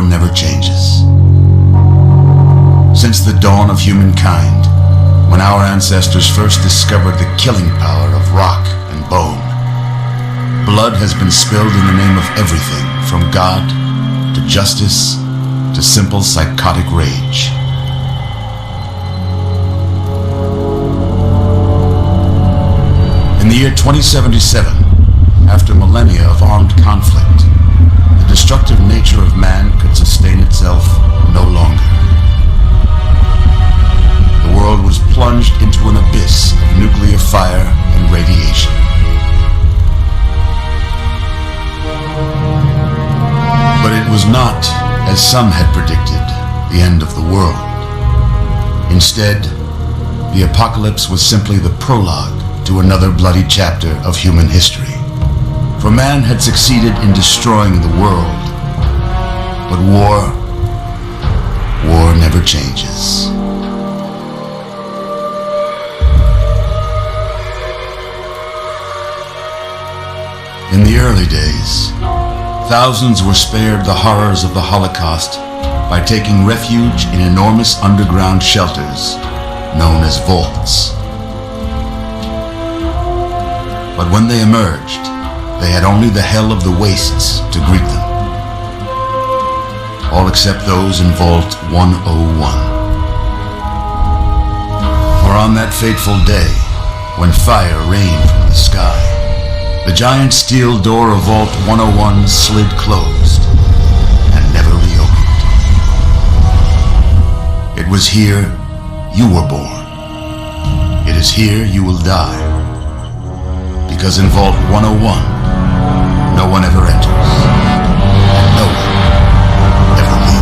war never changes. Since the dawn of humankind, when our ancestors first discovered the killing power of rock and bone, blood has been spilled in the name of everything from God to justice to simple psychotic rage. In the year 2077, after millennia of armed conflict, the destructive nature of man could sustain itself no longer. The world was plunged into an abyss of nuclear fire and radiation. But it was not, as some had predicted, the end of the world. Instead, the apocalypse was simply the prologue to another bloody chapter of human history. For man had succeeded in destroying the world, but war never changes. In the early days, thousands were spared the horrors of the Holocaust by taking refuge in enormous underground shelters known as vaults. But when they emerged, they had only the hell of the wastes to greet them. All except those in Vault 101. For on that fateful day, when fire rained from the sky, the giant steel door of Vault 101 slid closed and never reopened. It was here you were born. It is here you will die. Because in Vault 101, no one ever enters, and no one ever leaves.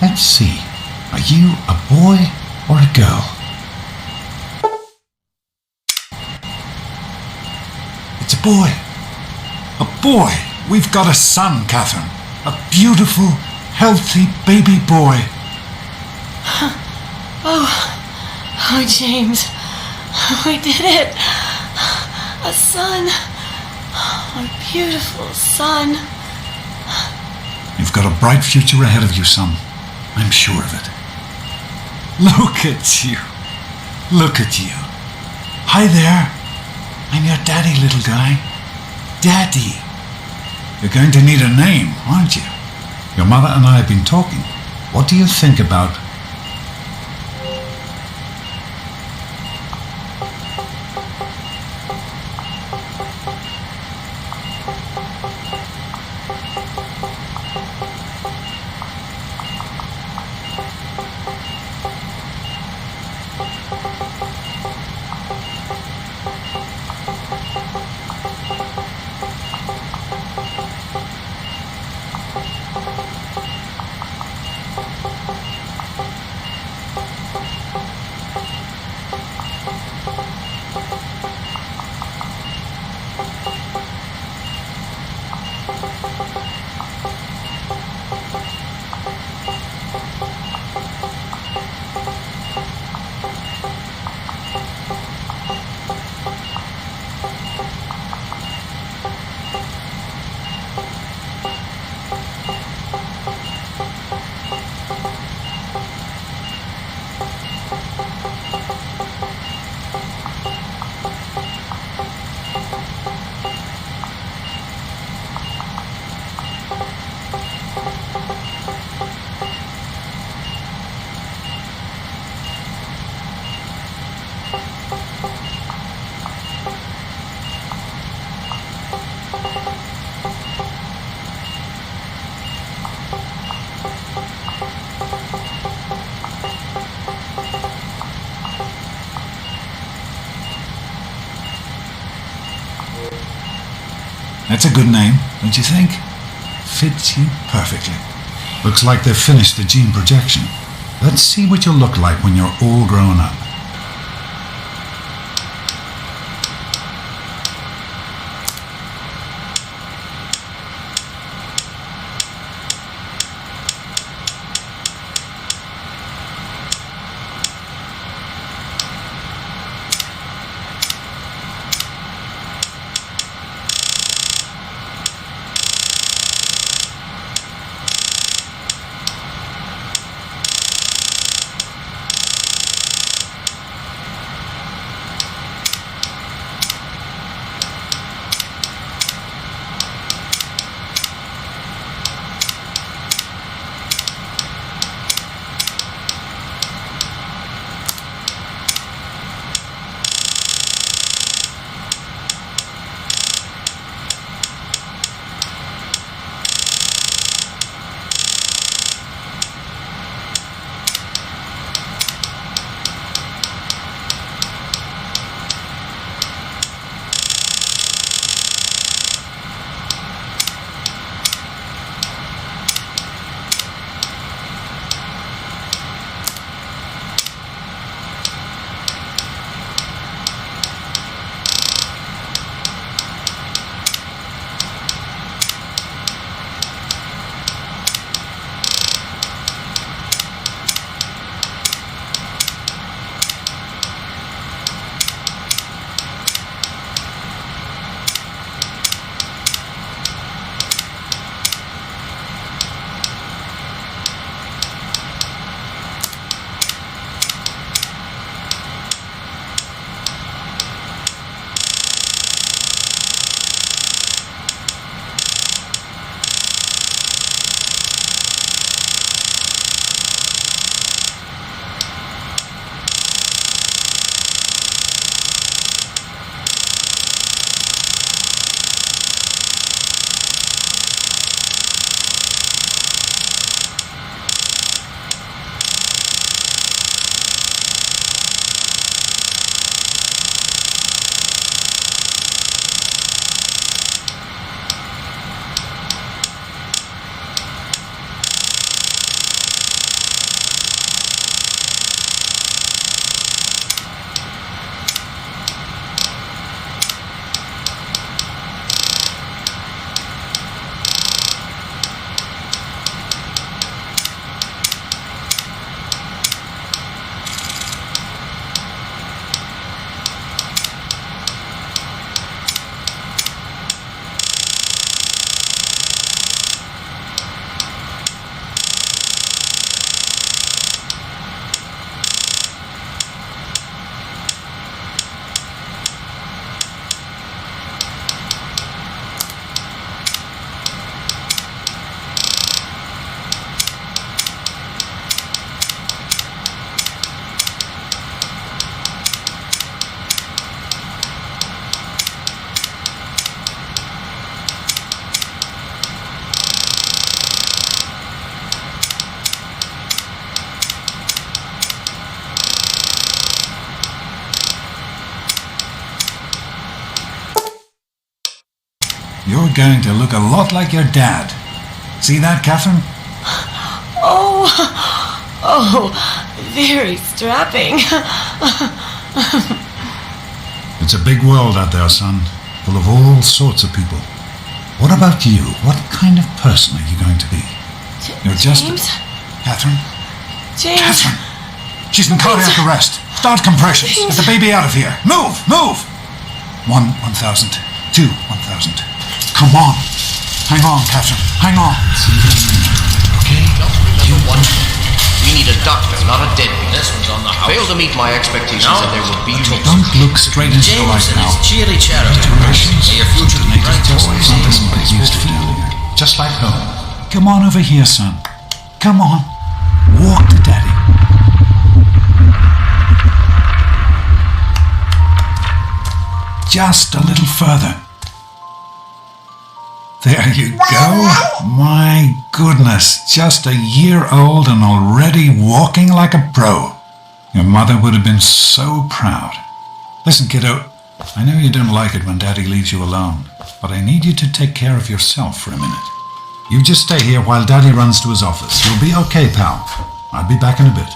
Let's see, are you a boy or a girl? It's a boy. A boy! We've got a son, Catherine. A beautiful, healthy baby boy. Oh, James. We did it. A son. A beautiful son. You've got a bright future ahead of you, son. I'm sure of it. Look at you. Look at you. Hi there. I'm your daddy, little guy. Daddy. You're going to need a name, aren't you? Your mother and I have been talking. What do you think about... That's a good name, don't you think? Fits you perfectly. Looks like they've finished the gene projection. Let's see what you'll look like when you're all grown up. you're going to look a lot like your dad. See that, Catherine? Oh, very strapping. It's a big world out there, son, full of all sorts of people. What about you? What kind of person are you going to be? You're just... James? Catherine? James? Catherine! She's in cardiac arrest. Start compressions. Get the baby out of here. Move! Move! 1,000. 2, 1,000. Come on. Hang on, Catherine. Hang on. Okay? Number one, we need a doctor, not a deadbeat. This one's on the house. Fail to meet my expectations and there will be no... Don't look straight into the light now. Cheery chatter. May your future be bright, Just boys. something like used to feel here. Just like home. Come on over here, son. Come on. Walk to Daddy. Just a little further. There you go. My goodness, just a year old and already walking like a pro. Your mother would have been so proud. Listen, kiddo, I know you don't like it when Daddy leaves you alone, but I need you to take care of yourself for a minute. You just stay here while Daddy runs to his office. You'll be okay, pal. I'll be back in a bit.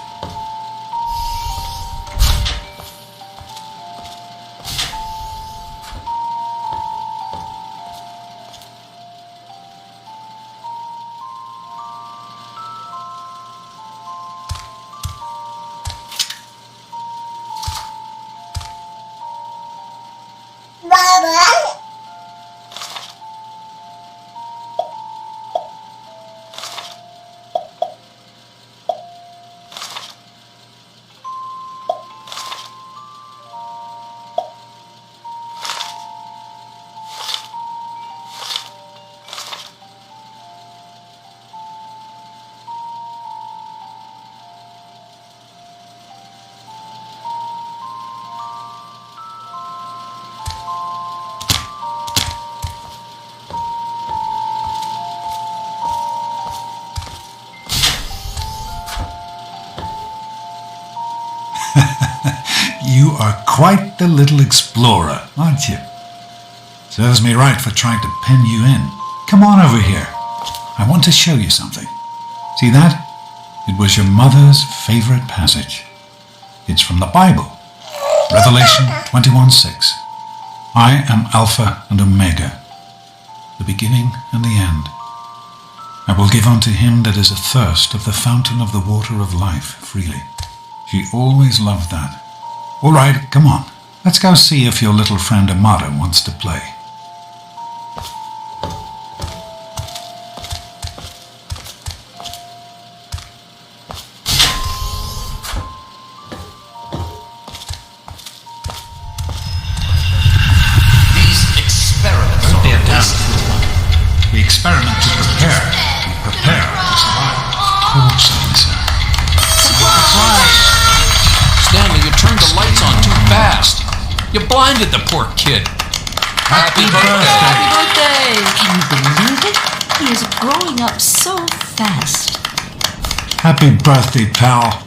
You are quite the little explorer, aren't you? Serves me right for trying to pen you in. Come on over here. I want to show you something. See that? It was your mother's favorite passage. It's from the Bible. Revelation 21:6. I am Alpha and Omega, the beginning and the end. I will give unto him that is athirst of the fountain of the water of life freely. She always loved that. All right, come on. Let's go see if your little friend Amada wants to play. These experiments are fantastic. We experiment to prepare. We prepare to survive. Oh, sorry, sir. Surprise! Stanley, you turned the lights on too fast. You blinded the poor kid. Happy birthday! Happy birthday! Can you believe it? He is growing up so fast. Happy birthday, pal.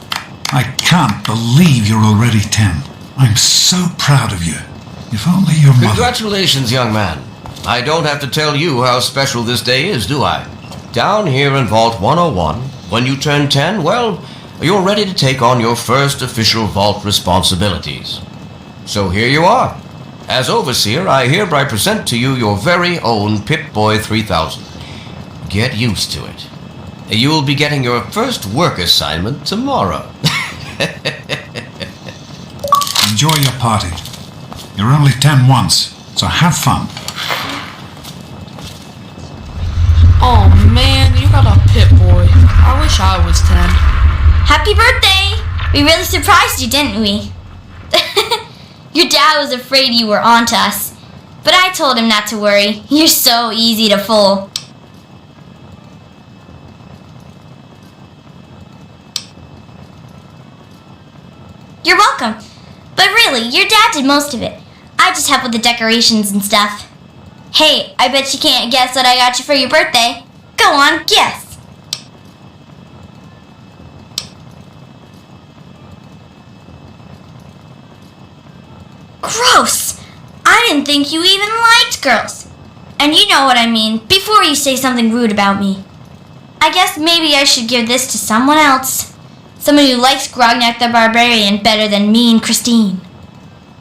I can't believe you're already 10. I'm so proud of you. If only your mother... Congratulations, young man. I don't have to tell you how special this day is, do I? Down here in Vault 101, when you turn 10, well, you're ready to take on your first official vault responsibilities. So here you are. As Overseer, I hereby present to you your very own Pip-Boy 3000. Get used to it. You'll be getting your first work assignment tomorrow. Enjoy your party. You're only 10 once, so have fun. Oh man, you got a Pip-Boy. I wish I was 10. Happy birthday! We really surprised you, didn't we? Your dad was afraid you were onto us, but I told him not to worry. You're so easy to fool. You're welcome. But really, your dad did most of it. I just helped with the decorations and stuff. Hey, I bet you can't guess what I got you for your birthday. Go on, guess. Gross! I didn't think you even liked girls. And you know what I mean, before you say something rude about me. I guess maybe I should give this to someone else. Someone who likes Grognak the Barbarian better than me and Christine.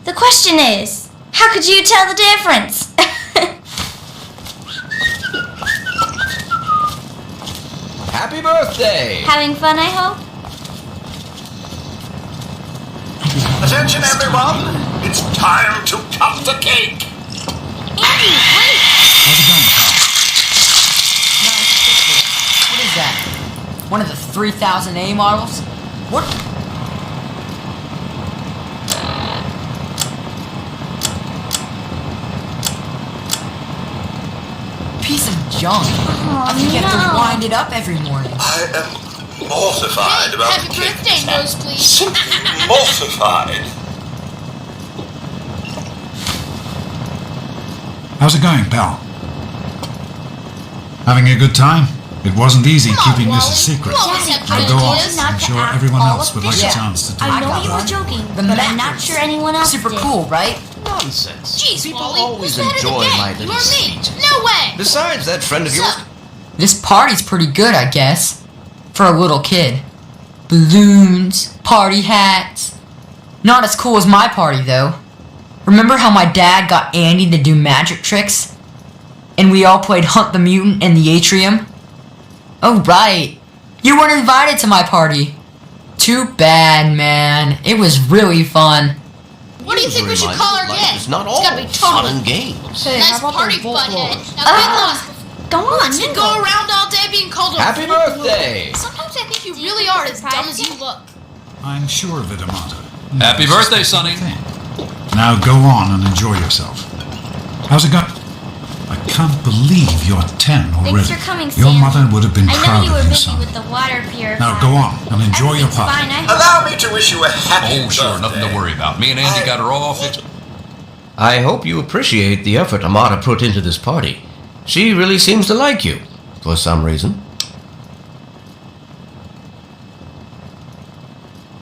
The question is, how could you tell the difference? Happy birthday! Having fun, I hope? Attention, everyone! It's time to cut the cake! Andy, wait! How's it going, pal? What is that? One of the 3000A models? What? Piece of junk. I think you have to wind it up every morning. I am mortified about Happy the cake. birthday, Nosebleed. Simply mortified. How's it going, pal? Having a good time? It wasn't easy Come on, keeping this a Wally. secret. You always have Now good go on. ideas. I'm sure everyone else would like a chance to I talk. know got you were one. joking, The but I'm not mattress. sure anyone else Super did. cool, right? Nonsense. Jeez, People Wally. always Who's better enjoy the game? my You little or me? speech. No way. Besides, that friend of yours... This party's pretty good, I guess. For a little kid. Balloons, party hats. Not as cool as my party, though. Remember how my dad got Andy to do magic tricks? And we all played Hunt the Mutant in the atrium? Oh, right. You weren't invited to my party. Too bad, man. It was really fun. What do you think we should Usually call my our life game? is not It's all gotta be fun totally and games. nice party, butthead. Now get lost. Go on, To Ningle. go around all day being called a Happy fool. birthday! Sometimes I think you really are as dumb as you look. I'm sure of it, Amato. Happy birthday, Sonny. Now go on and enjoy yourself. How's it going? I can't believe you're 10 already. Thanks for coming, Your Sam. mother would have been I know proud you of were you, busy son. with the water purifier. Now go on and enjoy your Everything's party. fine, I hope. Allow me to wish you a happy Oh, sure, nothing to birthday. worry about. Me and Andy got her all fixed. I hope you appreciate the effort Amata put into this party. She really seems to like you, for some reason.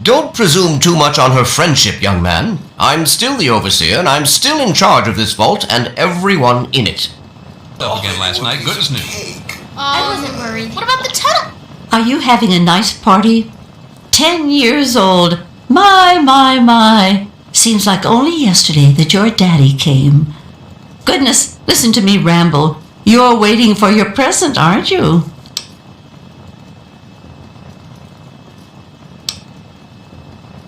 Don't presume too much on her friendship, young man. I'm still the overseer, and I'm still in charge of this vault and everyone in it. Up again last night. Good as new. I wasn't worried. What about the tunnel? Are you having a nice party? 10 years old. My. Seems like only yesterday that your daddy came. Goodness, listen to me ramble. You're waiting for your present, aren't you?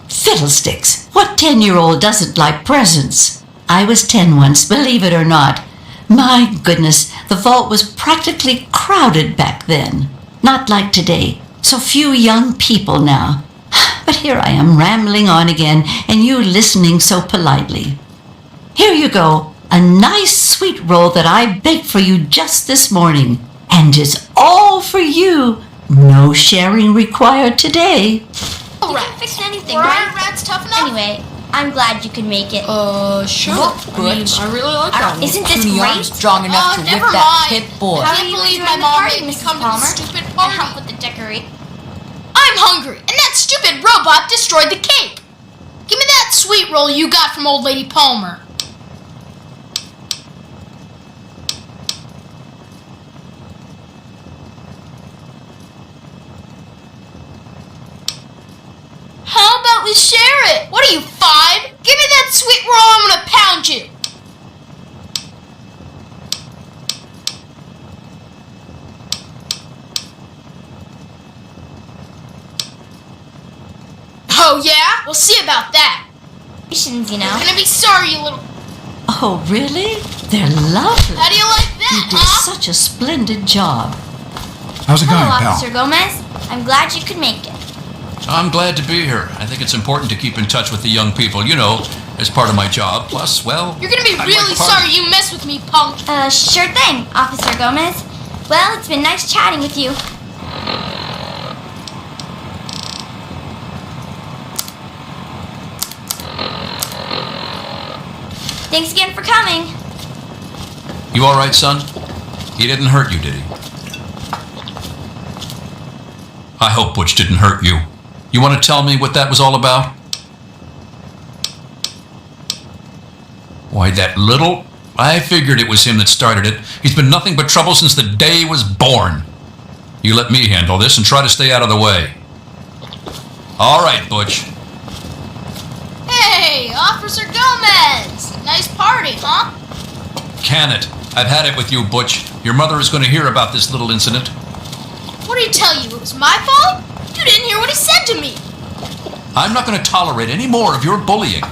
Fiddlesticks! What 10-year-old doesn't like presents? I was 10 once, believe it or not. My goodness, the vault was practically crowded back then. Not like today. So few young people now. But here I am rambling on again, and you listening so politely. Here you go, a nice sweet roll that I baked for you just this morning. And it's all for you. No sharing required today. You can fix anything, Were right? iron rats tough enough? Anyway, I'm glad you could make it. Sure. Look, I mean, Butch. I really like I that don't one. Isn't this puny great? arms strong enough to whip never that mind. hip boy. How I are can't you believe enjoying my the mom party, made me Mrs. come to Palmer? this stupid I party. helped with the decorate. I'm hungry, and that stupid robot destroyed the cake. Give me that sweet roll you got from old lady Palmer. How about we share it? What are you, 5? Give me that sweet roll, I'm gonna pound you. Oh yeah? We'll see about that. Congratulations, you know. You're gonna be sorry, you little... Oh, really? They're lovely. How do you like You that, did huh? such a splendid job. How's it going, Hello, pal? Officer Gomez. I'm glad you could make it. I'm glad to be here. I think it's important to keep in touch with the young people, you know, as part of my job. Plus, well... You're gonna be I really like parties. sorry you mess with me, punk. Sure thing, Officer Gomez. Well, it's been nice chatting with you. Thanks again for coming. You all right, son? He didn't hurt you, did he? I hope Butch didn't hurt you. You want to tell me what that was all about? Why, that little I figured it was him that started it. He's been nothing but trouble since the day he was born. You let me handle this and try to stay out of the way. All right, Butch. Hey, Officer Gomez! Nice party, huh? Can it? I've had it with you, Butch. Your mother is going to hear about this little incident. What did he tell you? It was my fault? You didn't hear what he said to me. I'm not going to tolerate any more of your bullying.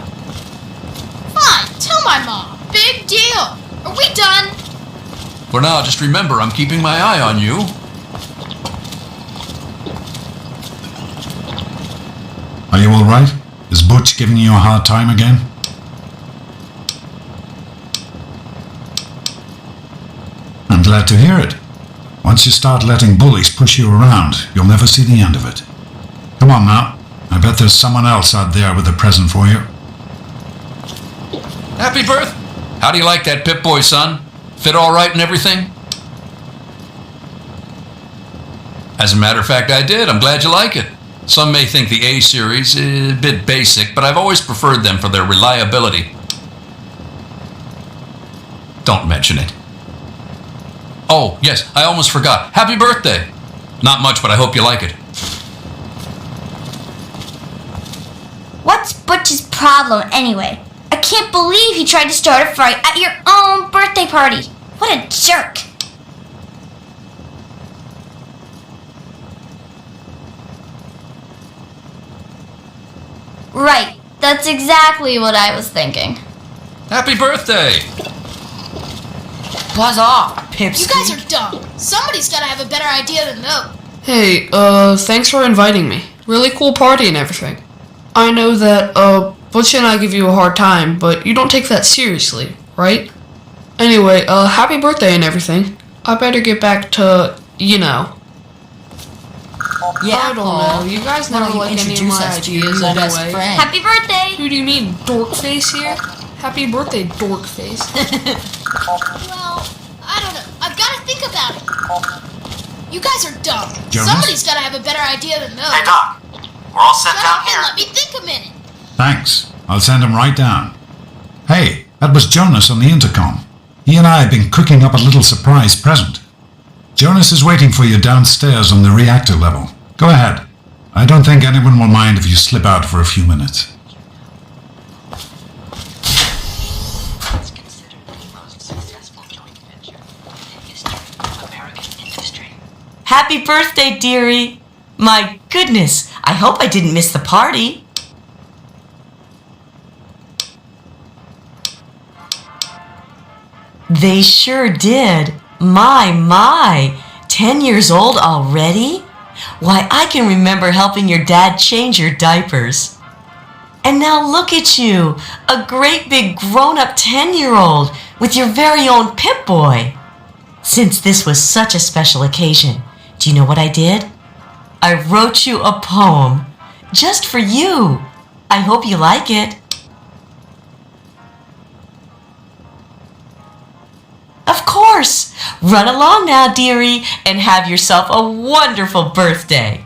Fine, tell my mom. Big deal. Are we done? For now, just remember, I'm keeping my eye on you. Are you all right? Is Butch giving you a hard time again? I'm glad to hear it. Once you start letting bullies push you around, you'll never see the end of it. Come on now. I bet there's someone else out there with a present for you. Happy birth! How do you like that Pip-Boy, son? Fit all right and everything? As a matter of fact, I did. I'm glad you like it. Some may think the A-series is a bit basic, but I've always preferred them for their reliability. Don't mention it. Oh, yes, I almost forgot. Happy birthday! Not much, but I hope you like it. What's Butch's problem anyway? I can't believe he tried to start a fight at your own birthday party. What a jerk. Right, that's exactly what I was thinking. Happy birthday! Buzz off, Pipsqueak. You guys are dumb. Somebody's gotta have a better idea than those. Hey, thanks for inviting me. Really cool party and everything. I know that, Butch and I give you a hard time, but you don't take that seriously, right? Anyway, happy birthday and everything. I better get back to, you know. Yeah, I don't know. You guys never like any of my ideas anyway. Happy birthday! Who do you mean, Dorkface here? Happy birthday, Dorkface. Well, I don't know. I've got to think about it. You guys are dumb. Jonas? Somebody's got to have a better idea than those. Hey, Doc. We're all set Shut down up here. and let me think a minute. Thanks. I'll send him right down. Hey, that was Jonas on the intercom. He and I have been cooking up a little surprise present. Jonas is waiting for you downstairs on the reactor level. Go ahead. I don't think anyone will mind if you slip out for a few minutes. It's considered the most successful joint venture in the history of American industry. Happy birthday, dearie! My goodness, I hope I didn't miss the party. They sure did. My. 10 years old already? Why, I can remember helping your dad change your diapers. And now look at you, a great big grown-up 10-year-old with your very own Pip-Boy. Since this was such a special occasion, do you know what I did? I wrote you a poem, just for you. I hope you like it. Of course! Run along now, dearie, and have yourself a wonderful birthday.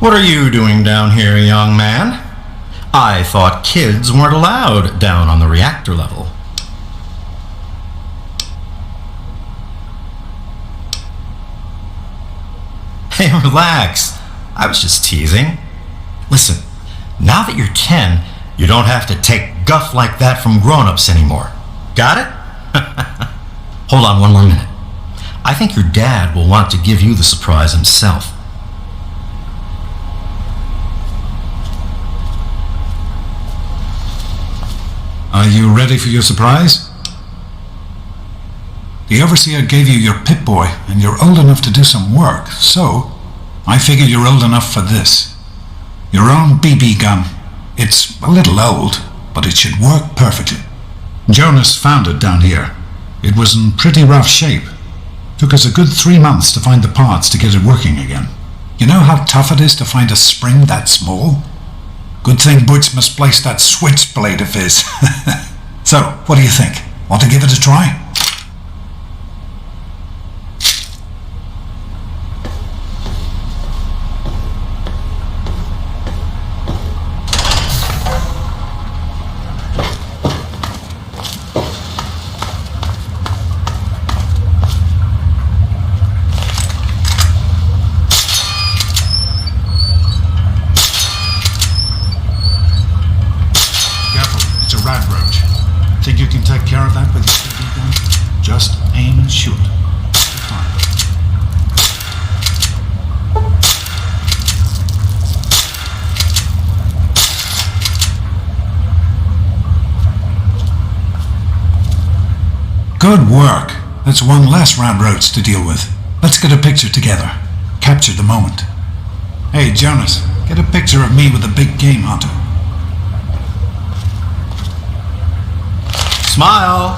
What are you doing down here, young man? I thought kids weren't allowed down on the reactor level. Hey, relax. I was just teasing. Listen, now that you're 10, you don't have to take guff like that from grown-ups anymore. Got it? Hold on one more minute. I think your dad will want to give you the surprise himself. Are you ready for your surprise? The Overseer gave you your Pip-Boy, and you're old enough to do some work, so I figure you're old enough for this. Your own BB gun. It's a little old, but it should work perfectly. Jonas found it down here. It was in pretty rough shape. Took us a good 3 months to find the parts to get it working again. You know how tough it is to find a spring that small? Good thing Butch misplaced that switchblade of his. So, what do you think? Want to give it a try? Think you can take care of that with your CB gun? Just aim and shoot. Good work. That's one less round roads to deal with. Let's get a picture together. Capture the moment. Hey, Jonas, get a picture of me with a big game hunter. Smile.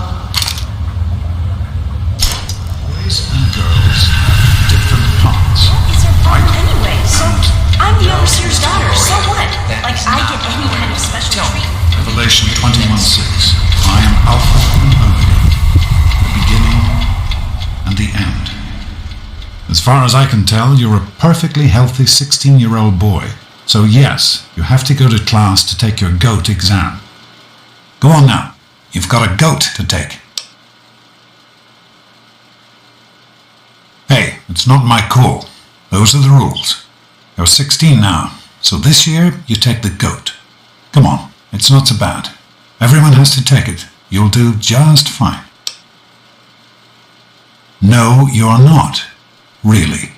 Boys and girls have different parts. It's her phone anyway, so I'm the overseer's daughter, so what? Like, I get any kind of special treatment. Revelation 21:6. I am Alpha and Omega, the beginning and the end. As far as I can tell, you're a perfectly healthy 16-year-old boy. So yes, you have to go to class to take your GOAT exam. Go on now. You've got a GOAT to take. Hey, it's not my call. Those are the rules. You're 16 now, so this year you take the GOAT. Come on, it's not so bad. Everyone has to take it. You'll do just fine. No, you're not. Really.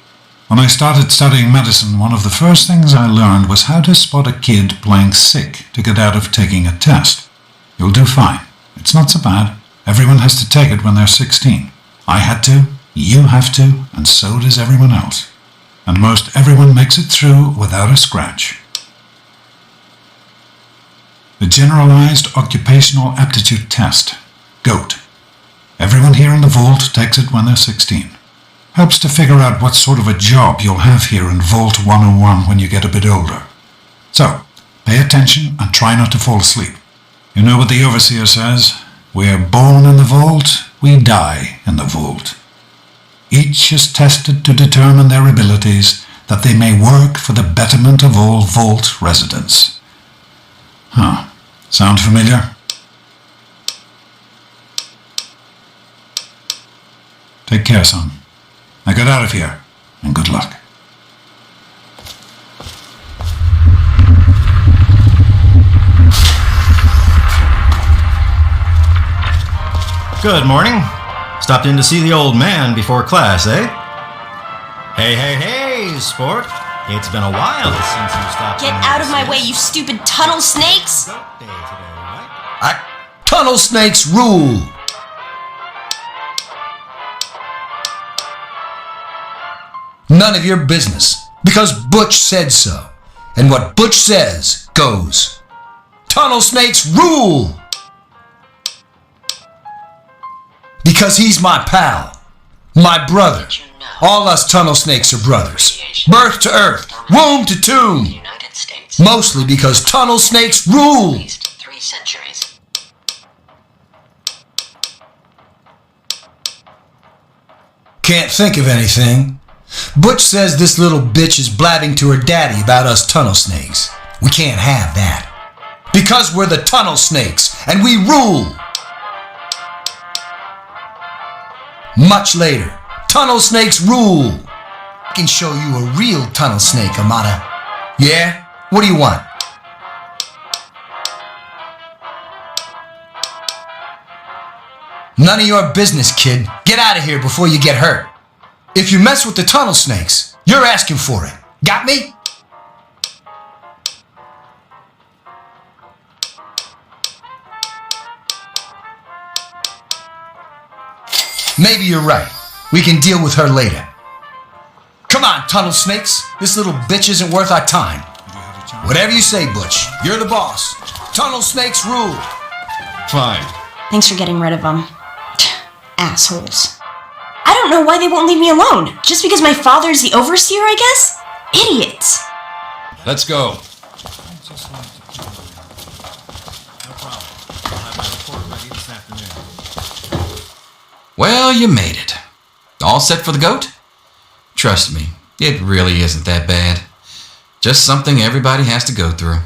When I started studying medicine, one of the first things I learned was how to spot a kid playing sick to get out of taking a test. You'll do fine. It's not so bad. Everyone has to take it when they're 16. I had to, you have to, and so does everyone else. And most everyone makes it through without a scratch. The Generalized Occupational Aptitude Test, GOAT. Everyone here in the vault takes it when they're 16. Helps to figure out what sort of a job you'll have here in Vault 101 when you get a bit older. So, pay attention and try not to fall asleep. You know what the overseer says? We're born in the vault, we die in the vault. Each is tested to determine their abilities, that they may work for the betterment of all vault residents. Huh. Sound familiar? Take care, son. Now get out of here, and good luck. Good morning. Stopped in to see the old man before class, eh? Hey, hey, hey, sport. It's been a while since you stopped Get in out to of my see way, us. you stupid tunnel snakes! Goat day today, right? Tunnel snakes rule! None of your business, because Butch said so. And what Butch says goes. Tunnel snakes rule! Because he's my pal, my brother. All us tunnel snakes are brothers. Birth to earth, womb to tomb. Mostly because tunnel snakes rule. 3 centuries. Can't think of anything. Butch says this little bitch is blabbing to her daddy about us tunnel snakes. We can't have that. Because we're the tunnel snakes, and we rule. Much later, tunnel snakes rule. I can show you a real tunnel snake, Amata. Yeah? What do you want? None of your business, kid. Get out of here before you get hurt. If you mess with the tunnel snakes, you're asking for it. Got me? Maybe you're right. We can deal with her later. Come on, tunnel snakes. This little bitch isn't worth our time. Whatever you say, Butch. You're the boss. Tunnel snakes rule. Fine. Thanks for getting rid of them. Assholes. I don't know why they won't leave me alone. Just because my father's the overseer, I guess? Idiots. Let's go. No problem. I'll have my report ready this afternoon. Well, you made it. All set for the goat? Trust me, it really isn't that bad. Just something everybody has to go through.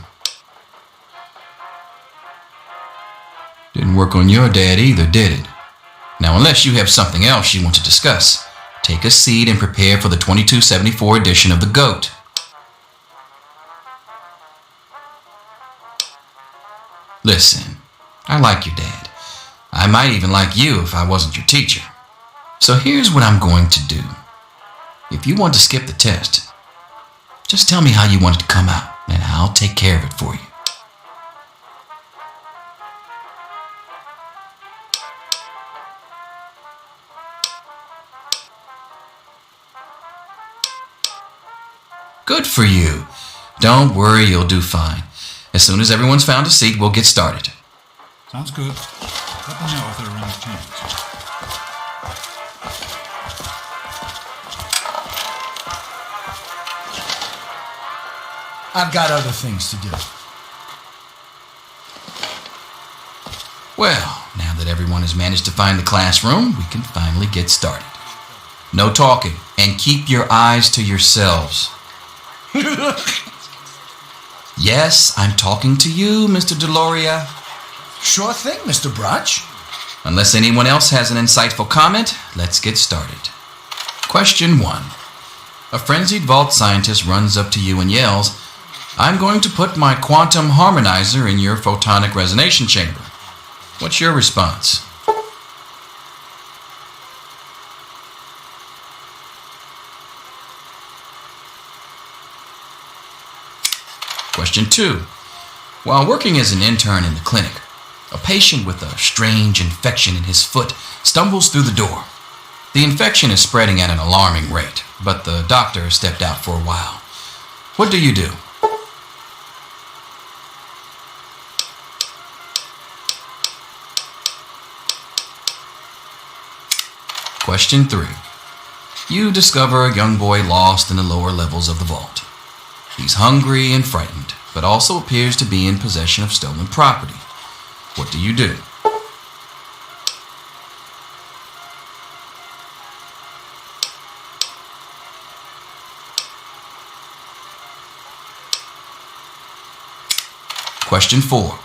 Didn't work on your dad either, did it? Now, unless you have something else you want to discuss, take a seat and prepare for the 2274 edition of the GOAT. Listen, I like your dad. I might even like you if I wasn't your teacher. So here's what I'm going to do. If you want to skip the test, just tell me how you want it to come out, and I'll take care of it for you. Good for you. Don't worry, you'll do fine. As soon as everyone's found a seat, we'll get started. Sounds good. Let me know if there are any changes. I've got other things to do. Well, now that everyone has managed to find the classroom, we can finally get started. No talking, and keep your eyes to yourselves. Yes, I'm talking to you, Mr. Deloria. Sure thing, Mr. Brotch. Unless anyone else has an insightful comment, let's get started. Question 1. A frenzied vault scientist runs up to you and yells, "I'm going to put my quantum harmonizer in your photonic resonation chamber." What's your response? Question 2. While working as an intern in the clinic, a patient with a strange infection in his foot stumbles through the door. The infection is spreading at an alarming rate, but the doctor stepped out for a while. What do you do? Question 3. You discover a young boy lost in the lower levels of the vault. He's hungry and frightened, but also appears to be in possession of stolen property. What do you do? Question 4.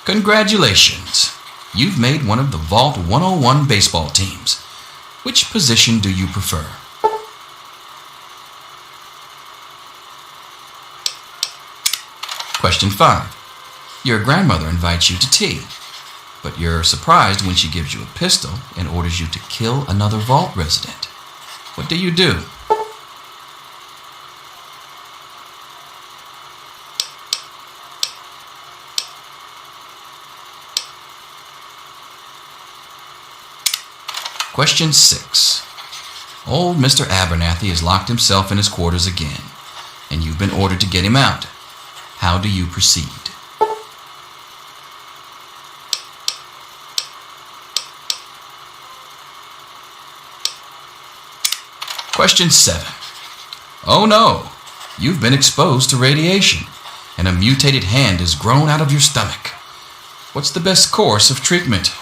Congratulations! You've made one of the Vault 101 baseball teams. Which position do you prefer? Question 5. Your grandmother invites you to tea, but you're surprised when she gives you a pistol and orders you to kill another vault resident. What do you do? Question 6. Old Mr. Abernathy has locked himself in his quarters again, and you've been ordered to get him out. How do you proceed? Question 7. Oh no, you've been exposed to radiation, and a mutated hand has grown out of your stomach. What's the best course of treatment?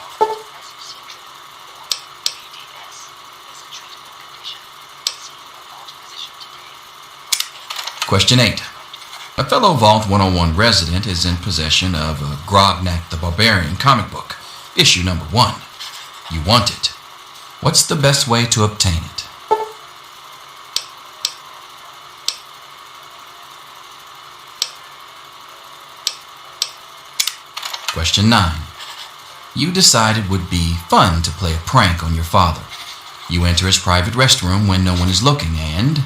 Question 8. A fellow Vault 101 resident is in possession of a Grognak the Barbarian comic book, issue number 1. You want it. What's the best way to obtain it? Question 9. You decide it would be fun to play a prank on your father. You enter his private restroom when no one is looking and...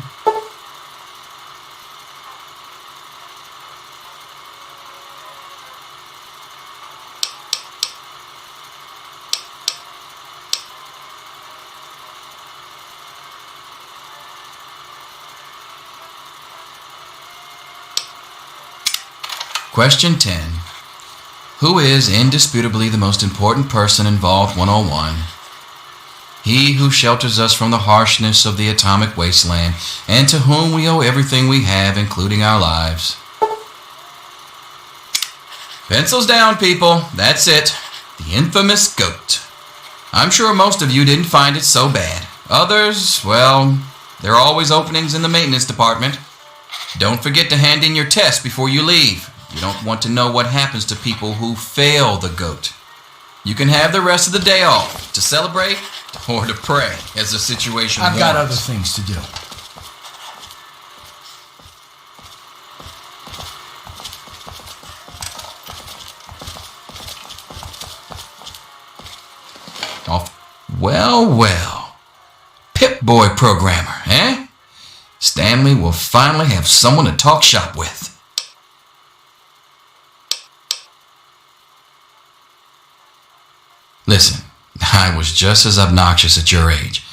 Question 10. Who is indisputably the most important person in Vault 101? He who shelters us from the harshness of the atomic wasteland, and to whom we owe everything we have, including our lives. Pencils down, people. That's it. The infamous GOAT. I'm sure most of you didn't find it so bad. Others, well, there are always openings in the maintenance department. Don't forget to hand in your test before you leave. You don't want to know what happens to people who fail the GOAT. You can have the rest of the day off to celebrate or to pray as the situation I've got other warrants. things to do. Off. Well. Pip-Boy programmer, eh? Stanley will finally have someone to talk shop with. Listen, I was just as obnoxious at your age.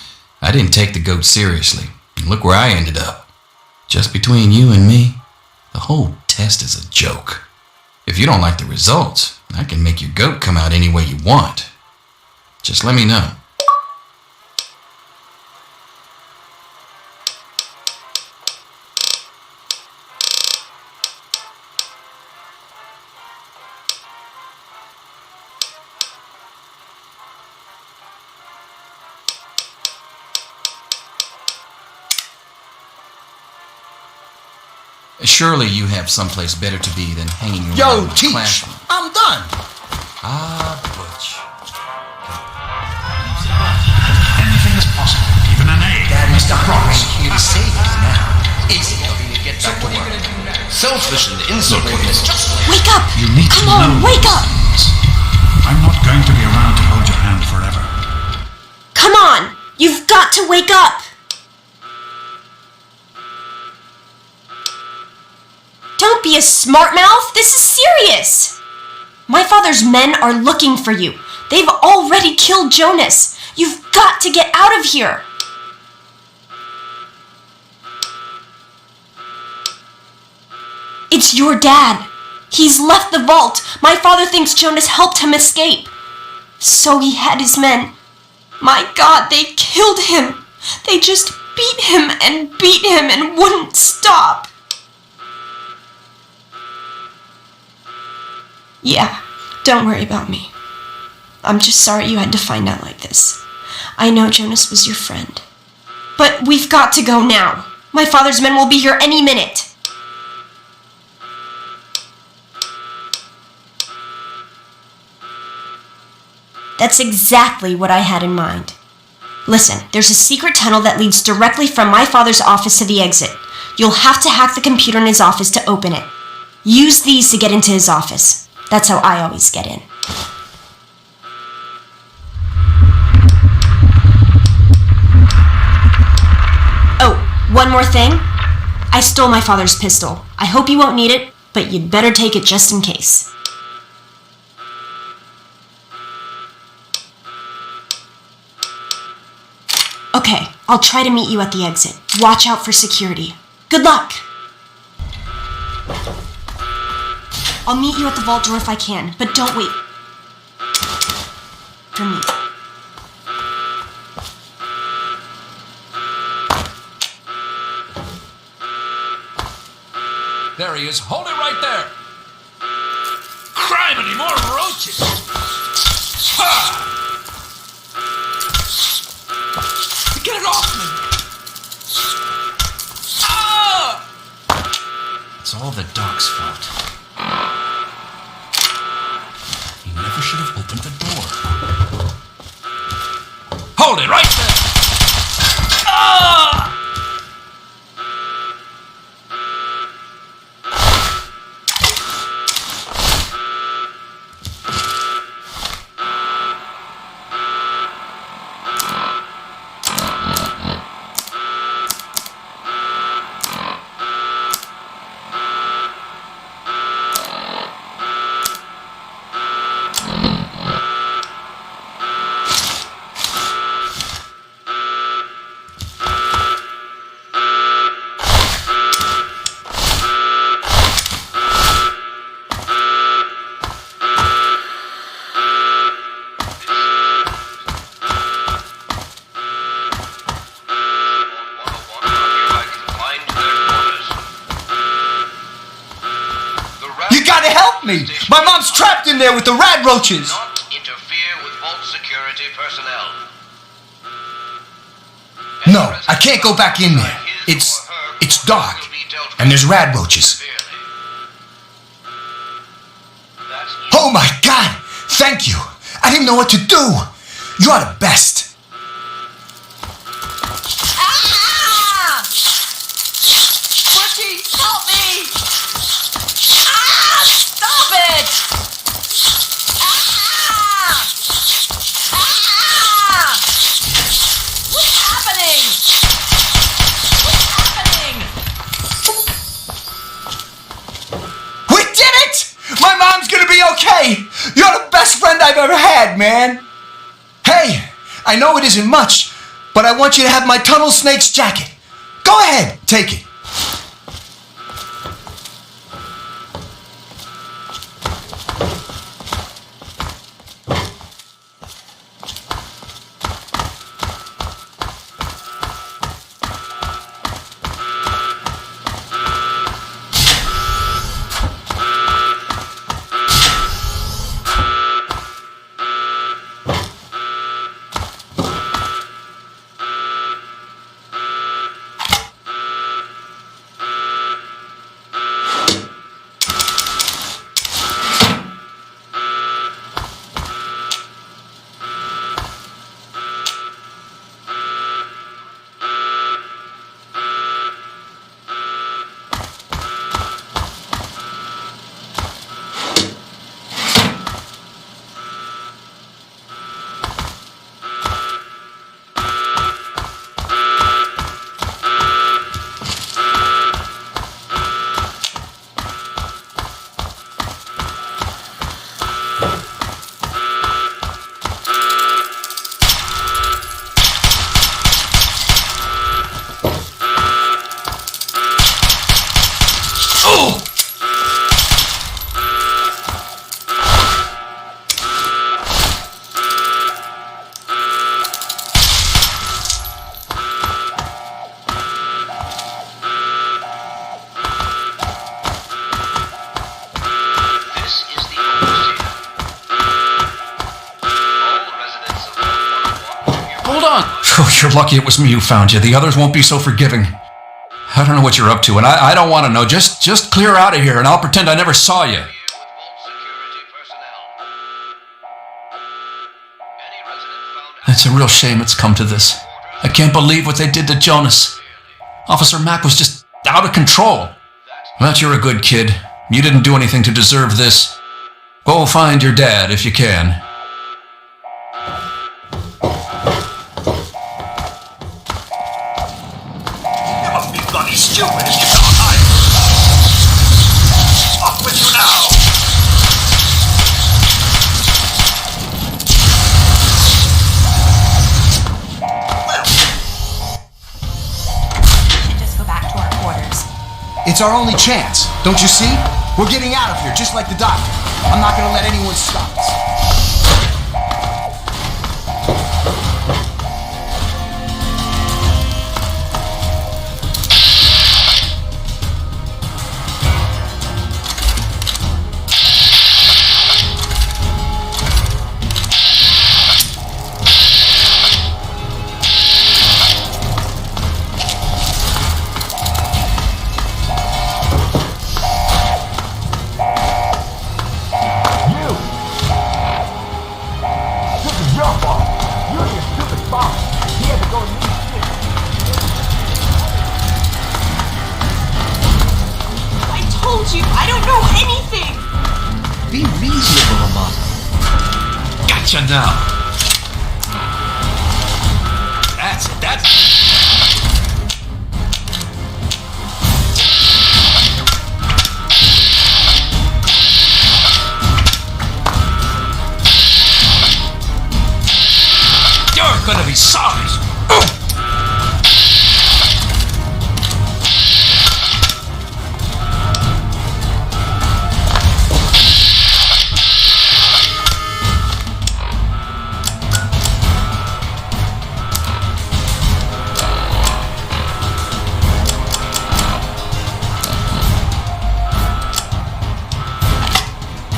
I didn't take the GOAT seriously, and look where I ended up. Just between you and me, the whole test is a joke. If you don't like the results, I can make your GOAT come out any way you want. Just let me know. Surely you have someplace better to be than hanging around Yo, the teach! classroom. I'm done! Ah, Butch. Anything is possible, even an A. Mr. Cross here to save us now. Easy, get back to work. Selfish and insubordinate. Just Wake up! You need Come to on, know wake up! I'm not going to be around to hold your hand forever. Come on! You've got to wake up! Don't be a smart mouth! This is serious! My father's men are looking for you. They've already killed Jonas. You've got to get out of here! It's your dad. He's left the vault. My father thinks Jonas helped him escape. So he had his men. My God, they killed him. They just beat him and wouldn't stop. Yeah, don't worry about me. I'm just sorry you had to find out like this. I know Jonas was your friend. But we've got to go now. My father's men will be here any minute. That's exactly what I had in mind. Listen, there's a secret tunnel that leads directly from my father's office to the exit. You'll have to hack the computer in his office to open it. Use these to get into his office. That's how I always get in. Oh, one more thing. I stole my father's pistol. I hope you won't need it, but you'd better take it just in case. Okay, I'll try to meet you at the exit. Watch out for security. Good luck! I'll meet you at the vault door if I can, but don't wait for me. There he is. Hold it right there. Criminy, more roaches. Ha! Get it off me! Ah! It's all the dog's fault. He never should have opened the door. Hold it right there! Ah! Me! My mom's trapped in there with the rad roaches! Not interfere with vault security security personnel. No, I can't go back in there. It's dark, and there's rad roaches. Oh my God! Thank you! I didn't know what to do! You're the best! Ah! Butchie, help me! Ah! Stop it! Ah! Ah! What's happening? What's happening? We did it! My mom's gonna be okay! You're the best friend I've ever had, man! Hey, I know it isn't much, but I want you to have my Tunnel Snake's jacket. Go ahead, take it. Oh, you're lucky it was me who found you. The others won't be so forgiving. I don't know what you're up to, and I don't want to know. Just clear out of here, and I'll pretend I never saw you. It's a real shame it's come to this. I can't believe what they did to Jonas. Officer Mack was just out of control. But you're a good kid. You didn't do anything to deserve this. Go find your dad if you can. You must be bloody stupid if you can't hide. Off with you now! We should just go back to our quarters. It's our only chance, don't you see? We're getting out of here, just like the doctor. I'm not gonna let anyone stop us. I don't know anything! Be reasonable, Amato. Gotcha now. That's it. You're gonna be sorry.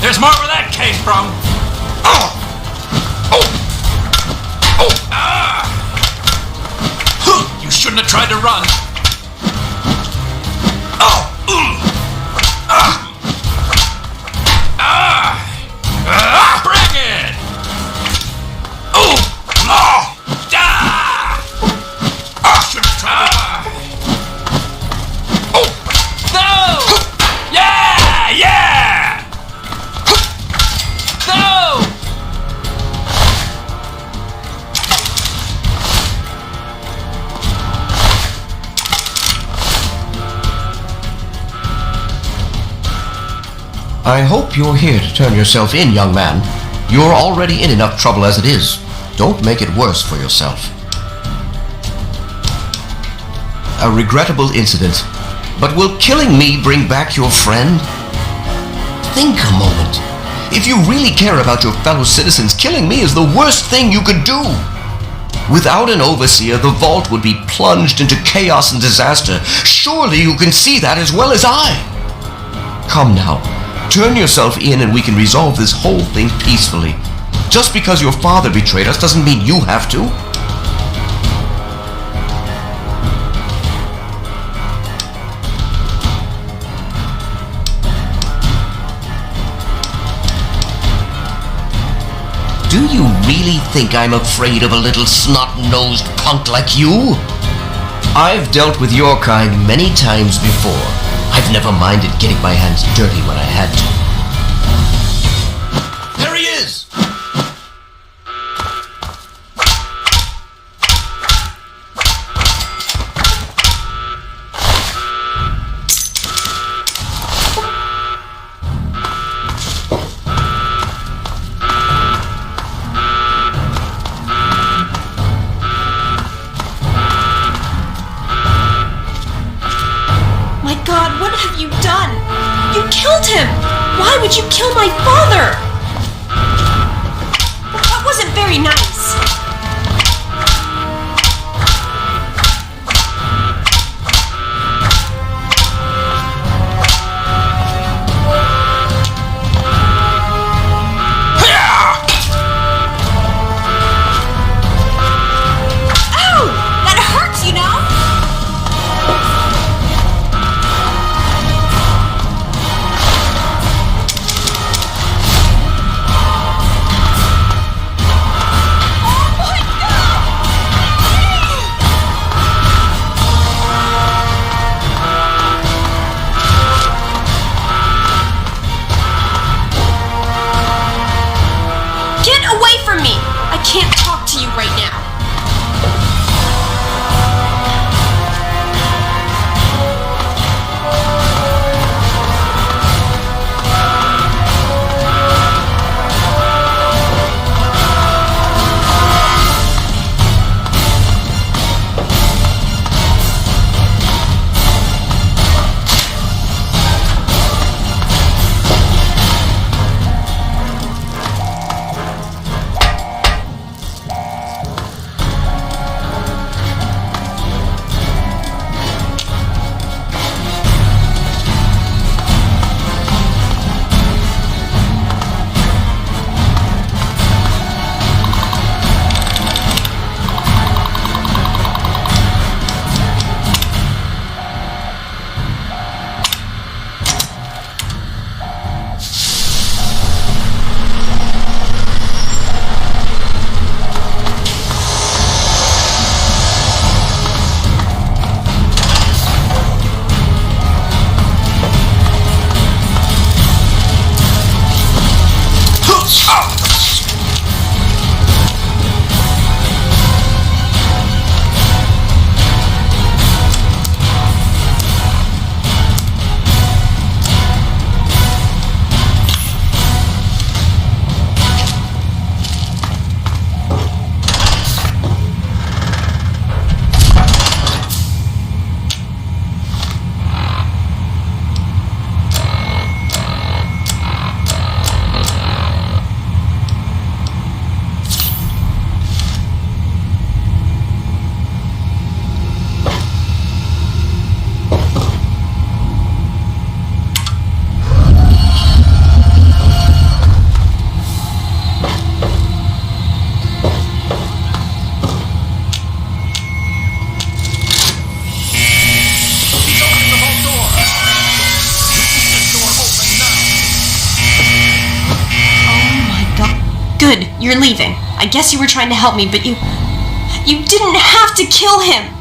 There's more where that came from. Oh! Oh! shouldn't have tried to run. Bring it! Oh! Oh! Ah! Should have tried to... Oh! No! Yeah! Yeah! No! I hope you're here to turn yourself in, young man. You're already in enough trouble as it is. Don't make it worse for yourself. A regrettable incident. But will killing me bring back your friend? Think a moment. If you really care about your fellow citizens, killing me is the worst thing you could do. Without an overseer, the vault would be plunged into chaos and disaster. Surely you can see that as well as I. Come now. Turn yourself in and we can resolve this whole thing peacefully. Just because your father betrayed us doesn't mean you have to. Do you really think I'm afraid of a little snot-nosed punk like you? I've dealt with your kind many times before. I've never minded getting my hands dirty when I had to. There he is! God, what have you done? You killed him! Why would you kill my father? That wasn't very nice. Ow! That hurts, you know? Good, you're leaving. I guess you were trying to help me, but you didn't have to kill him!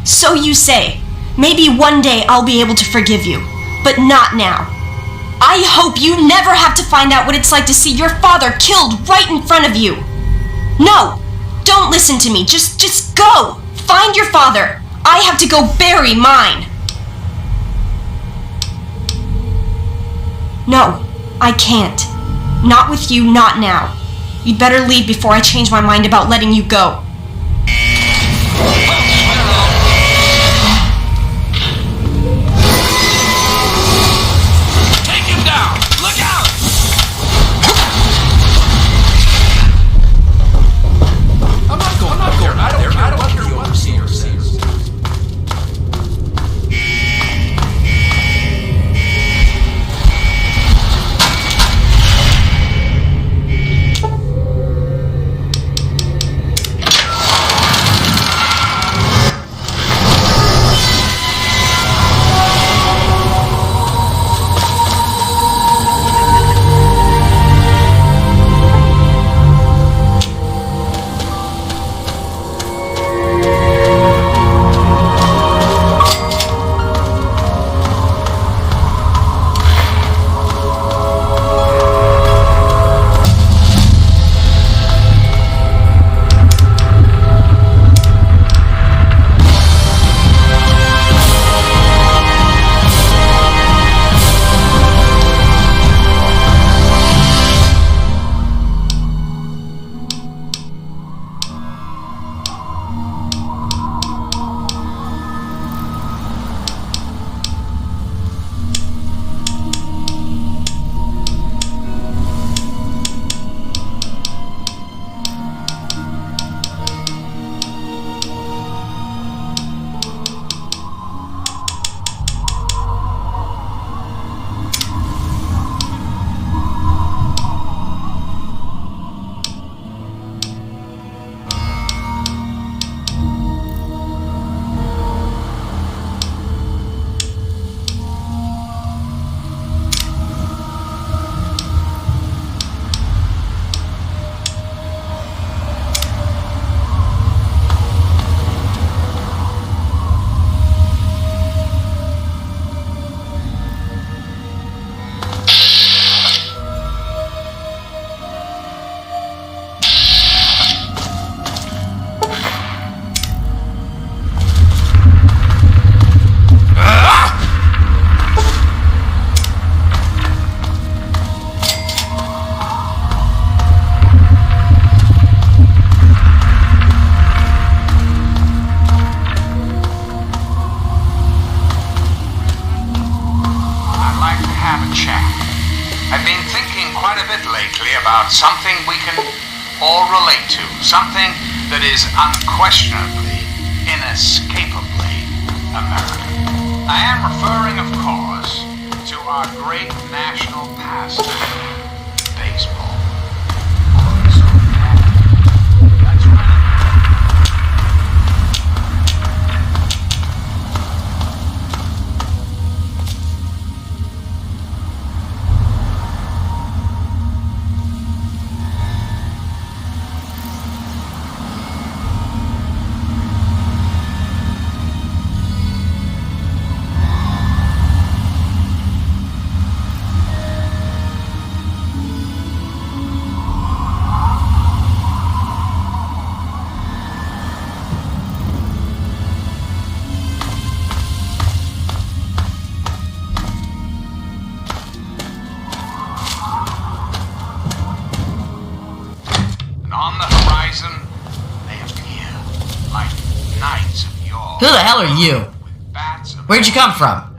So you say. Maybe one day I'll be able to forgive you, but not now. I hope you never have to find out what it's like to see your father killed right in front of you. No, don't listen to me. Just go. Find your father. I have to go bury mine. No, I can't. Not with you, not now. You'd better leave before I change my mind about letting you go. Something we can all relate to. Something that is unquestionably, inescapably American. I am referring, of course, to our great national pastime, baseball. That's right. Who the hell are you? Where'd you come from?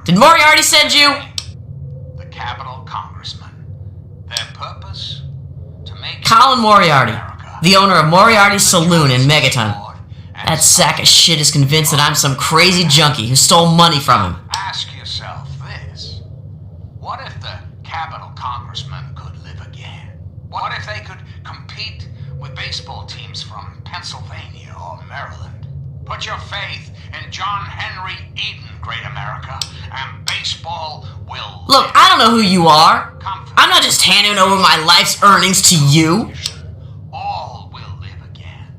Did Moriarty send you? The Capitol Congressman. Their purpose? To make Colin Moriarty, the owner of Moriarty's Saloon in Megaton. That sack of shit is convinced that I'm some crazy junkie who stole money from him. Ask yourself this. What if the Capitol Congressman could live again? What if they could compete with baseball teams from Pennsylvania or Maryland? Put your faith in John Henry Eden, great America, and baseball Look, I don't know who you are. I'm not just handing over my life's earnings to you. All will live again.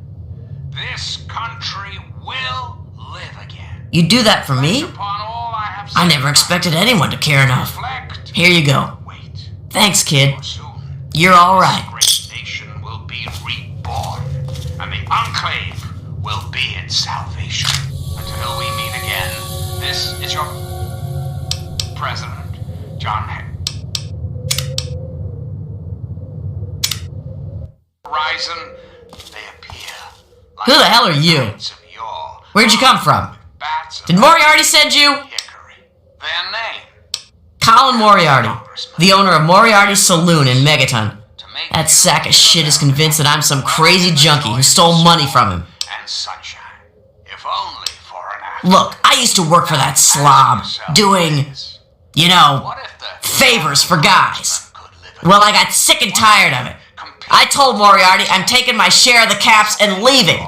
This country will live again. You do that for me? I never expected anyone to care enough. Here you go. Thanks, kid. You're all right. This great nation will be reborn, and the Enclave will be its salvation. Until we meet again, this is your President, John Horizon, they appear. Who the hell are you? Where'd you come from? Did Moriarty send you? Their name. Colin Moriarty, the owner of Moriarty's Saloon in Megaton. That sack of shit is convinced that I'm some crazy junkie who stole money from him. And sunshine. If only for an hour. Look, I used to work for that slob, doing, you know, favors for guys. Well, I got sick and tired of it. I told Moriarty I'm taking my share of the caps and leaving.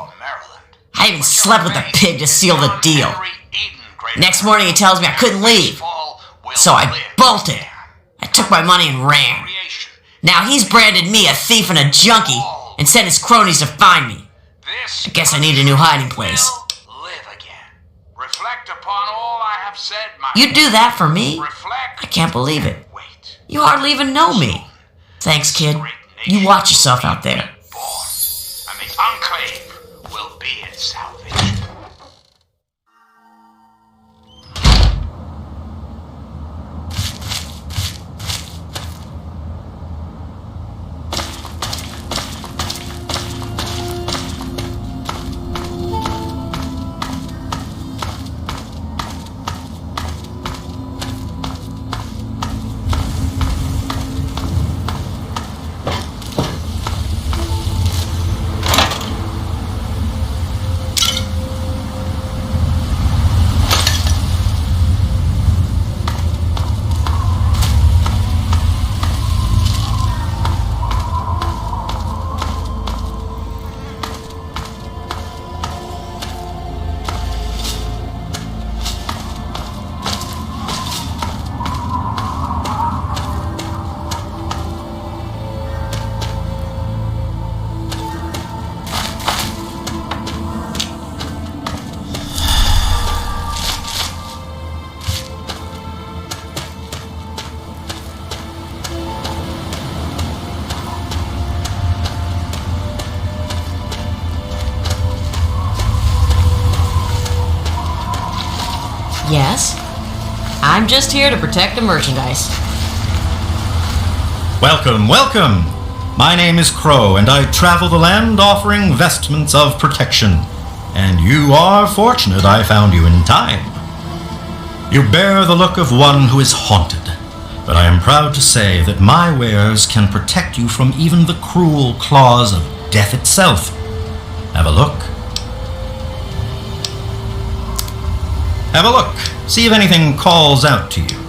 I even slept with the pig to seal the deal. Next morning he tells me I couldn't leave. So I bolted. I took my money and ran. Now he's branded me a thief and a junkie and sent his cronies to find me. I guess I need a new hiding place. Reflect upon all I have said, my You do that for me? I can't believe it. You hardly even know me. Thanks, kid. You watch yourself out there. and the Enclave will be its salvation. Yes? I'm just here to protect the merchandise. Welcome, welcome! My name is Crow, and I travel the land offering vestments of protection. And you are fortunate I found you in time. You bear the look of one who is haunted, but I am proud to say that my wares can protect you from even the cruel claws of death itself. Have a look. Have a look. See if anything calls out to you.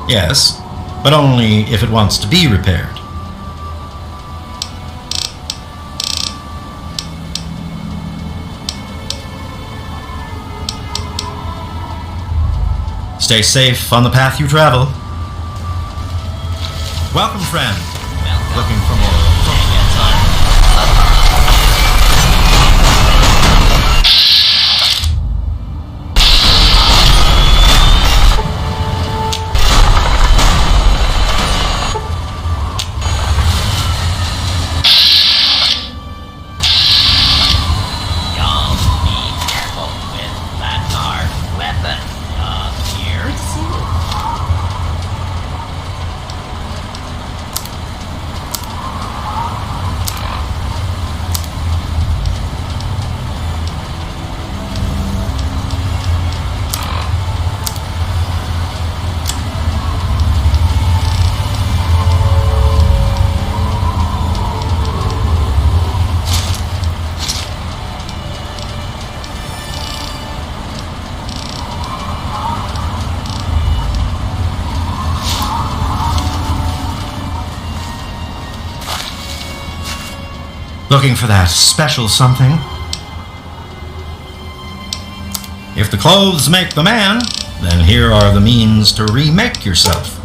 Yes, but only if it wants to be repaired. Stay safe on the path you travel. Welcome, friend. Looking for more. Looking for that special something? If the clothes make the man, then here are the means to remake yourself.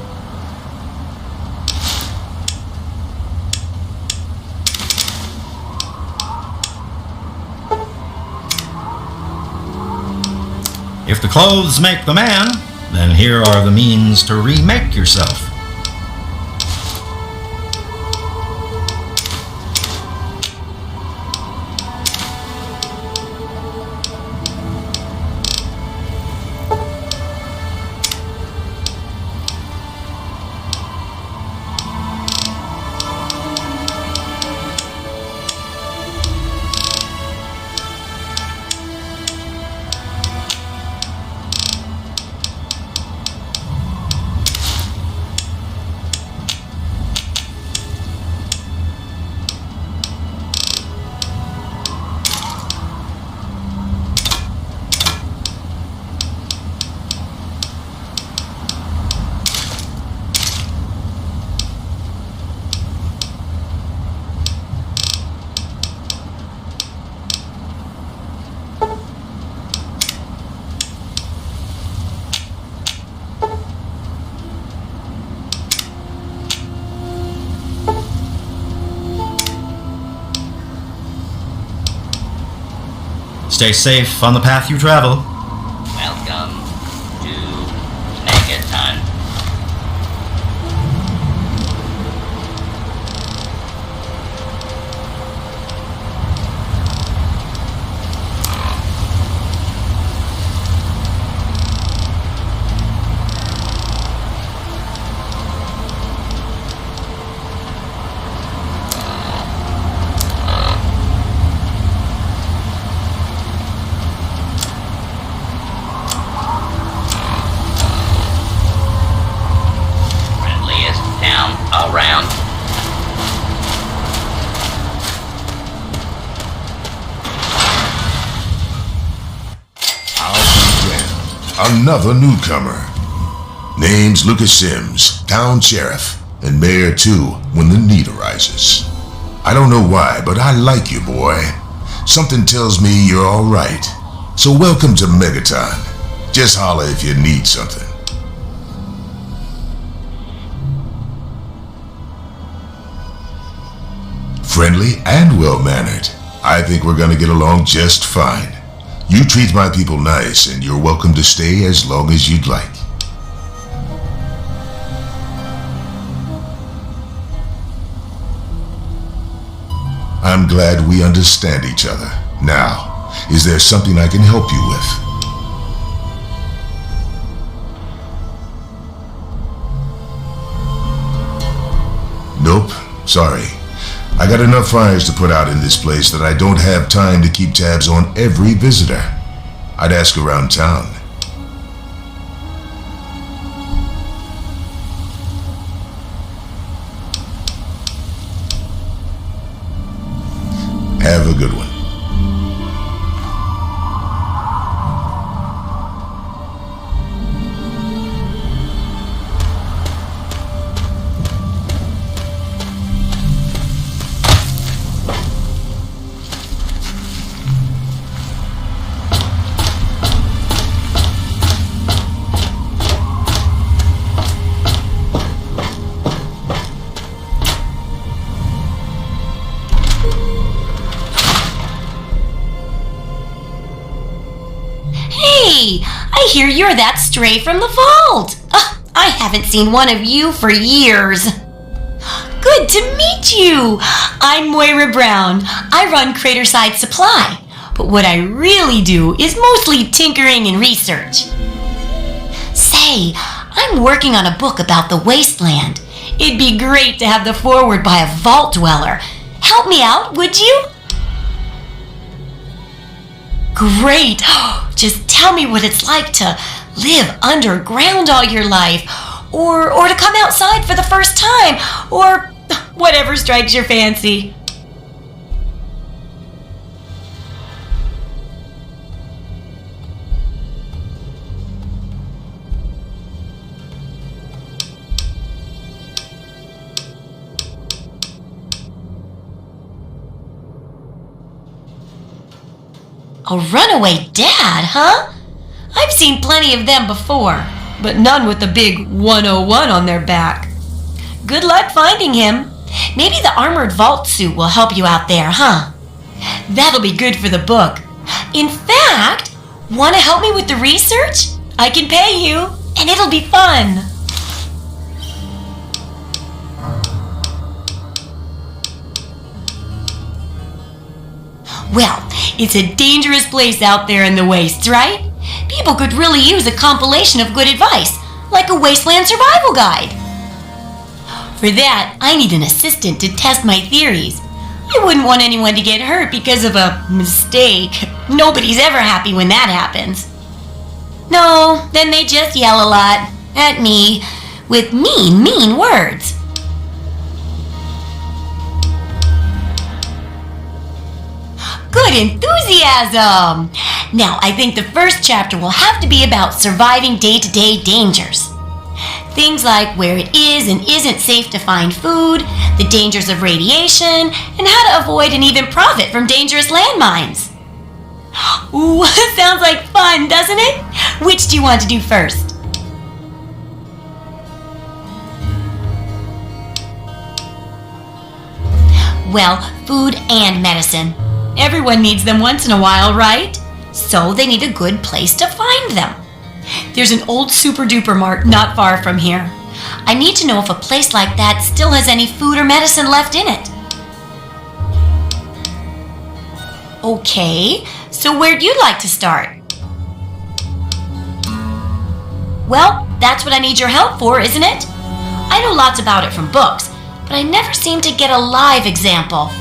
If the clothes make the man, then here are the means to remake yourself. Stay safe on the path you travel. Welcome to Megaton. Around. Another newcomer. Name's Lucas Sims, town sheriff, and mayor too when the need arises. I don't know why, but I like you, boy. Something tells me you're alright. So welcome to Megaton. Just holler if you need something. Friendly and well-mannered. I think we're gonna get along just fine. You treat my people nice, and you're welcome to stay as long as you'd like. I'm glad we understand each other. Now, is there something I can help you with? Nope, sorry. I got enough fires to put out in this place that I don't have time to keep tabs on every visitor. I'd ask around town. Have a good one. Hey, I hear you're that stray from the vault. I haven't seen one of you for years. Good to meet you. I'm Moira Brown. I run Craterside Supply, but what I really do is mostly tinkering and research. Say, I'm working on a book about the wasteland. It'd be great to have the foreword by a vault dweller. Help me out, would you? Great! Just tell me what it's like to live underground all your life, or to come outside for the first time, or whatever strikes your fancy. A runaway dad, huh? I've seen plenty of them before, but none with the big 101 on their back. Good luck finding him. Maybe the armored vault suit will help you out there, huh? That'll be good for the book. In fact, want to help me with the research? I can pay you, and it'll be fun. Well, it's a dangerous place out there in the wastes, right? People could really use a compilation of good advice, like a wasteland survival guide. For that, I need an assistant to test my theories. I wouldn't want anyone to get hurt because of a mistake. Nobody's ever happy when that happens. No, then they just yell a lot at me with mean words. Good enthusiasm! Now, I think the first chapter will have to be about surviving day-to-day dangers. Things like where it is and isn't safe to find food, the dangers of radiation, and how to avoid and even profit from dangerous landmines. Ooh, sounds like fun, doesn't it? Which do you want to do first? Well, food and medicine. Everyone needs them once in a while, right? So they need a good place to find them. There's an old super-duper mart not far from here. I need to know if a place like that still has any food or medicine left in it. Okay, so where'd you like to start? Well, that's what I need your help for, isn't it? I know lots about it from books, but I never seem to get a live example.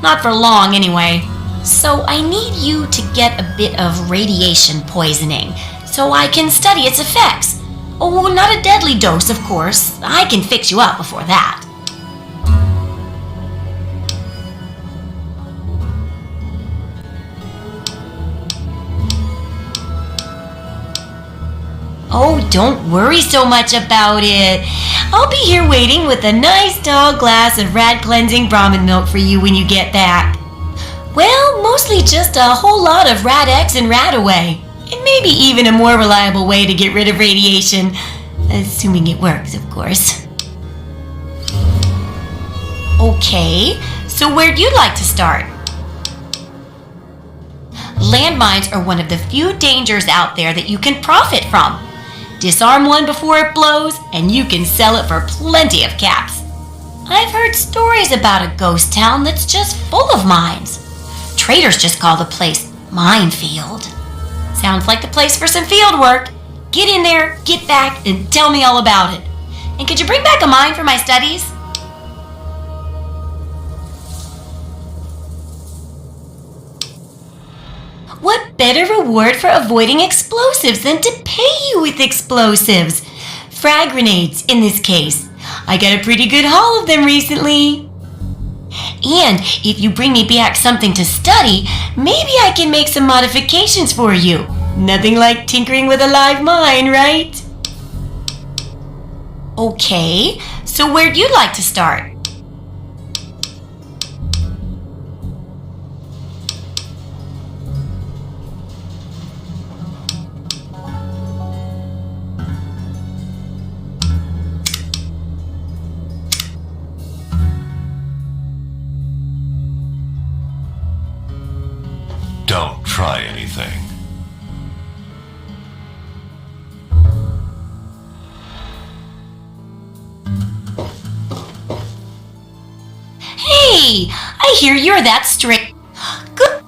Not for long, anyway. So I need you to get a bit of radiation poisoning, so I can study its effects. Oh, not a deadly dose, of course. I can fix you up before that. Oh, don't worry so much about it. I'll be here waiting with a nice tall glass of rad cleansing Brahmin milk for you when you get back. Well, mostly just a whole lot of Rad-X and Rad-Away. And maybe even a more reliable way to get rid of radiation. Assuming it works, of course. Okay, so where'd you like to start? Landmines are one of the few dangers out there that you can profit from. Disarm one before it blows, and you can sell it for plenty of caps. I've heard stories about a ghost town that's just full of mines. Traders just call the place Minefield. Sounds like the place for some field work. Get in there, get back, and tell me all about it. And could you bring back a mine for my studies? What better reward for avoiding explosives than to pay you with explosives? Frag grenades, in this case. I got a pretty good haul of them recently. And if you bring me back something to study, maybe I can make some modifications for you. Nothing like tinkering with a live mine, right? Okay, so where'd you like to start? Don't try anything. Hey, I hear you're that strict. Good.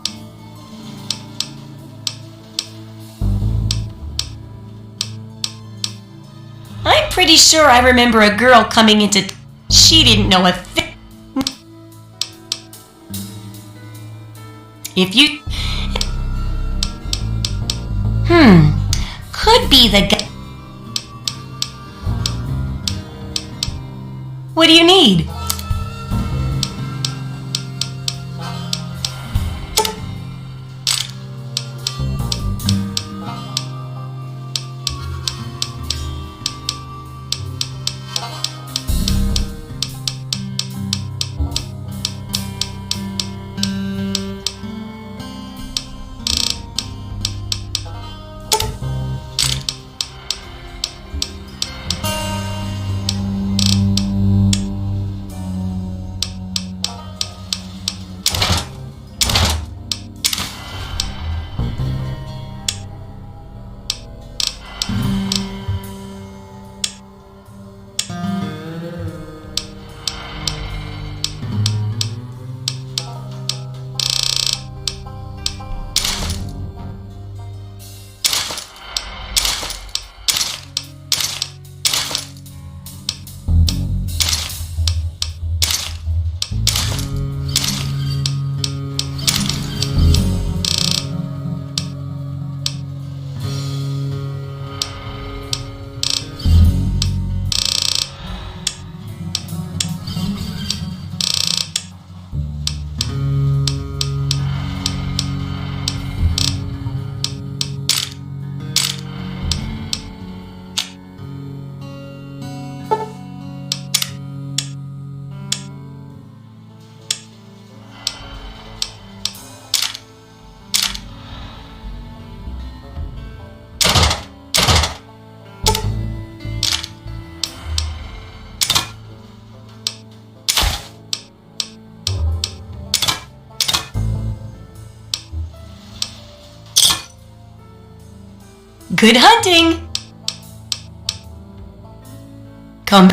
I'm pretty sure I remember a girl coming into. She didn't know a thing. If you. Could be the guy. What do you need? Good hunting! Come.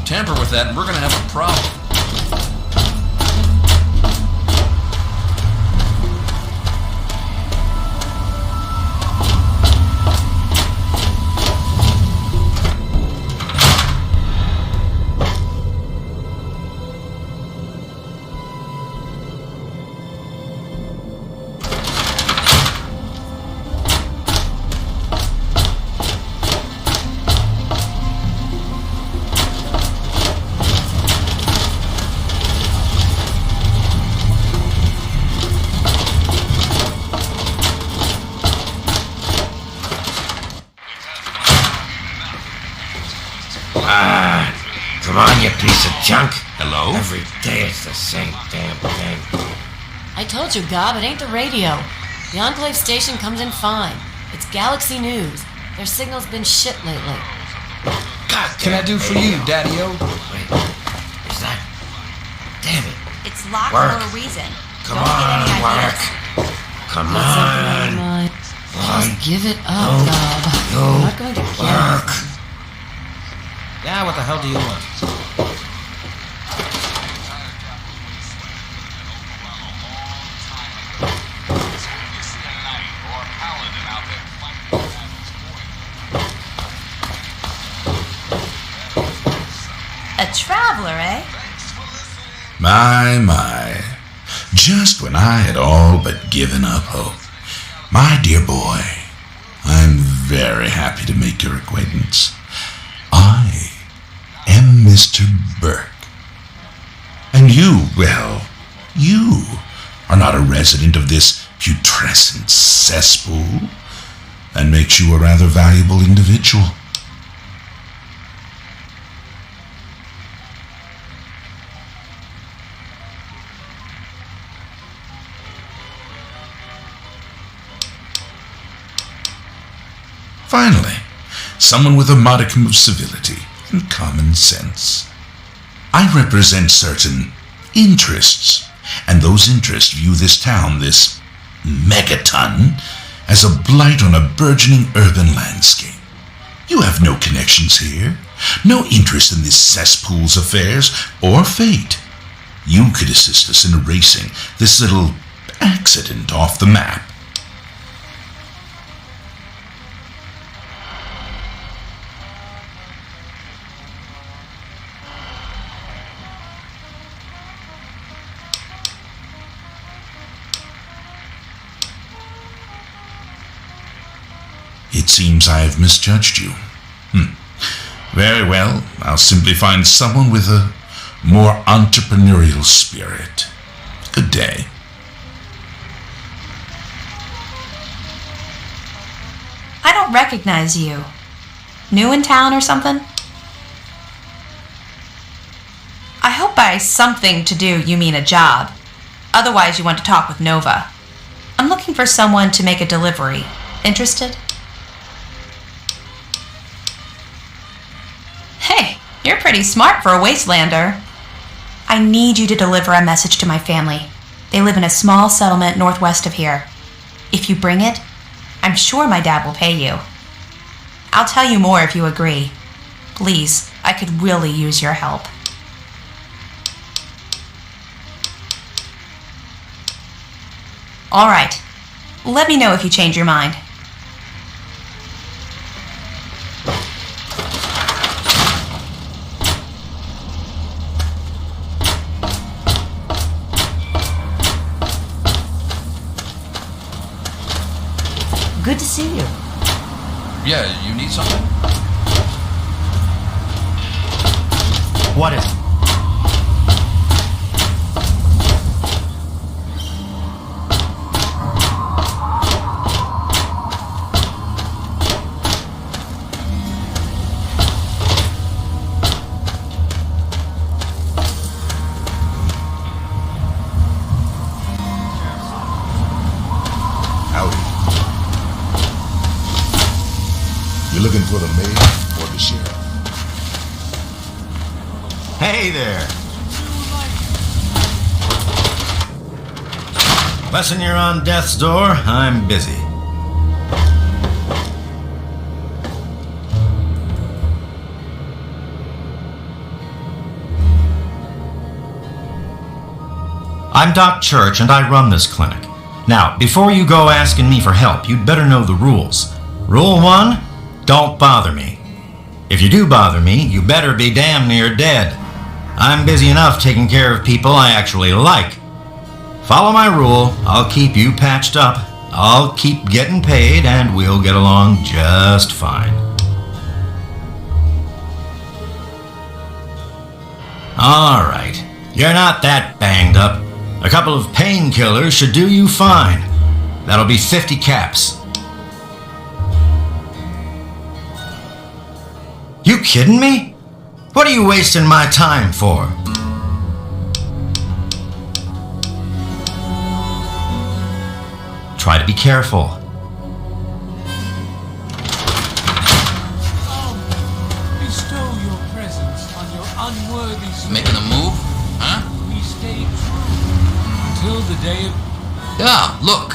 Tamper with that and we're gonna have a problem. Come on, you piece of junk. Hello? Every day it's the same damn thing. I told you, Gob, it ain't the radio. The Enclave station comes in fine. It's Galaxy News. Their signal's been shit lately. God Can I do for you, Daddy-O? Wait, is that... Damn it. It's locked Work. for a reason. Come Don't get on, any work. ideas. Come Got something on on. your mind. Why? Just give it up, Gob. I'm not going to kill Work. you. Yeah, what the hell do you want? A traveler, eh? My. Just when I had all but given up hope. My dear boy, I'm very happy to make your acquaintance. I am Mr. Burke. And you, well, you are not a resident of this putrescent cesspool. That makes you a rather valuable individual. Finally, someone with a modicum of civility and common sense. I represent certain interests, and those interests view this town, this megaton, as a blight on a burgeoning urban landscape. You have no connections here, no interest in this cesspool's affairs or fate. You could assist us in erasing this little accident off the map. It seems I have misjudged you. Very well, I'll simply find someone with a more entrepreneurial spirit. Good day. I don't recognize you. New in town or something? I hope by something to do you mean a job. Otherwise you want to talk with Nova. I'm looking for someone to make a delivery. Interested? You're pretty smart for a wastelander. I need you to deliver a message to my family. They live in a small settlement northwest of here. If you bring it, I'm sure my dad will pay you. I'll tell you more if you agree. Please, I could really use your help. All right. Let me know if you change your mind. Good to see you. Yeah, you need something? What is it? Howdy. You looking for the mayor or the sheriff? Hey there. Lesson you're on death's door, I'm busy. I'm Doc Church and I run this clinic. Now, before you go asking me for help, you'd better know the rules. Rule 1, don't bother me. If you do bother me, you better be damn near dead. I'm busy enough taking care of people I actually like. Follow my rule, I'll keep you patched up, I'll keep getting paid, and we'll get along just fine. Alright, you're not that banged up. A couple of painkillers should do you fine. That'll be 50 caps. You kidding me? What are you wasting my time for? Try to be careful. Bestow your presence on your unworthy servant. Making a move? Huh? We stay true until the day of... Ah, look.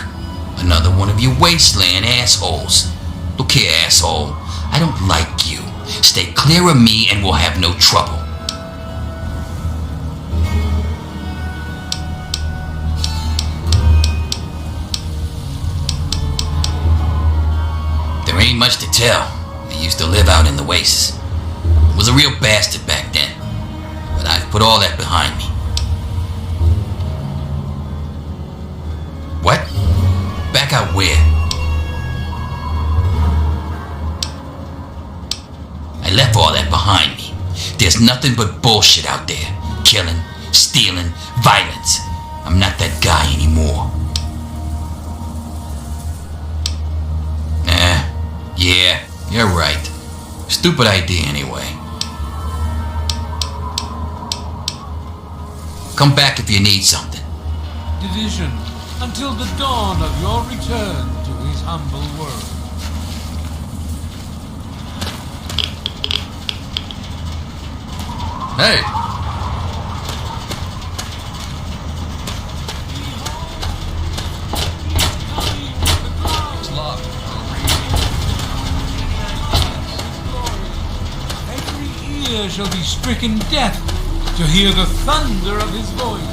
Another one of you wasteland assholes. Look here, asshole. I don't like you. Stay clear of me and we'll have no trouble. There ain't much to tell. I used to live out in the wastes. Was a real bastard back then. But I've put all that behind me. What? Back out where? I left all that behind me. There's nothing but bullshit out there. Killing, stealing, violence. I'm not that guy anymore. Yeah, you're right. Stupid idea anyway. Come back if you need something. division until the dawn of your return to his humble world. Hey! It's locked. Every ear shall be stricken deaf to hear the thunder of his voice.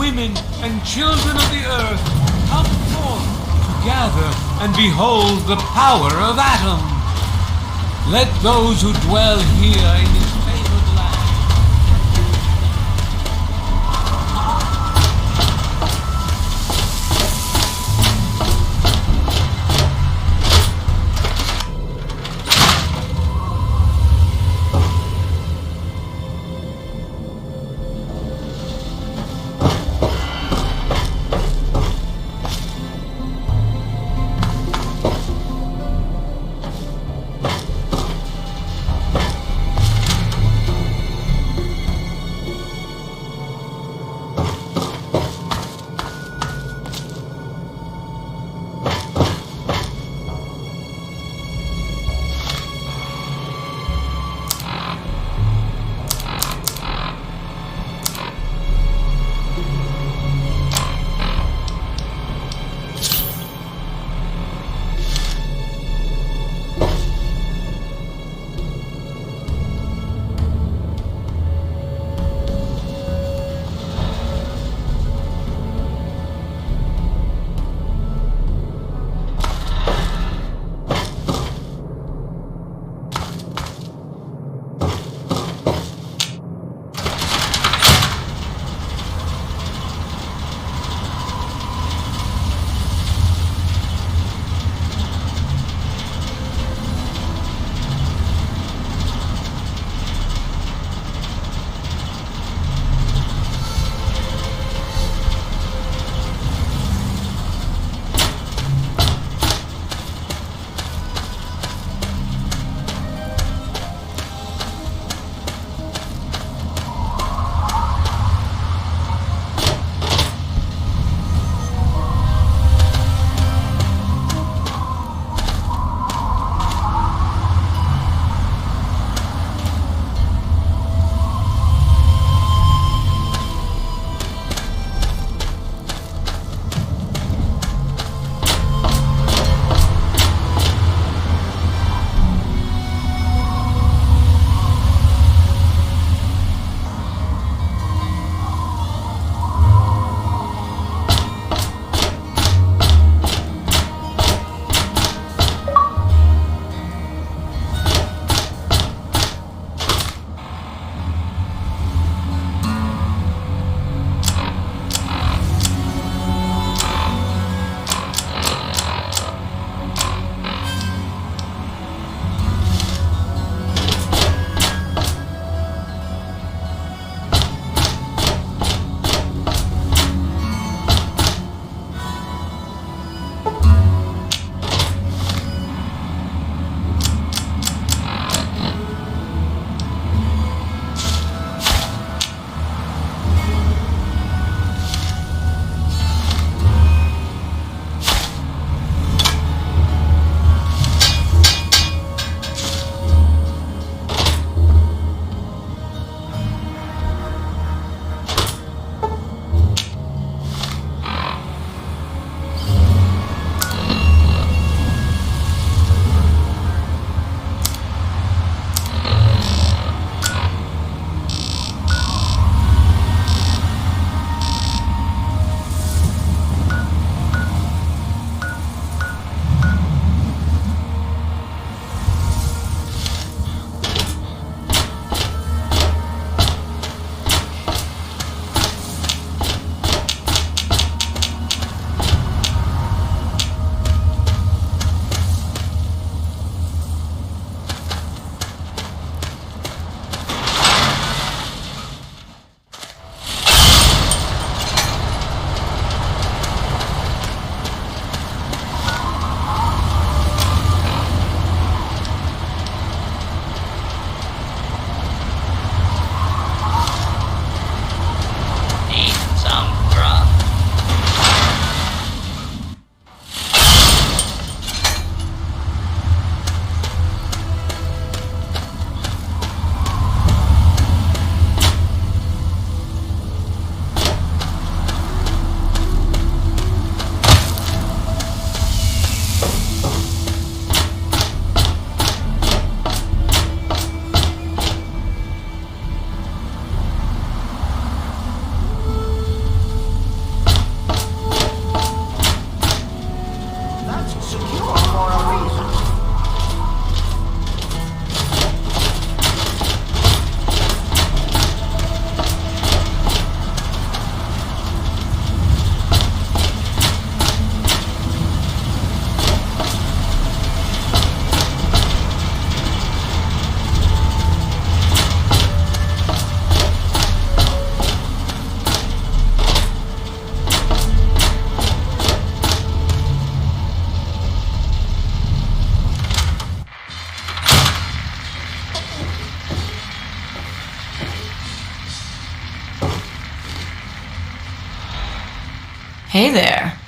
women, and children of the earth, come forth to gather and behold the power of Atom. Let those who dwell here in his favored land Hey there.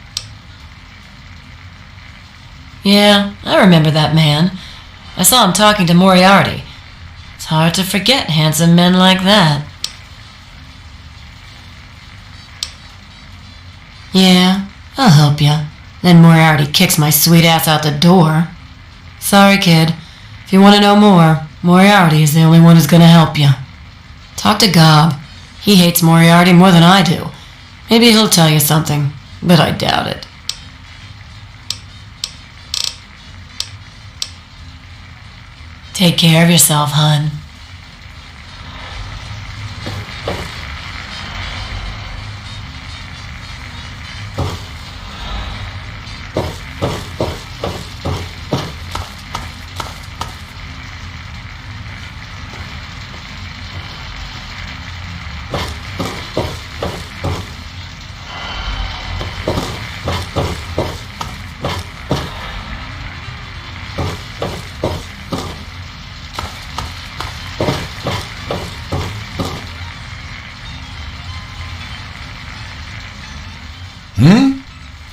Yeah, I remember that man. I saw him talking to Moriarty. It's hard to forget handsome men like that. Yeah, I'll help you. Then Moriarty kicks my sweet ass out the door. Sorry, kid. If you want to know more, Moriarty is the only one who's gonna help you. Talk to Gob. He hates Moriarty more than I do. Maybe he'll tell you something, but I doubt it. Take care of yourself, hun.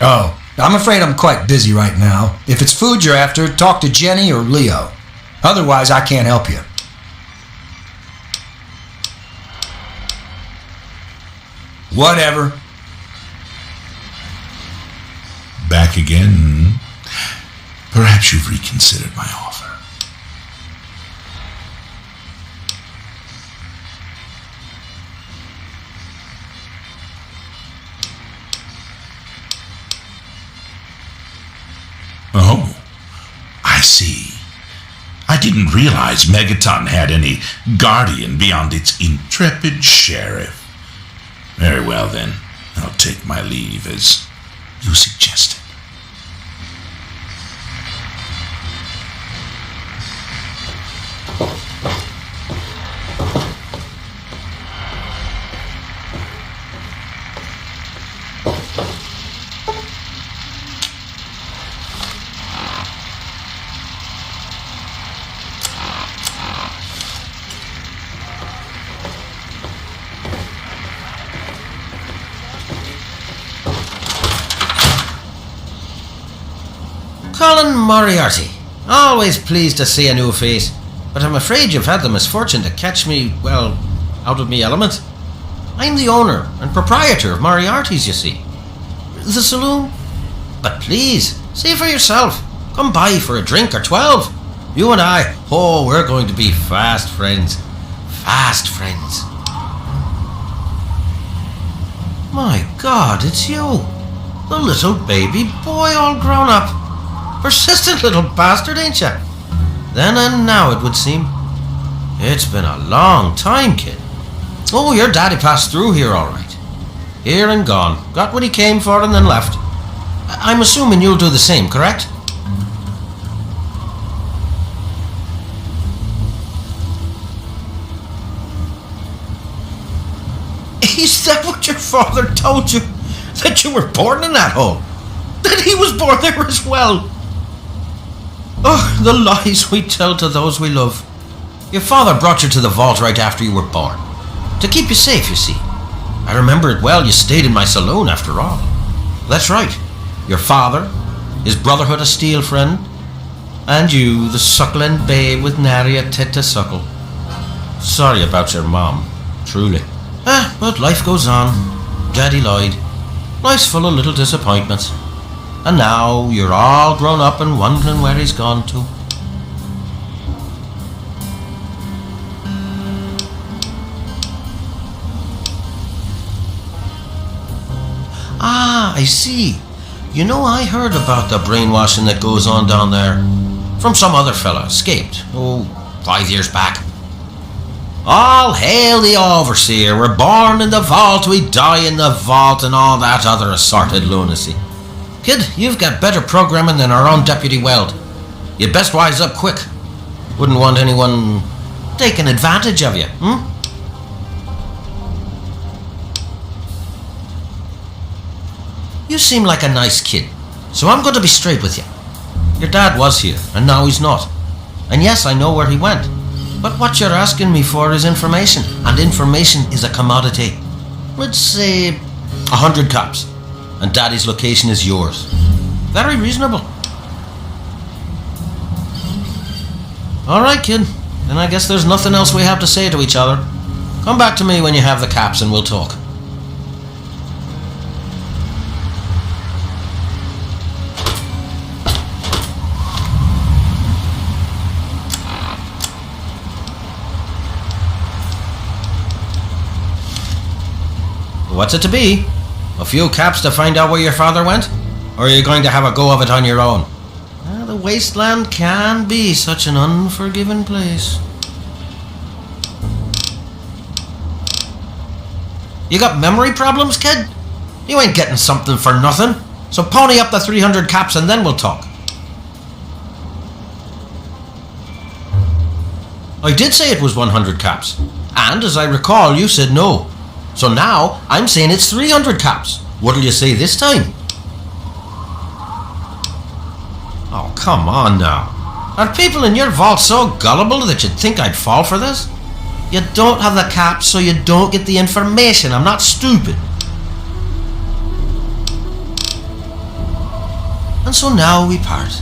Oh, I'm afraid I'm quite busy right now. If it's food you're after, talk to Jenny or Leo. Otherwise, I can't help you. Whatever. Back again? Perhaps you've reconsidered my offer. Oh, I see. I didn't realize Megaton had any guardian beyond its intrepid sheriff. Very well then, I'll take my leave as you suggested. Colin Moriarty. Always pleased to see a new face, but I'm afraid you've had the misfortune to catch me, well, out of me element. I'm the owner and proprietor of Moriarty's, you see. The saloon. But please, see for yourself. Come by for a drink or 12. You and I, oh, we're going to be fast friends. Fast friends. My God, it's you. The little baby boy all grown up. Persistent little bastard, ain't ya? Then and now, it would seem. It's been a long time, kid. Oh, your daddy passed through here all right. Here and gone. Got what he came for and then left. I'm assuming you'll do the same, correct? Is that what your father told you? That you were born in that hole? That he was born there as well? Oh, the lies we tell to those we love. Your father brought you to the vault right after you were born. To keep you safe, you see. I remember it well, you stayed in my saloon after all. That's right. Your father, his Brotherhood of Steel friend, and you, the suckling babe with nary a tit to suckle. Sorry about your mom, truly. But life goes on. Daddy lied. Life's full of little disappointments. And now you're all grown up and wondering where he's gone to. Ah, I see. You know, I heard about the brainwashing that goes on down there. From some other fella, escaped, 5 years back. All hail the overseer. We're born in the vault, we die in the vault, and all that other assorted lunacy. Kid, you've got better programming than our own Deputy Weld. You'd best wise up quick. Wouldn't want anyone taking advantage of you, You seem like a nice kid, so I'm going to be straight with you. Your dad was here, and now he's not. And yes, I know where he went. But what you're asking me for is information, and information is a commodity. Let's say 100 cops. and Daddy's location is yours. Very reasonable. Alright, kid. Then I guess there's nothing else we have to say to each other. Come back to me when you have the caps and we'll talk. What's it to be? A few caps to find out where your father went? Or are you going to have a go of it on your own? The wasteland can be such an unforgiving place. You got memory problems, kid? You ain't getting something for nothing. So pony up the 300 caps and then we'll talk. I did say it was 100 caps. And as I recall, you said no. So now, I'm saying it's 300 caps. What'll you say this time? Oh, come on now. Are people in your vault so gullible that you'd think I'd fall for this? You don't have the caps, so you don't get the information. I'm not stupid. And so now we part.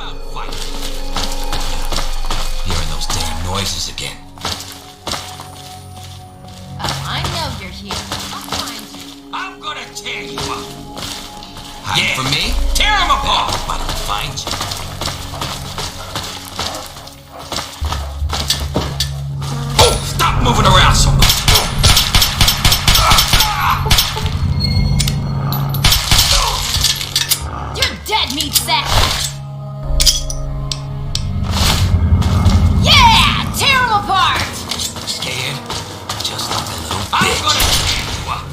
about fighting? Hearing those damn noises again. Oh, I know you're here. I'll find you. I'm gonna tear you up. Hide from me? Tear him apart! But I'll find you. Oh, stop moving around so much. You're dead, meat sack. Yeah! Tear him apart! Scared? Just like a little bitch. I'm gonna tear you up.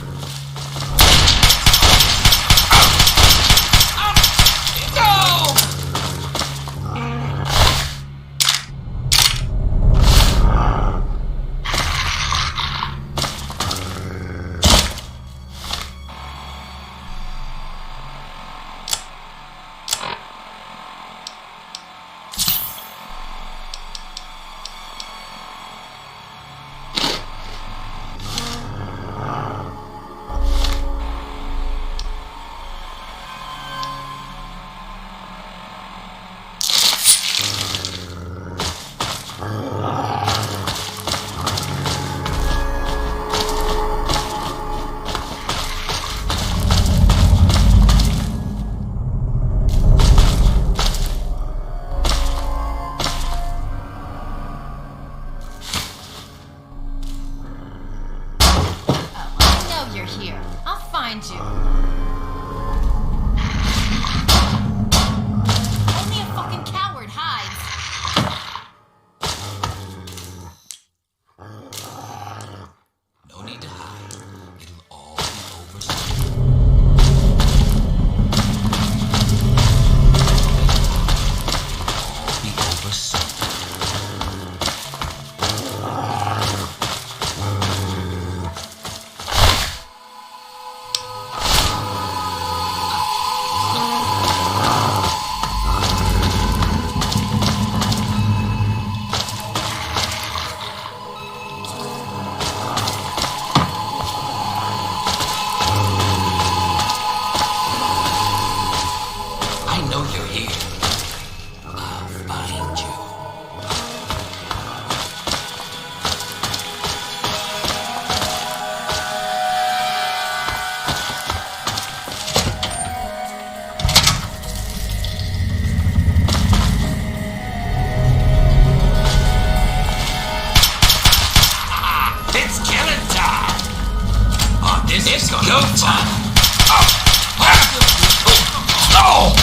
You're here. I'll find you. Only a fucking coward hides. No need to hide. It'll all be over soon. It'll all be over soon. I know you're here. I'll find you. It's killing time. Oh, this is go time. Oh!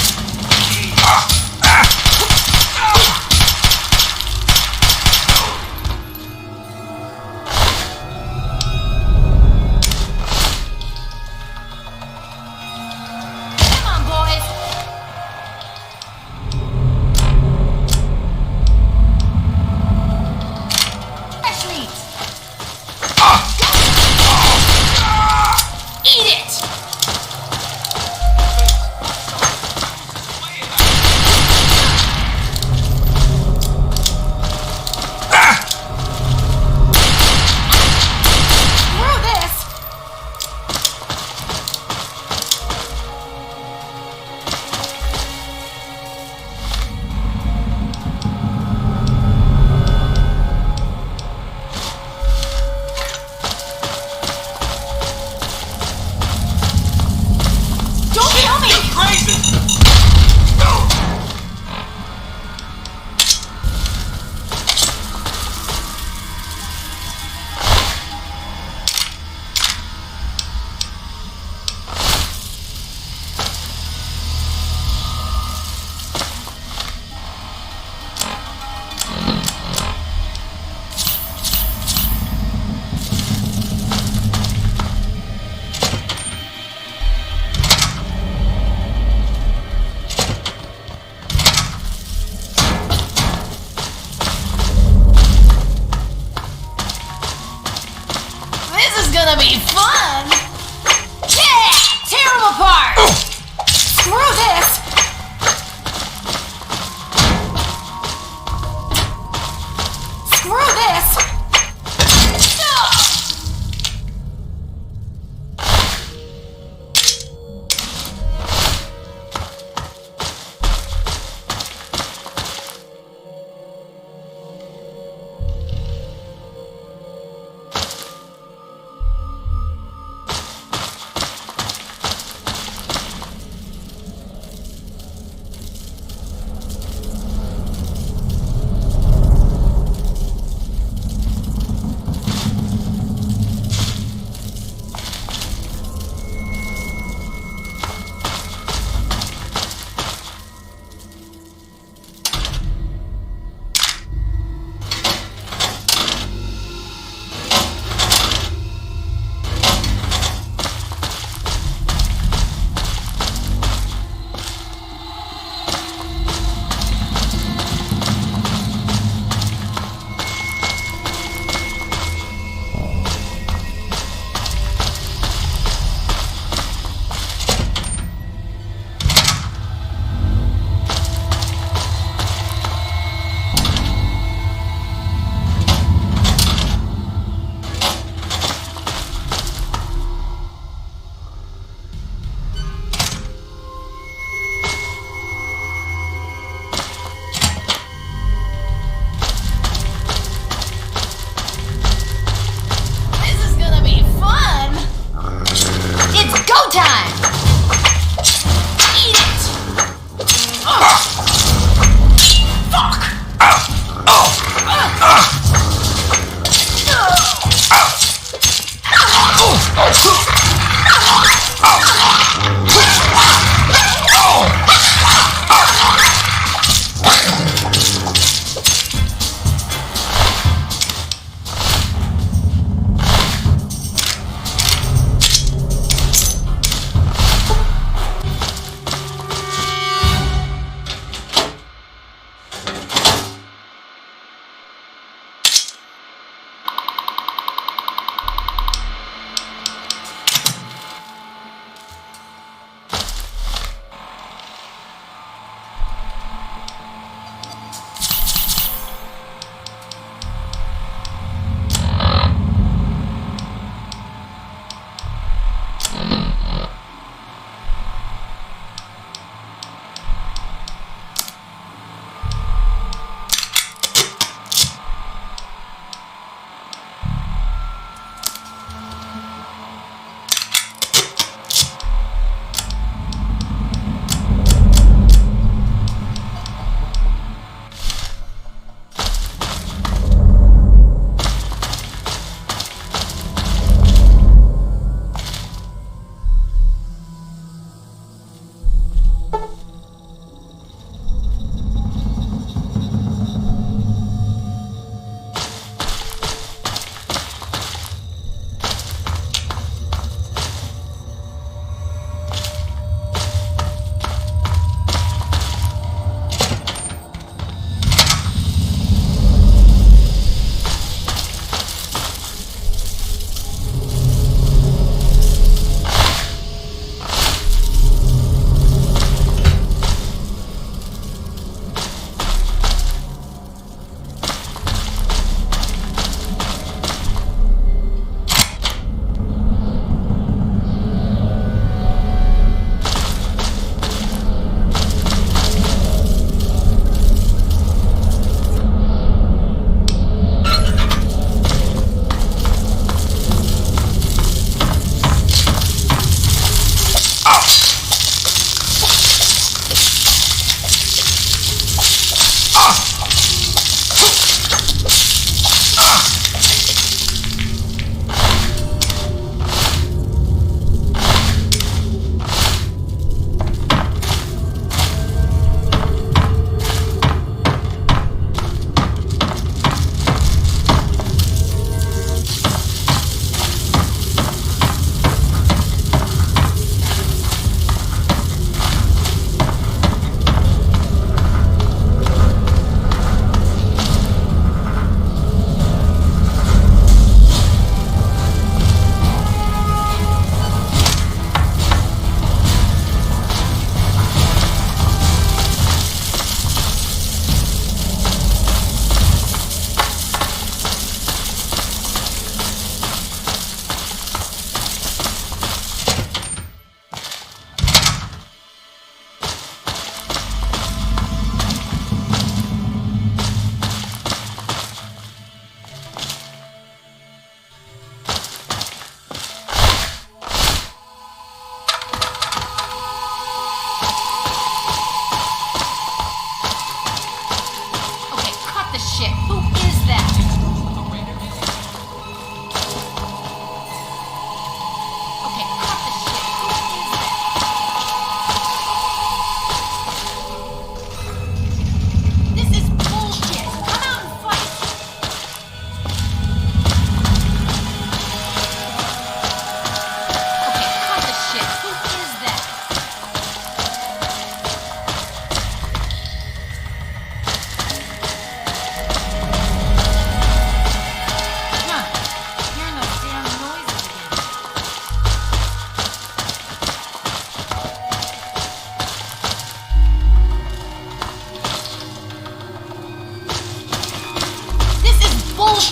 Come on, boys. Fresh meat. Eat it. Screw this. Don't kill me! Crazy! This is gonna be fun! Yeah! Tear them apart! Screw this! Screw this!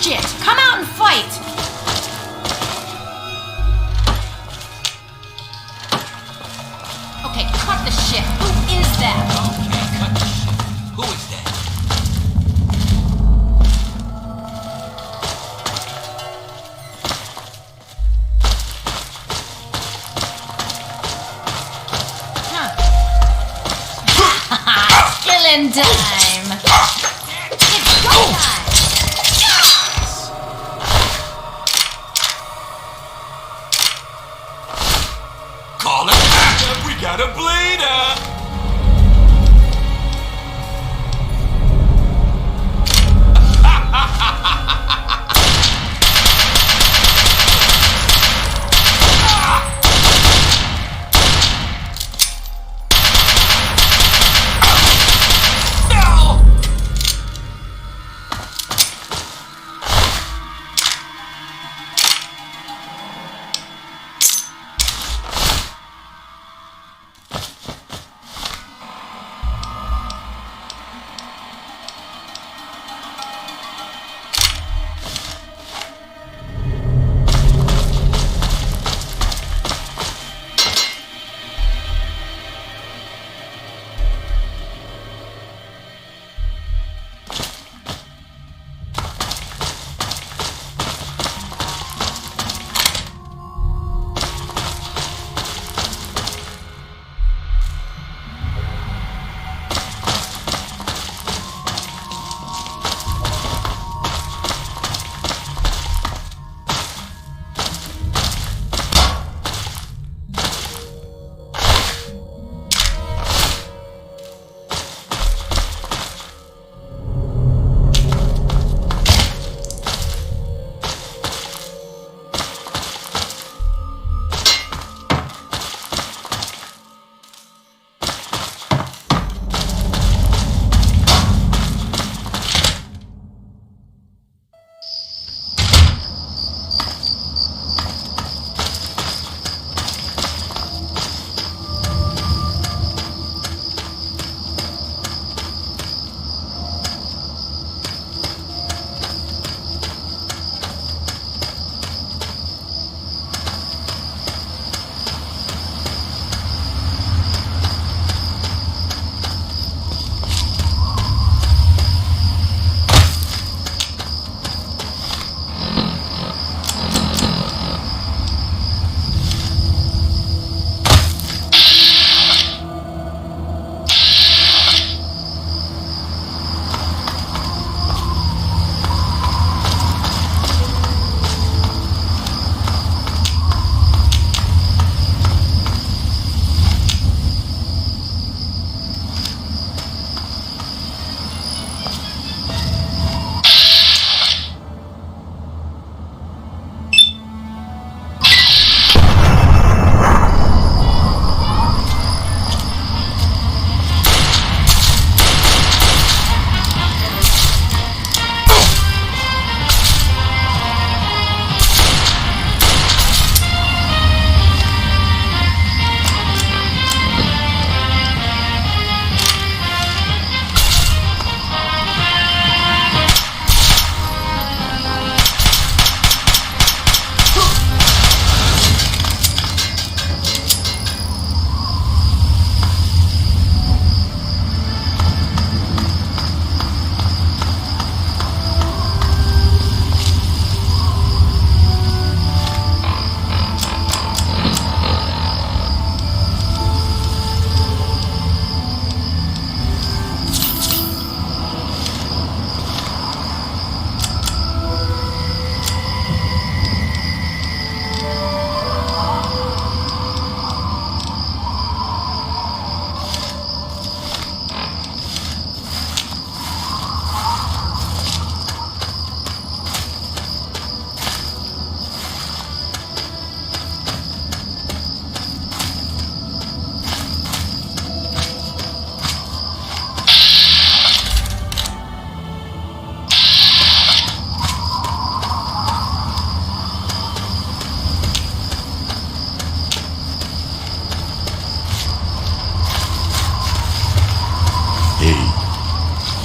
shit! Come out and fight! Okay, cut the shit. Who is that? Okay, cut the shit. Who is that? Killing time! It's go time! Call it backup, we got a bleeder!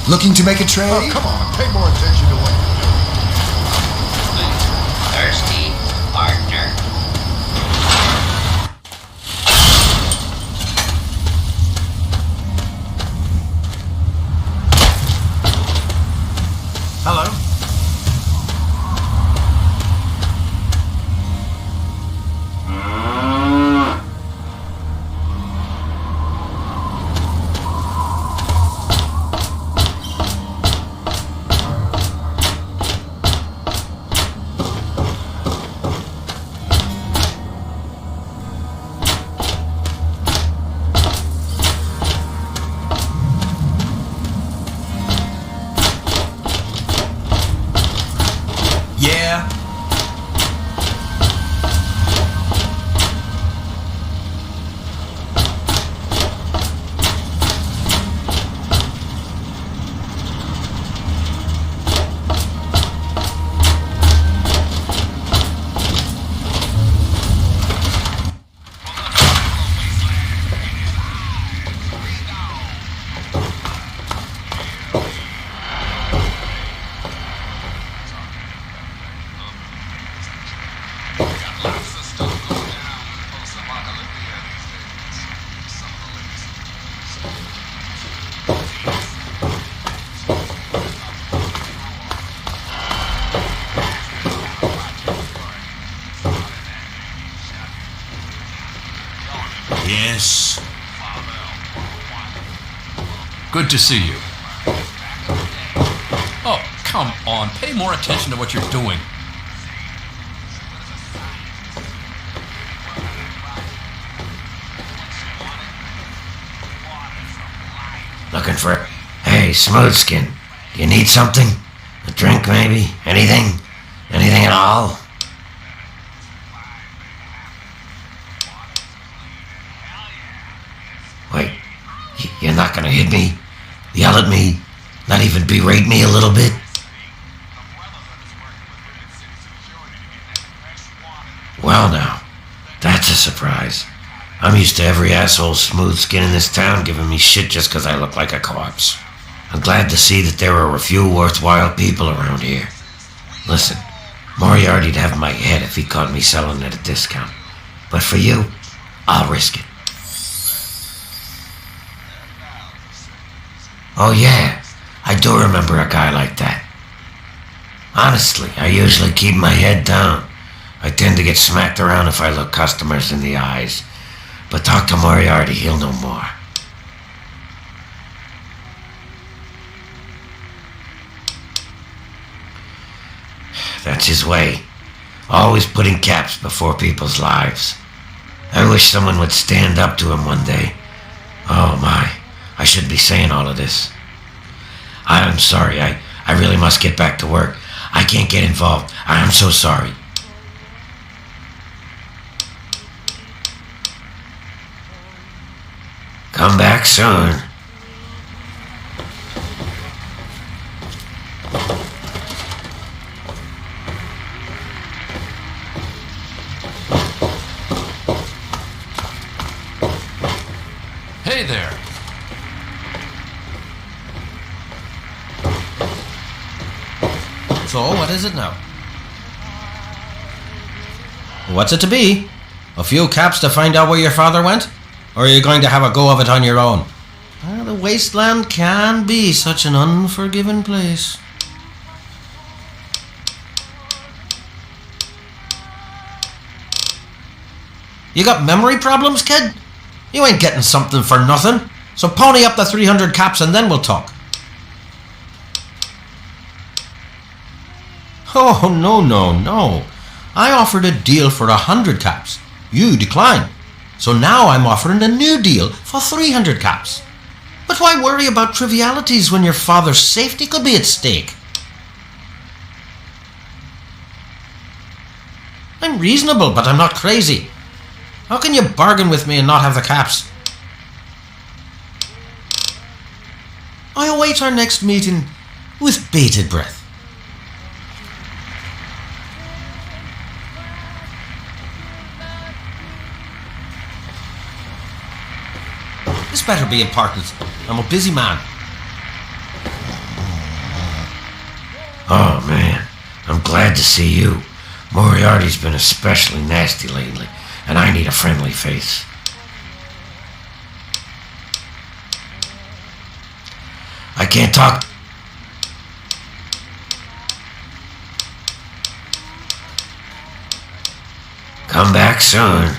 Looking to make a trade? Oh, come on, pay more attention to what you're doing. Good to see you. Oh, come on. Pay more attention to what you're doing. Looking for... Hey, Smoothskin. Do you need something? A drink, maybe? Anything? Anything at all? Wait, you're not gonna hit me? Yell at me? Not even berate me a little bit? Well now, that's a surprise. I'm used to every asshole smooth skin in this town giving me shit just 'cause I look like a corpse. I'm glad to see that there are a few worthwhile people around here. Listen, Moriarty'd have my head if he caught me selling at a discount. But for you, I'll risk it. Oh yeah, I do remember a guy like that. Honestly, I usually keep my head down. I tend to get smacked around if I look customers in the eyes. But talk to Moriarty, he'll know more. That's his way. Always putting caps before people's lives. I wish someone would stand up to him one day. Oh my, I shouldn't be saying all of this. I'm sorry, I really must get back to work. I can't get involved. I'm so sorry. Come back soon. Hey there. So, what is it now? What's it to be? A few caps to find out where your father went? Or are you going to have a go of it on your own? The wasteland can be such an unforgiving place. You got memory problems, kid? You ain't getting something for nothing. So pony up the 300 caps and then we'll talk. Oh, no. I offered a deal for 100 caps. You declined. So now I'm offering a new deal for 300 caps. But why worry about trivialities when your father's safety could be at stake? I'm reasonable, but I'm not crazy. How can you bargain with me and not have the caps? I await our next meeting with bated breath. This better be important. I'm a busy man. Oh man, I'm glad to see you. Moriarty's been especially nasty lately, and I need a friendly face. I can't talk. Come back soon.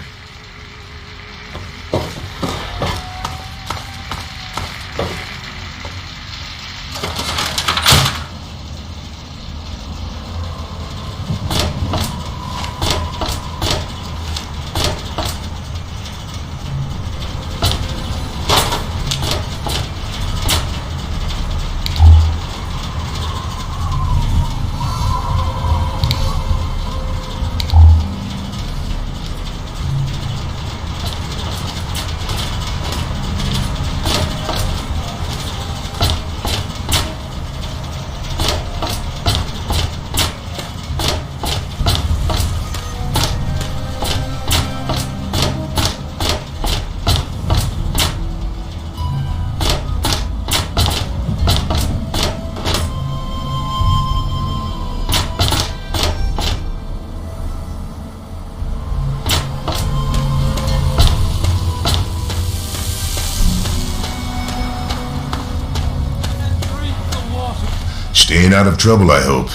Staying out of trouble, I hope.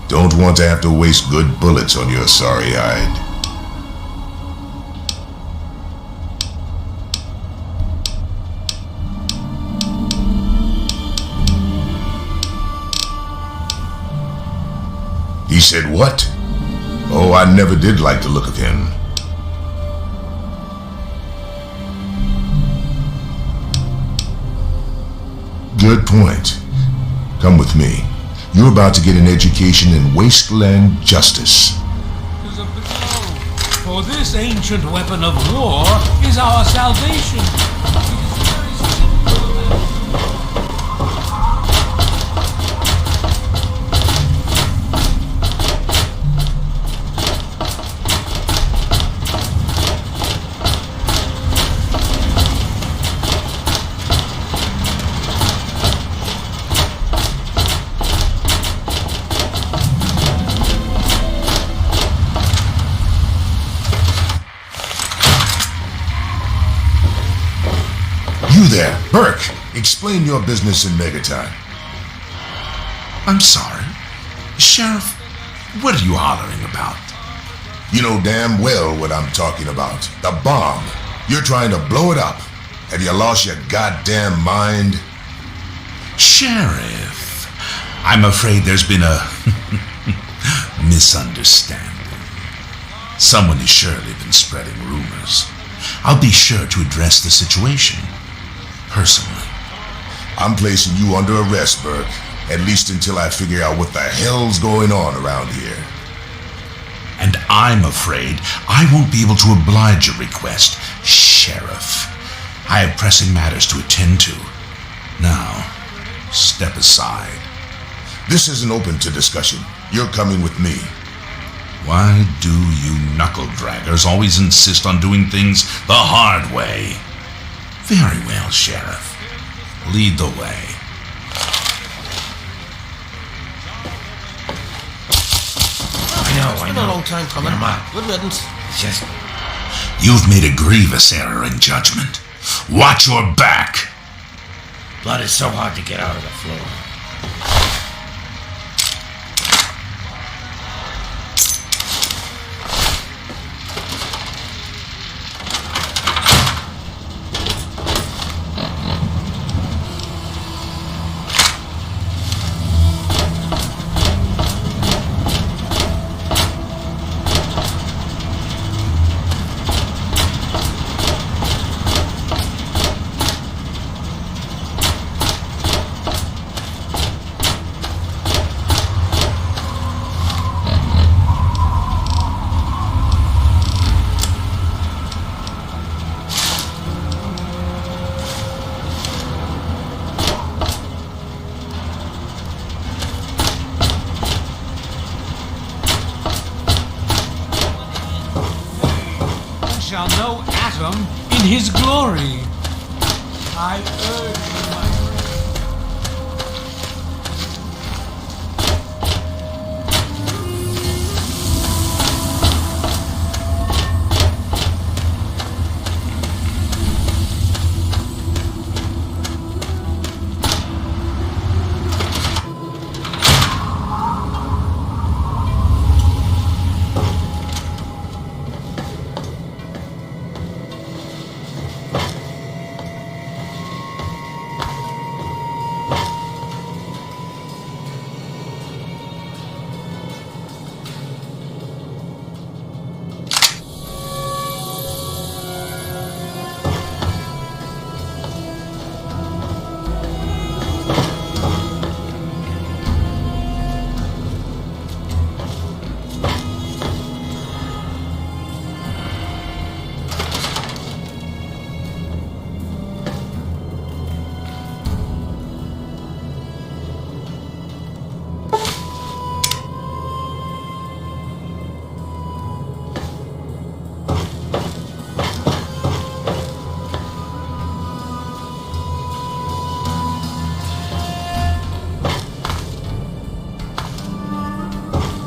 Don't want to have to waste good bullets on your sorry hide. said what? Oh, I never did like the look of him. Good point. Come with me. You're about to get an education in wasteland justice. For this ancient weapon of war is our salvation. You there, Burke. Explain your business in Megatime. I'm sorry. Sheriff, what are you hollering about? You know damn well what I'm talking about. The bomb. You're trying to blow it up. Have you lost your goddamn mind? Sheriff, I'm afraid there's been a misunderstanding. Someone has surely been spreading rumors. I'll be sure to address the situation personally. I'm placing you under arrest, Burke. At least until I figure out what the hell's going on around here. And I'm afraid I won't be able to oblige your request, Sheriff. I have pressing matters to attend to. Now, step aside. This isn't open to discussion. You're coming with me. Why do you knuckle-draggers always insist on doing things the hard way? Very well, Sheriff. Lead the way. I It's been a long time coming. Good riddance. Just... You've made a grievous error in judgment. Watch your back! Blood is so hard to get out of the floor. Shall know Atom in his glory. I urge you, my friend.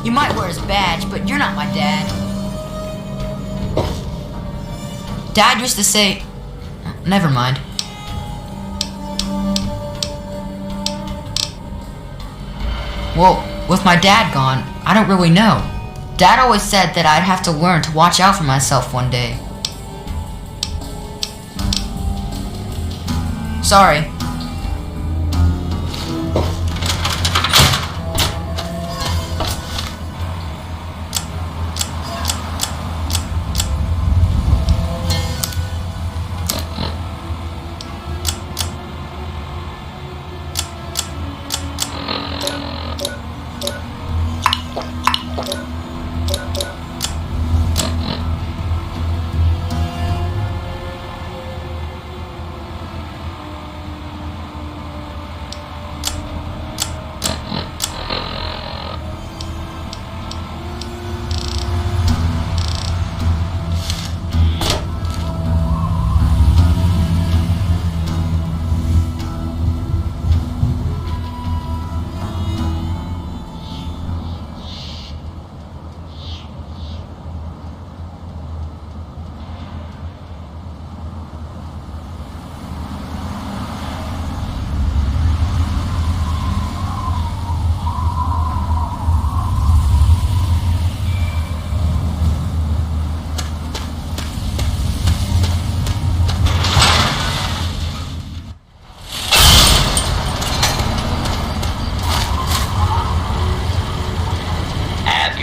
You might wear his badge, but you're not my dad. Dad used to say... Never mind. Well, with my dad gone, I don't really know. Dad always said that I'd have to learn to watch out for myself one day. Sorry.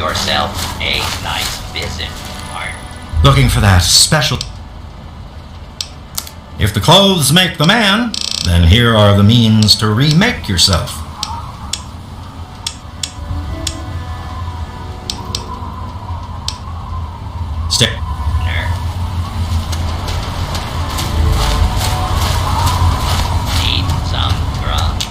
yourself a nice visit, Martin. Looking for that special... If the clothes make the man, then here are the means to remake yourself. Stay. Need some grub.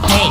Hey.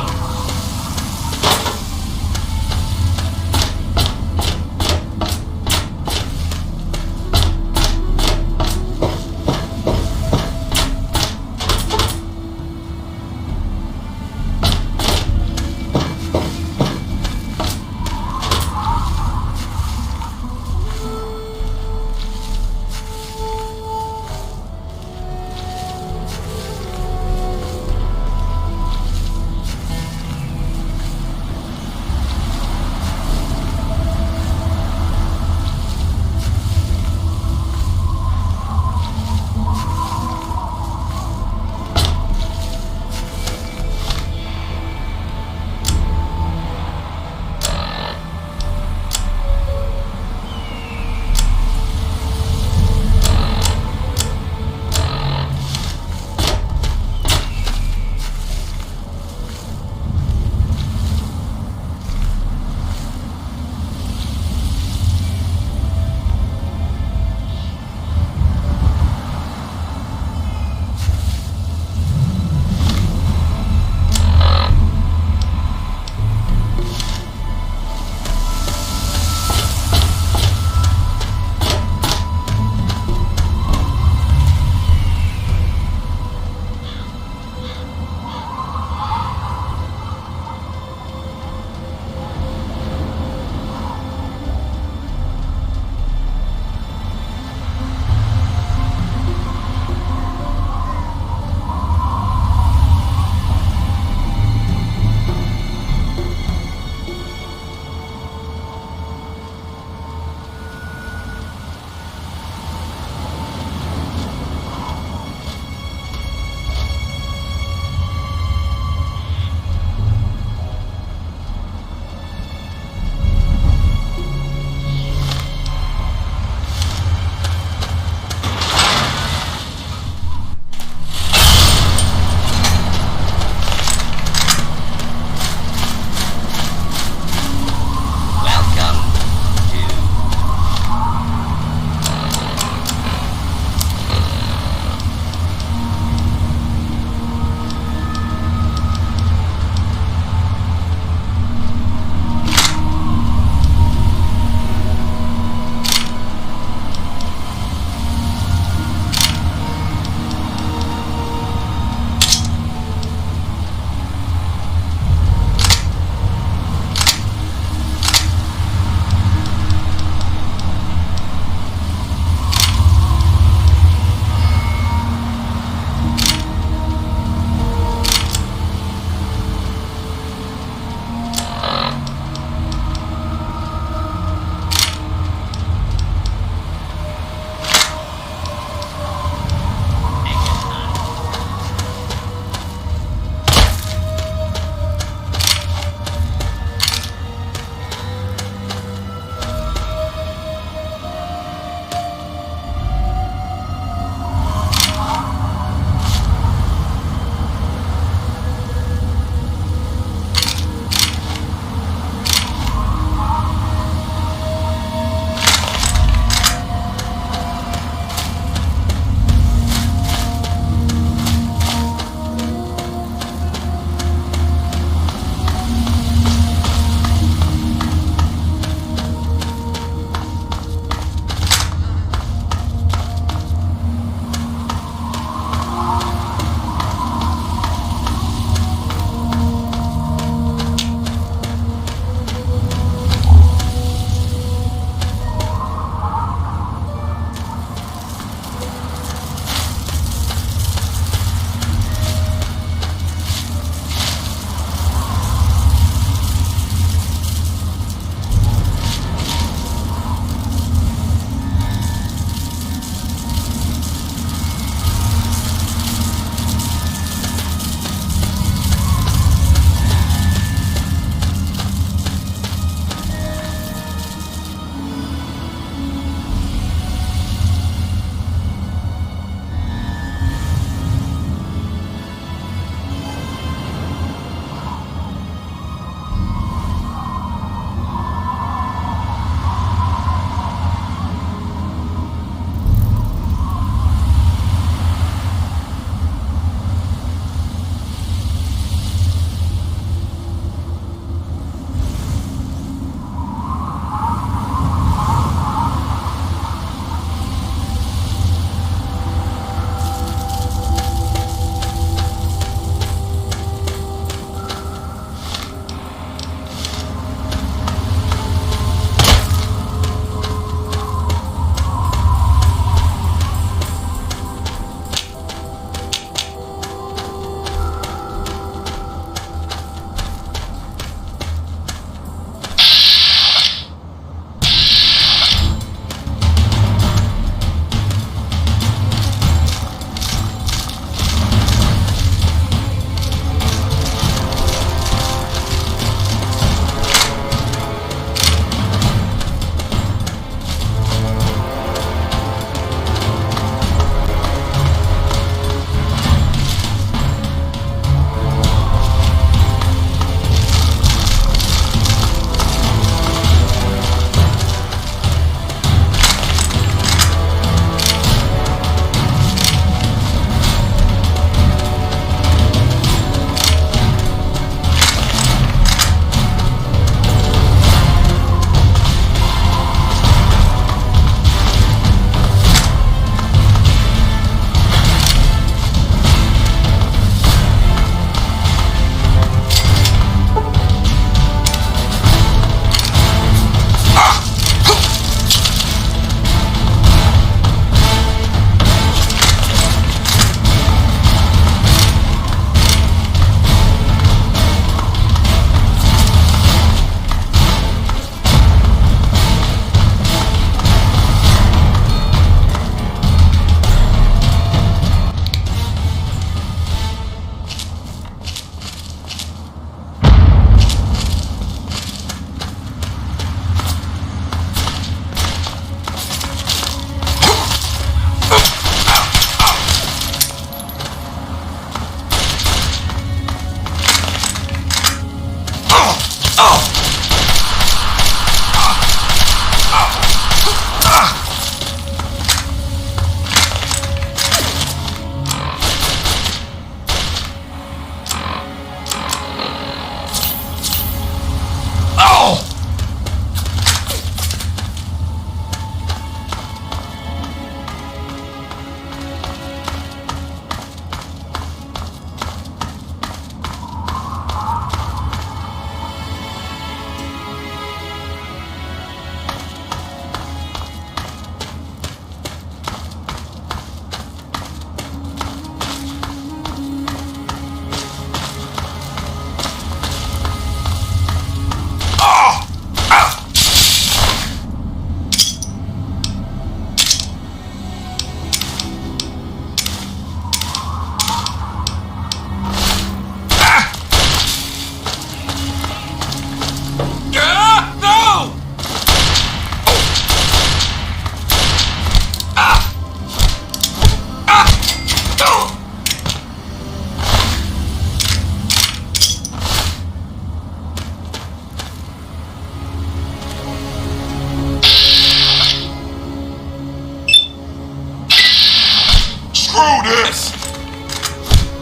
Brutus!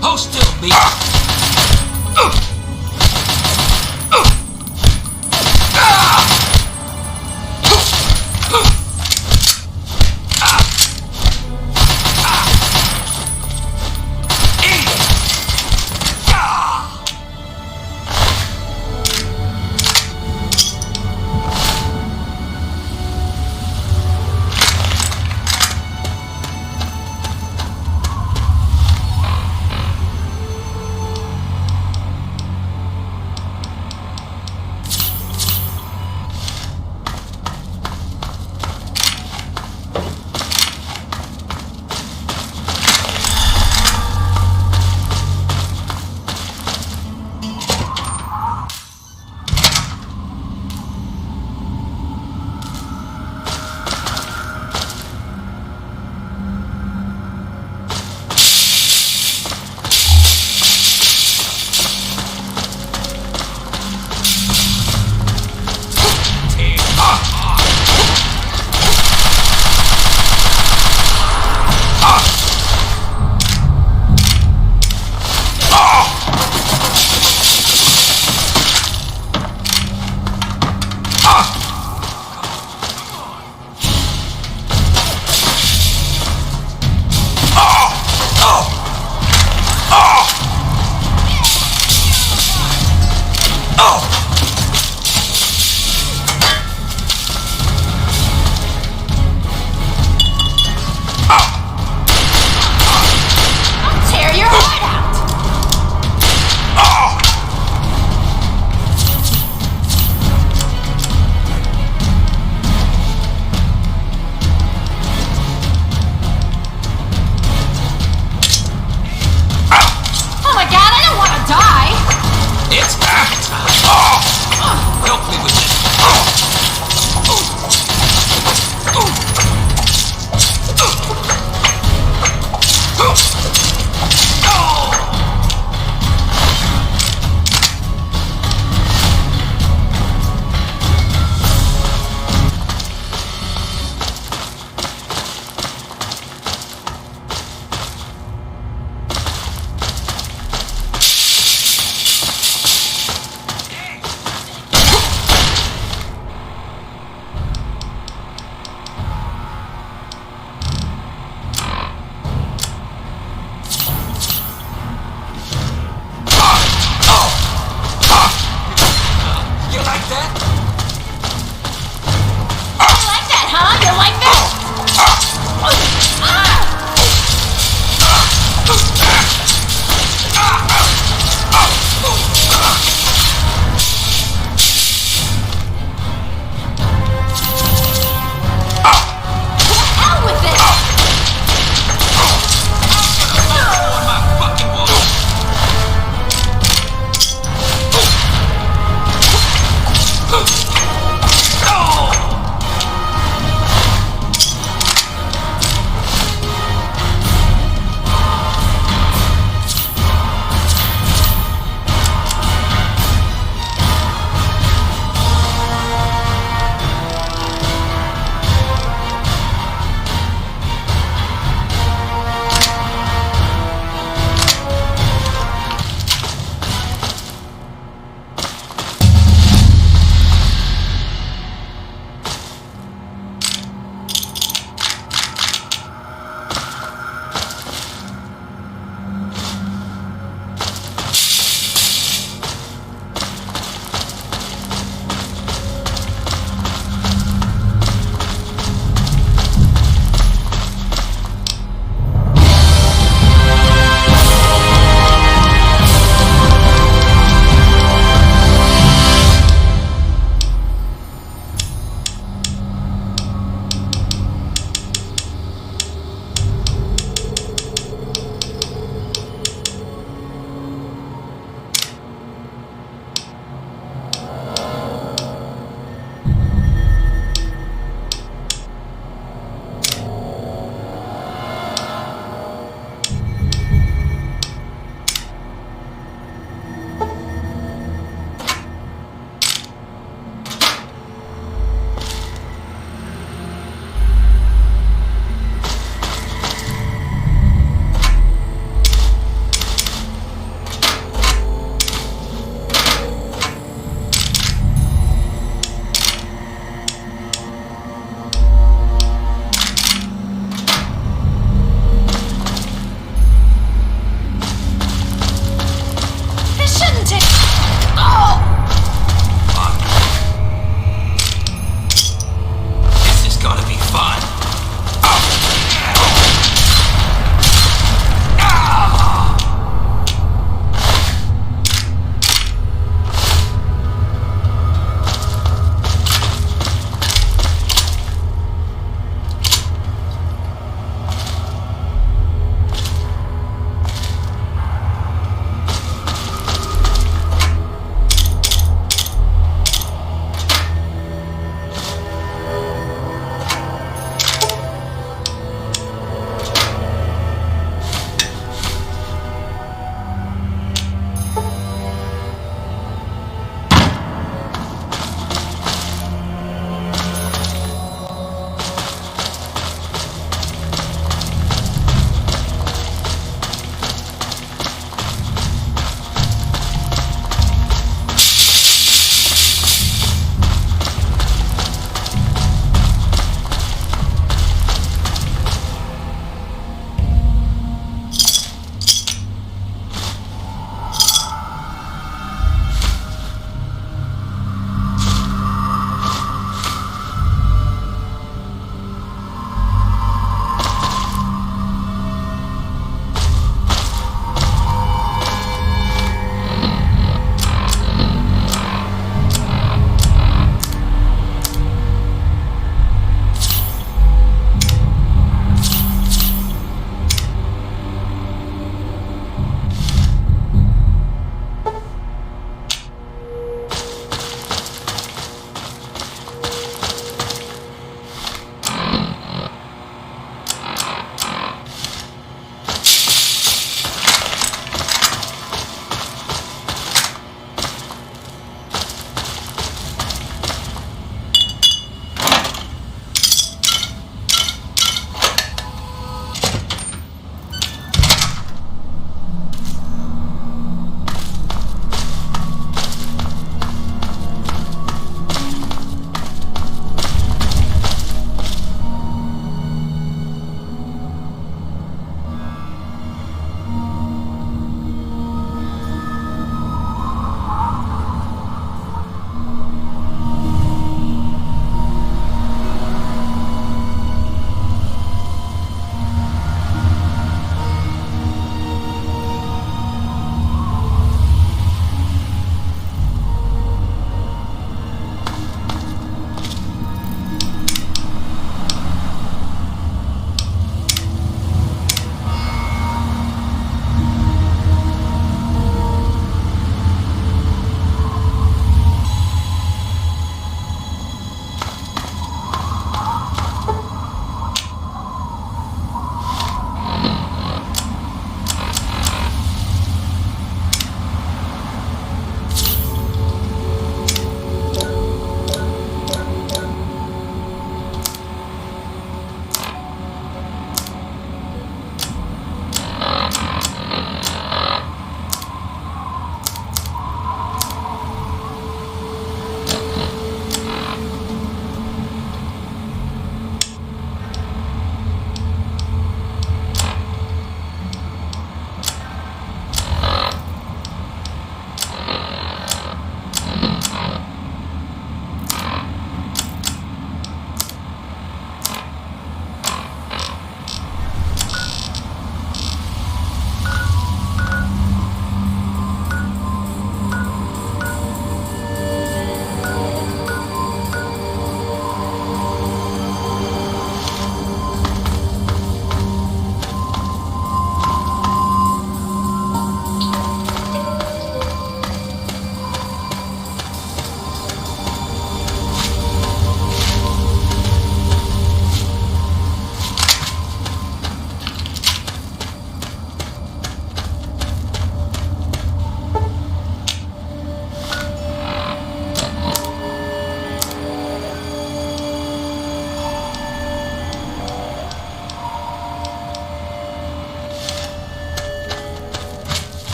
Hold still, B.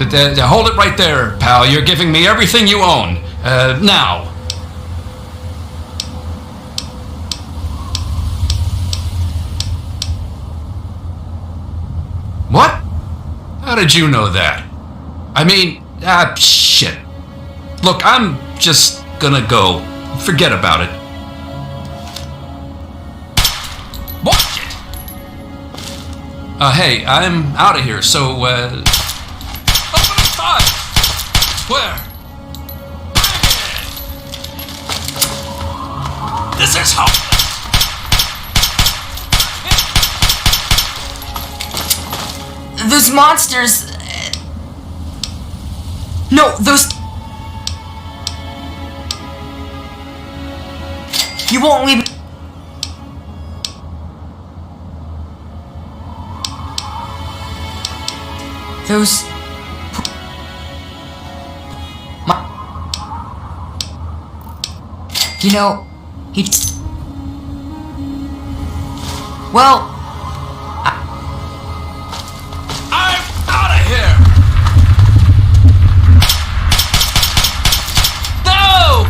Hold it right there, pal. You're giving me everything you own. Now. What? How did you know that? I mean, shit. Look, I'm just gonna go. Forget about it. Watch it! Hey, I'm out of here, so, open the fire! Where? This is hopeless! Those monsters... No, those... You won't leave... Those... You know, he... Well... I'm out of here! No!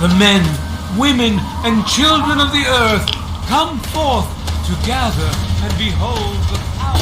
The men, women, and children of the earth, come forth to gather and behold the power.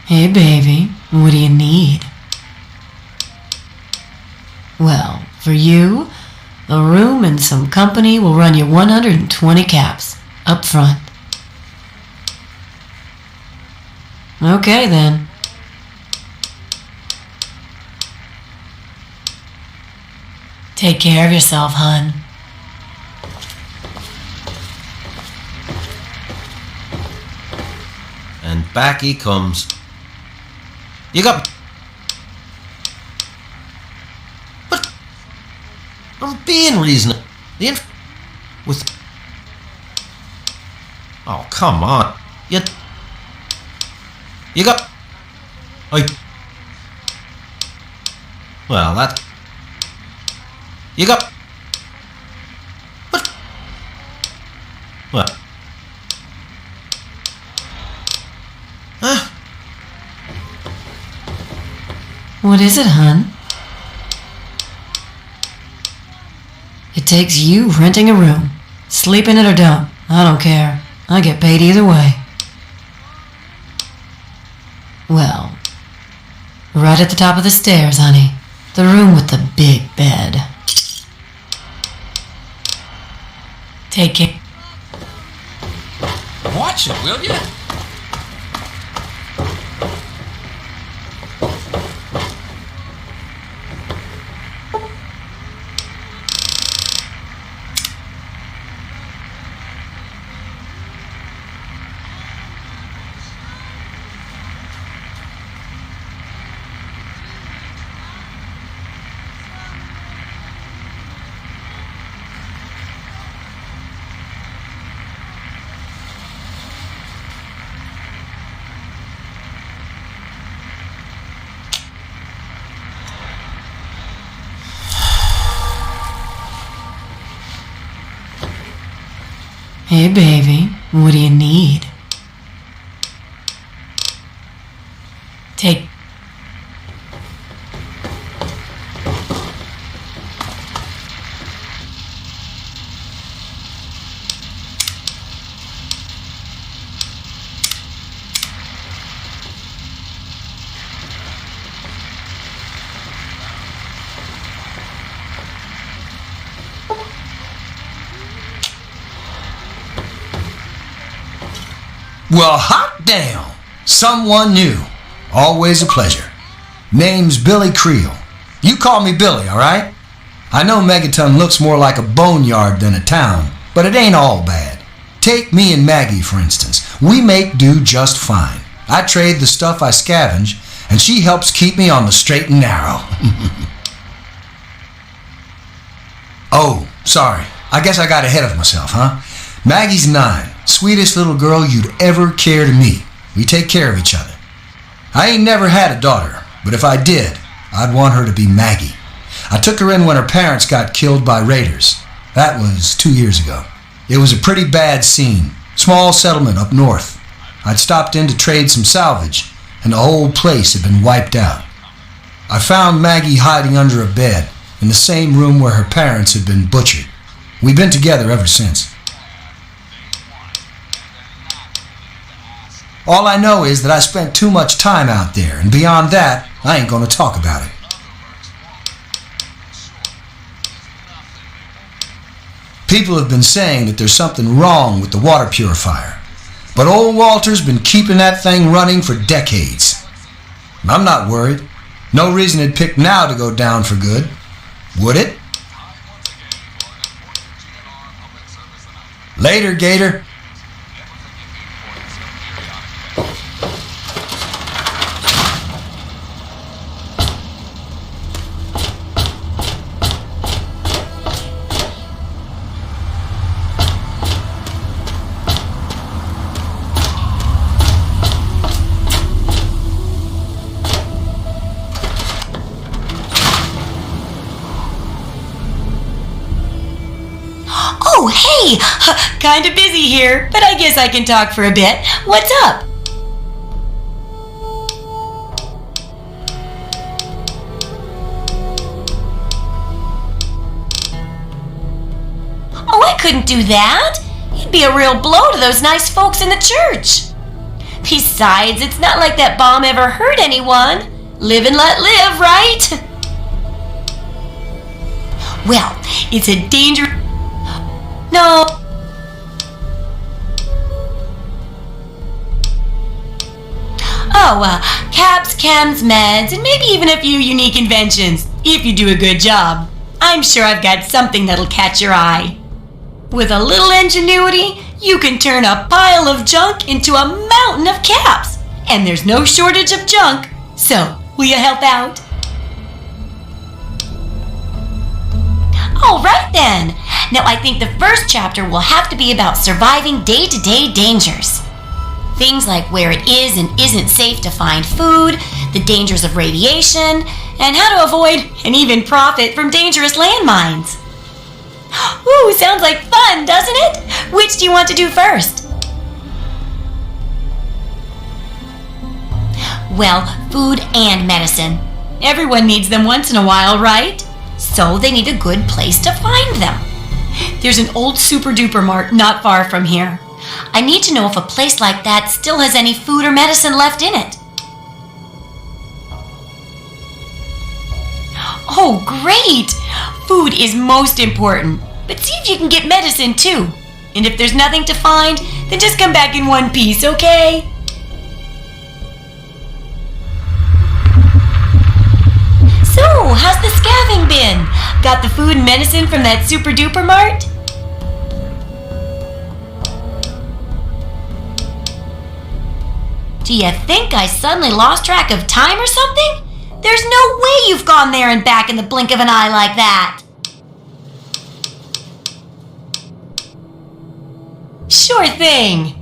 Hey, baby, what do you need? Well, for you, a room and some company will run you 120 caps, up front. Okay, then. Take care of yourself, hun. And back he comes. You got... But... I'm being reasonable. With... Oh, come on. You got... Well, that... You got... What? Well... Huh? What is it, hun? It takes you renting a room. Sleep in it or don't. I don't care. I get paid either way. Well, right at the top of the stairs, honey. The room with the big bed. Take it. Watch it, will you? Hey, baby, what do you need? Take... Well, hot damn! Someone new. Always a pleasure. Name's Billy Creel. You call me Billy, all right? I know Megaton looks more like a boneyard than a town, but it ain't all bad. Take me and Maggie, for instance. We make do just fine. I trade the stuff I scavenge, and she helps keep me on the straight and narrow. Oh, sorry. I guess I got ahead of myself, huh? Maggie's 9. Sweetest little girl you'd ever care to meet. We take care of each other. I ain't never had a daughter, but if I did, I'd want her to be Maggie. I took her in when her parents got killed by raiders. That was 2 years ago. It was a pretty bad scene. Small settlement up north. I'd stopped in to trade some salvage, and the whole place had been wiped out. I found Maggie hiding under a bed in the same room where her parents had been butchered. We've been together ever since. All I know is that I spent too much time out there, and beyond that, I ain't gonna talk about it. People have been saying that there's something wrong with the water purifier, but old Walter's been keeping that thing running for decades. I'm not worried. No reason it'd pick now to go down for good. Would it? Later, Gator. Oh, hey! Kinda busy here, but I guess I can talk for a bit. What's up? Oh, I couldn't do that. It'd be a real blow to those nice folks in the church. Besides, it's not like that bomb ever hurt anyone. Live and let live, right? Well, it's a danger. No. Oh, caps, chems, meds, and maybe even a few unique inventions, if you do a good job. I'm sure I've got something that'll catch your eye. With a little ingenuity, you can turn a pile of junk into a mountain of caps. And there's no shortage of junk. So, will you help out? All right then. Now I think the first chapter will have to be about surviving day-to-day dangers. Things like where it is and isn't safe to find food, the dangers of radiation, and how to avoid and even profit from dangerous landmines. Ooh, sounds like fun, doesn't it? Which do you want to do first? Well, food and medicine. Everyone needs them once in a while, right? So they need a good place to find them. There's an old super-duper mart not far from here. I need to know if a place like that still has any food or medicine left in it. Oh, great! Food is most important, but see if you can get medicine too. And if there's nothing to find, then just come back in one piece, okay? So, how's the scavenging been? Got the food and medicine from that super duper mart? Do you think I suddenly lost track of time or something? There's no way you've gone there and back in the blink of an eye like that. Sure thing.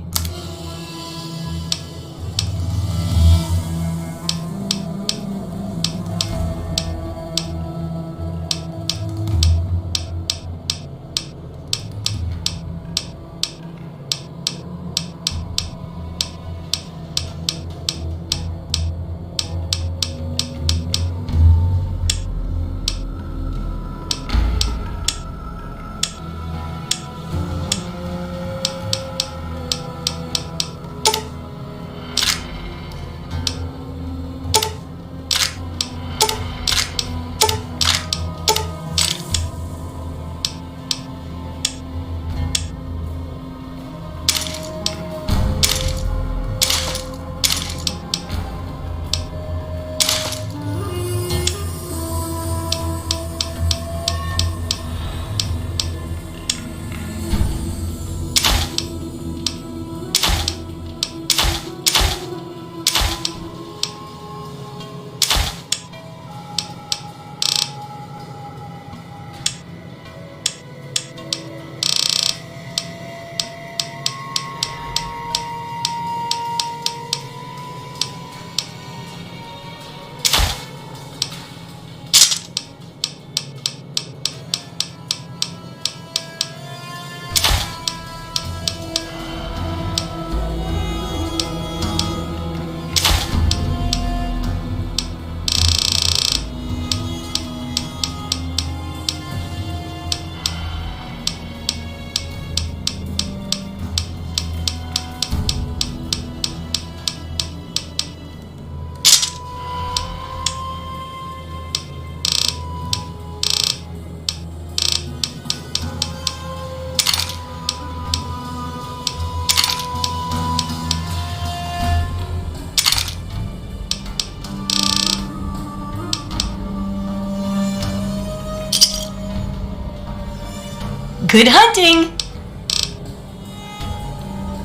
Good hunting!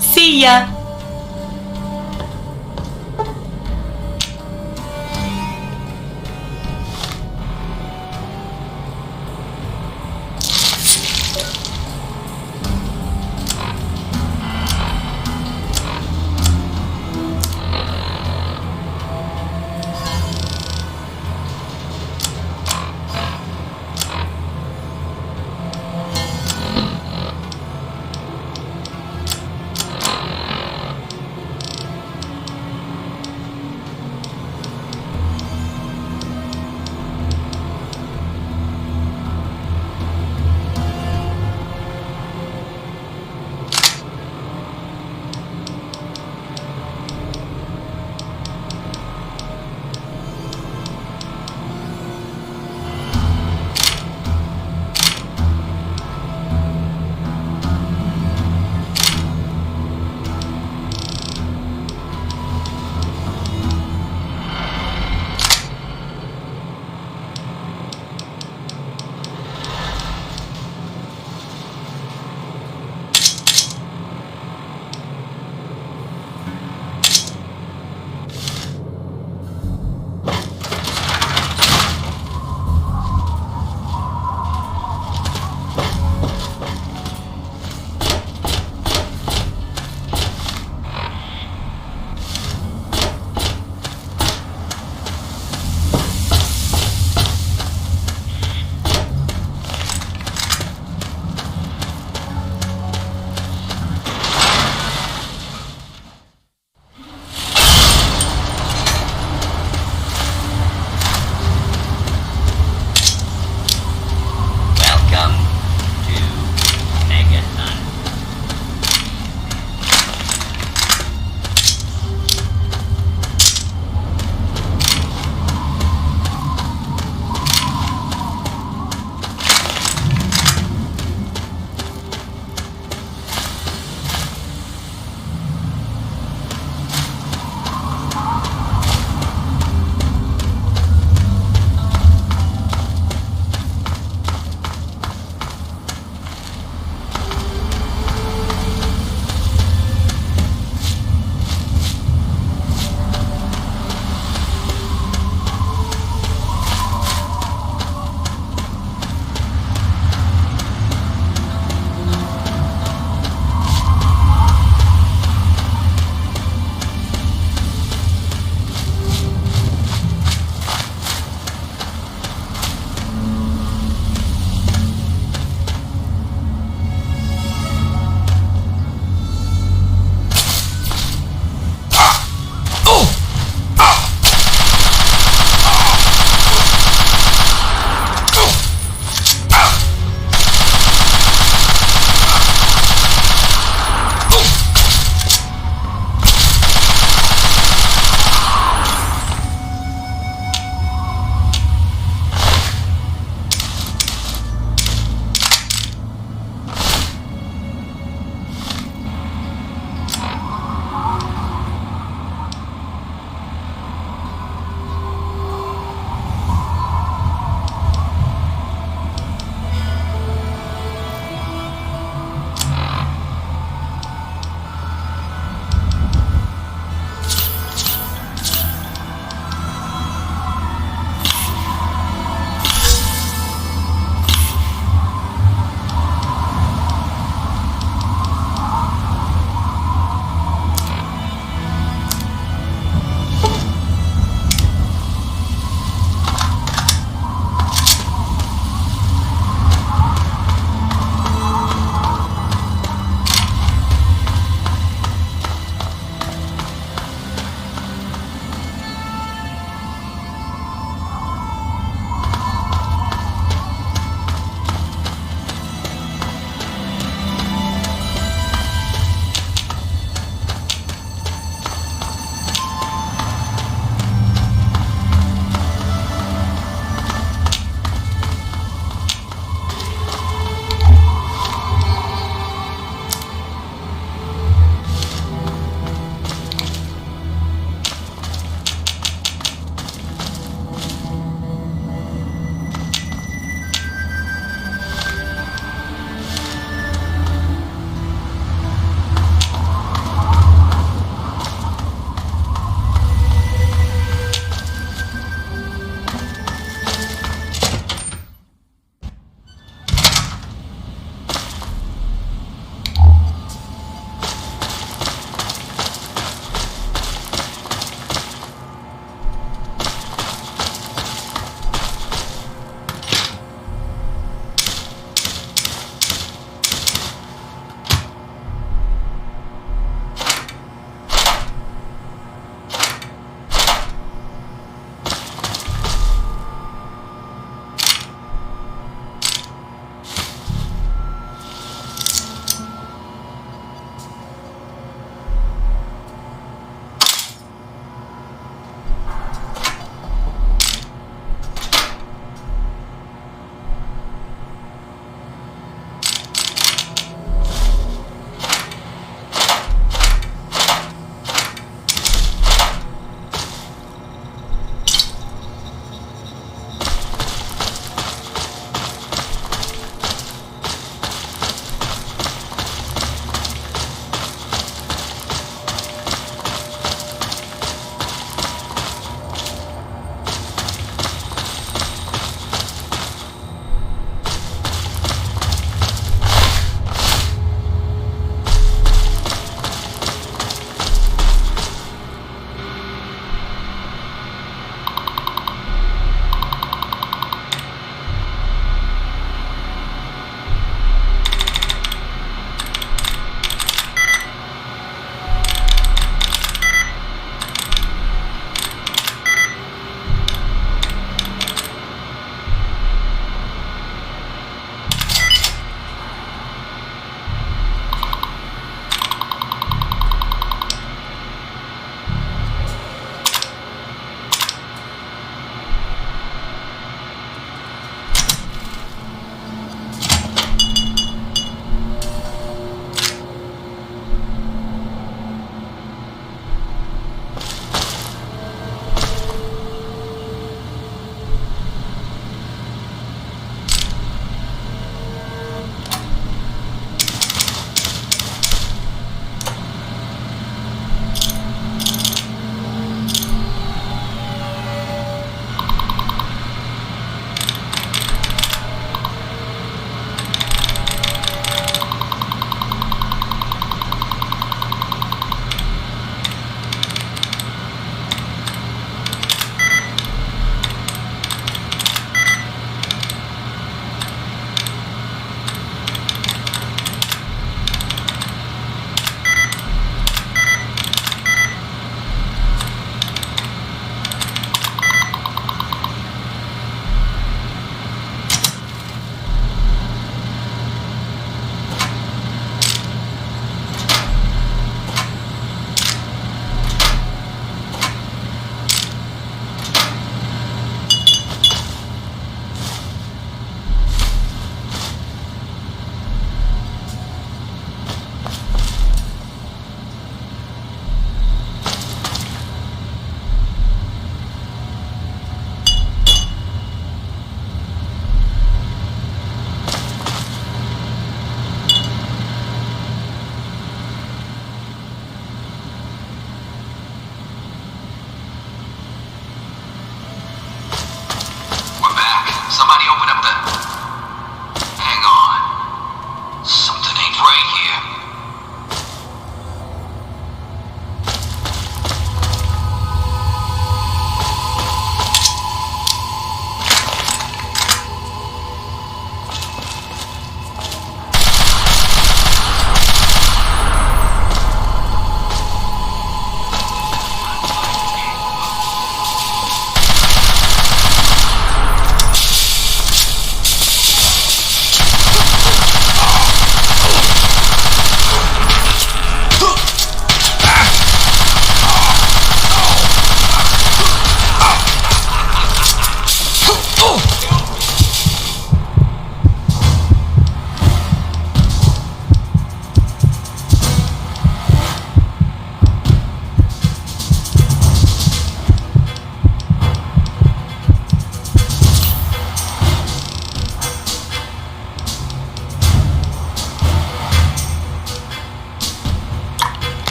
See ya!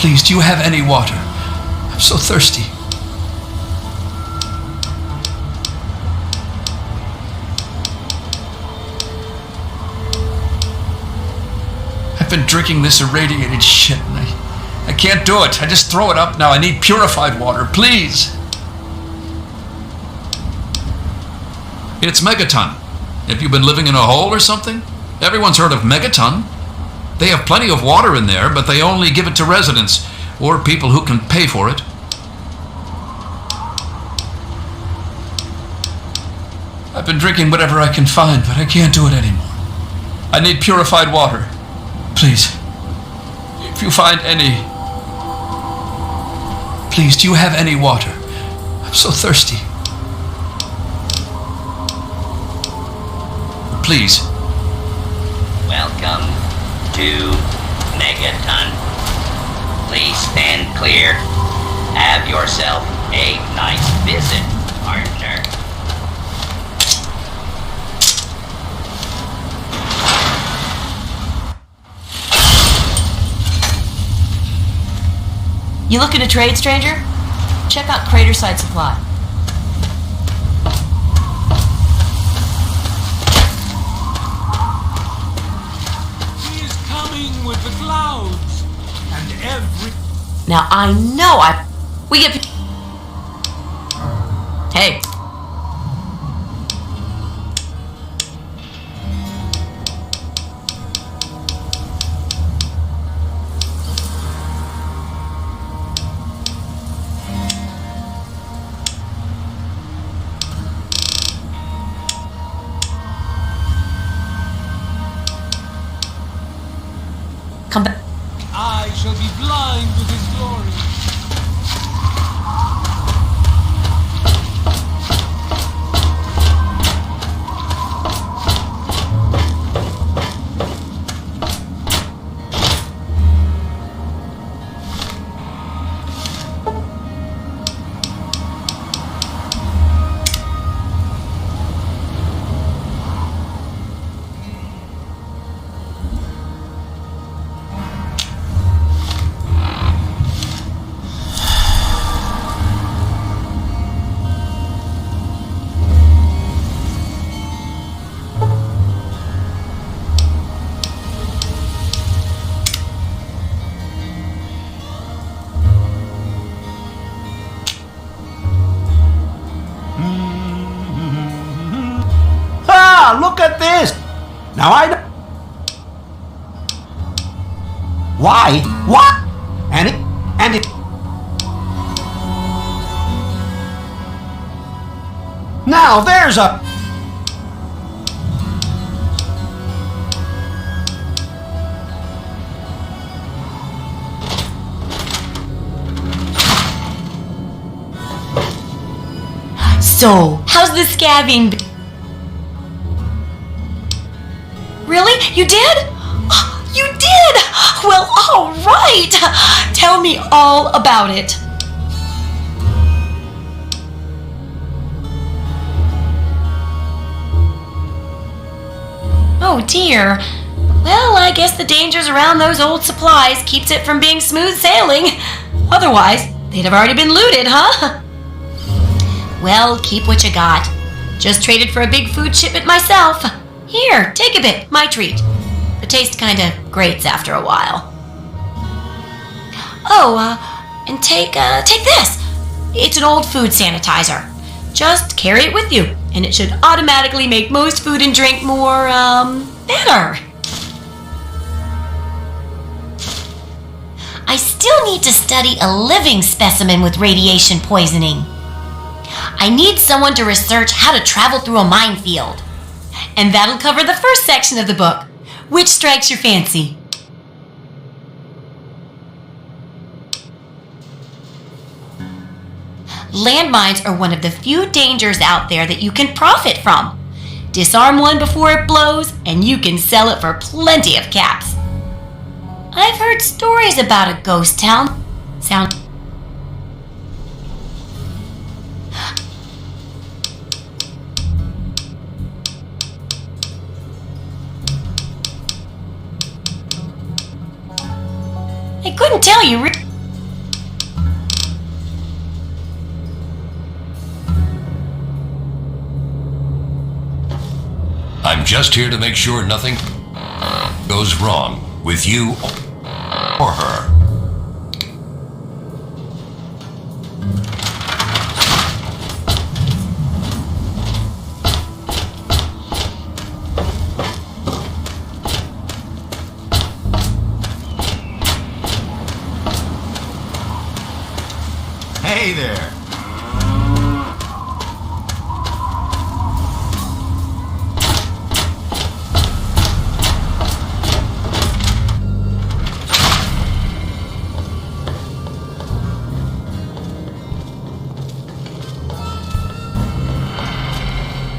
Please, do you have any water? I'm so thirsty. I've been drinking this irradiated shit and I can't do it. I just throw it up now. I need purified water, please. It's Megaton. Have you been living in a hole or something? Everyone's heard of Megaton. They have plenty of water in there, but they only give it to residents or people who can pay for it. I've been drinking whatever I can find, but I can't do it anymore. I need purified water. Please, if you find any... Please, do you have any water? I'm so thirsty. Please. Welcome to Megaton. Please stand clear. Have yourself a nice visit, partner. You looking to trade, stranger? Check out Craterside Supply. He is coming with the clouds, and every... Now I know we get... Hey. Come back. I shall be blind with his glory. Look at this! Now I know. Why? What? And it. Now there's a. So, how's the scabbing? Really? You did? You did! Well, all right. Tell me all about it. Oh dear. Well, I guess the dangers around those old supplies keeps it from being smooth sailing. Otherwise, they'd have already been looted, huh? Well, keep what you got. Just traded for a big food shipment myself. Here, take a bit. My treat. The taste kinda grates after a while. Oh, and take this. It's an old food sanitizer. Just carry it with you, and it should automatically make most food and drink more, better. I still need to study a living specimen with radiation poisoning. I need someone to research how to travel through a minefield. And that'll cover the first section of the book. Which strikes your fancy? Landmines are one of the few dangers out there that you can profit from. Disarm one before it blows, and you can sell it for plenty of caps. I've heard stories about a ghost town. I couldn't tell you. just here to make sure nothing goes wrong with you or her. Hey there.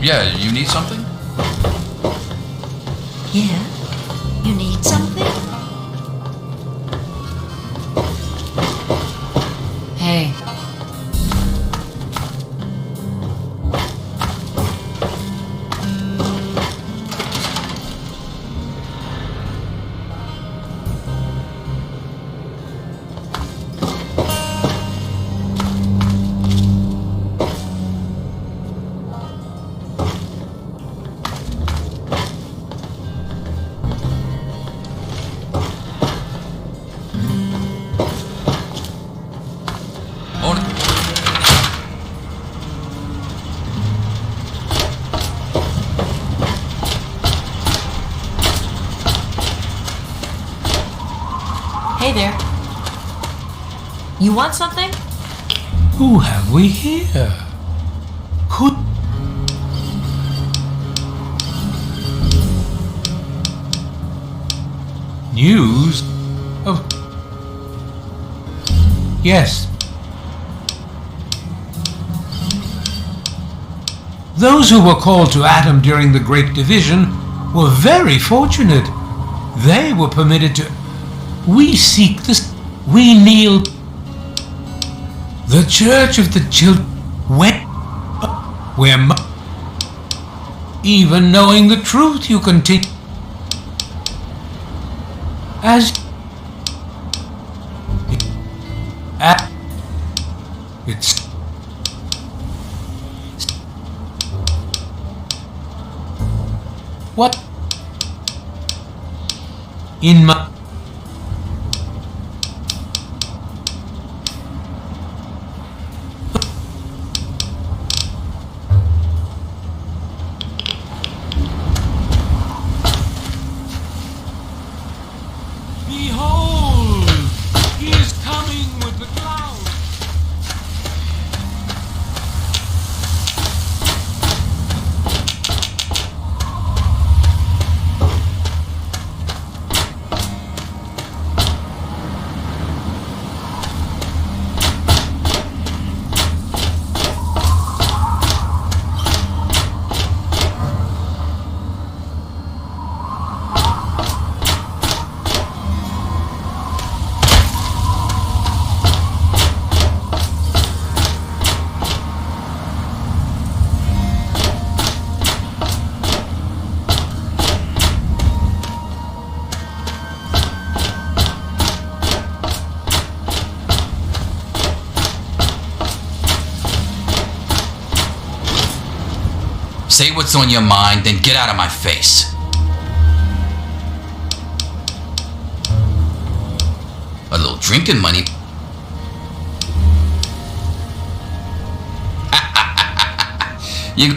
Yeah, you need something? Yeah? You need something? Hey. Hey there. You want something? Who have we here? Could... News of... Yes. Those who were called to Atom during the Great Division were very fortunate. They were permitted to... We seek this. We kneel. The Church of the Children went where even knowing the truth you continue as it's what in my Behold! He is coming with the clouds! Say what's on your mind, then get out of my face. A little drinking money. You...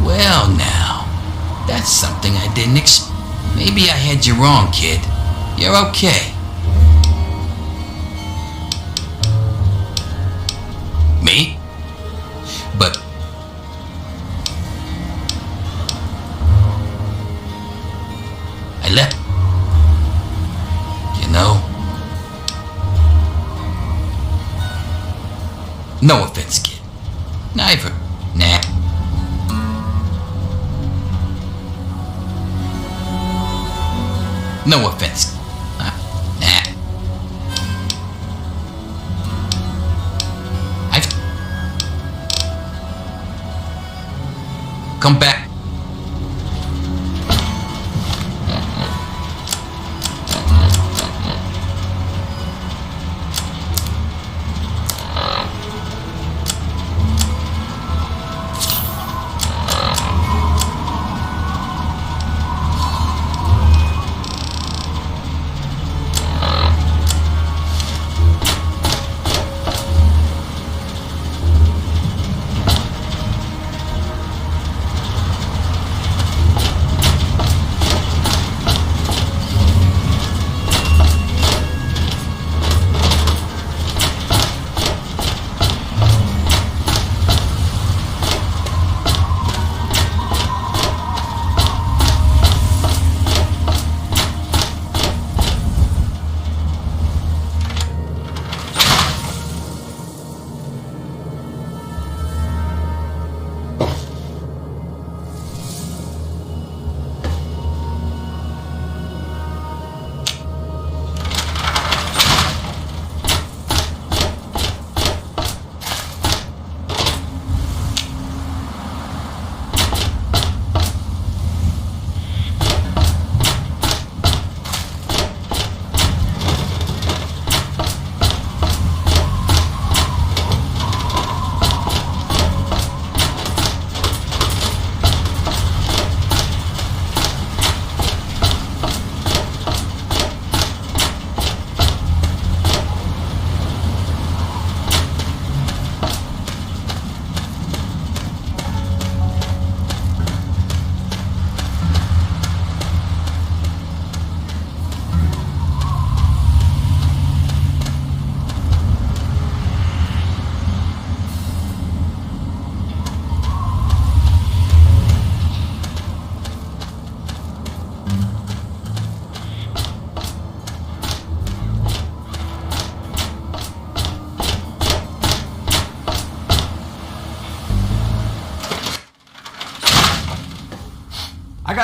Well now, that's something I didn't expect. Maybe I had you wrong, kid. You're okay. Me? But... I left... You know... No offense, kid. Neither. Nah. No offense. Nah. I've... Come back.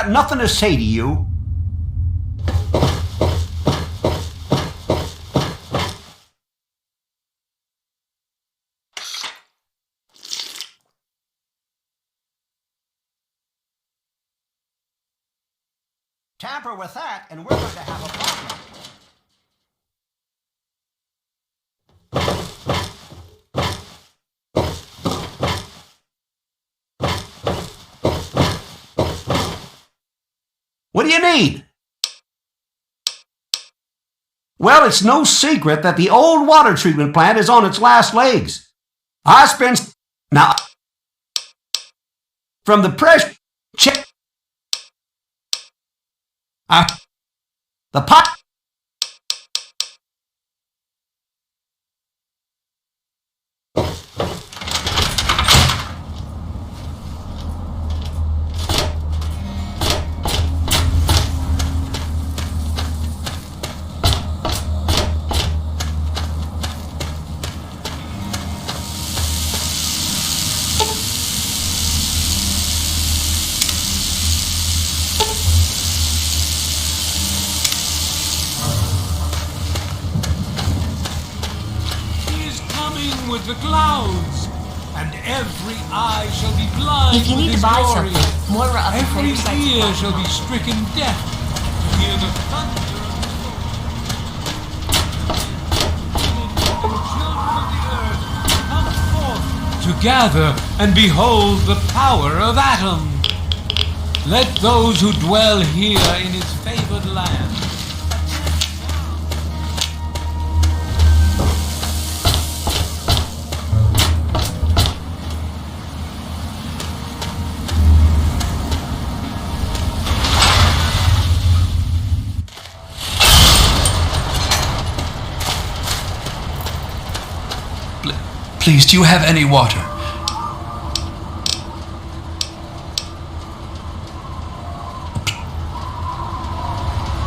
got nothing to say to you. Tamper with that, and we're going to have a problem. What do you need? Well, it's no secret that the old water treatment plant is on its last legs. I spent... Now... From the pressure... Check... The pot... with the clouds, and every eye shall be blind. If you need to buy glory. something, Moira up Every the ear shall be stricken deaf to hear the thunder of the children of the earth come forth to gather and behold the power of Atom. Let those who dwell here in his favored land Please, do you have any water?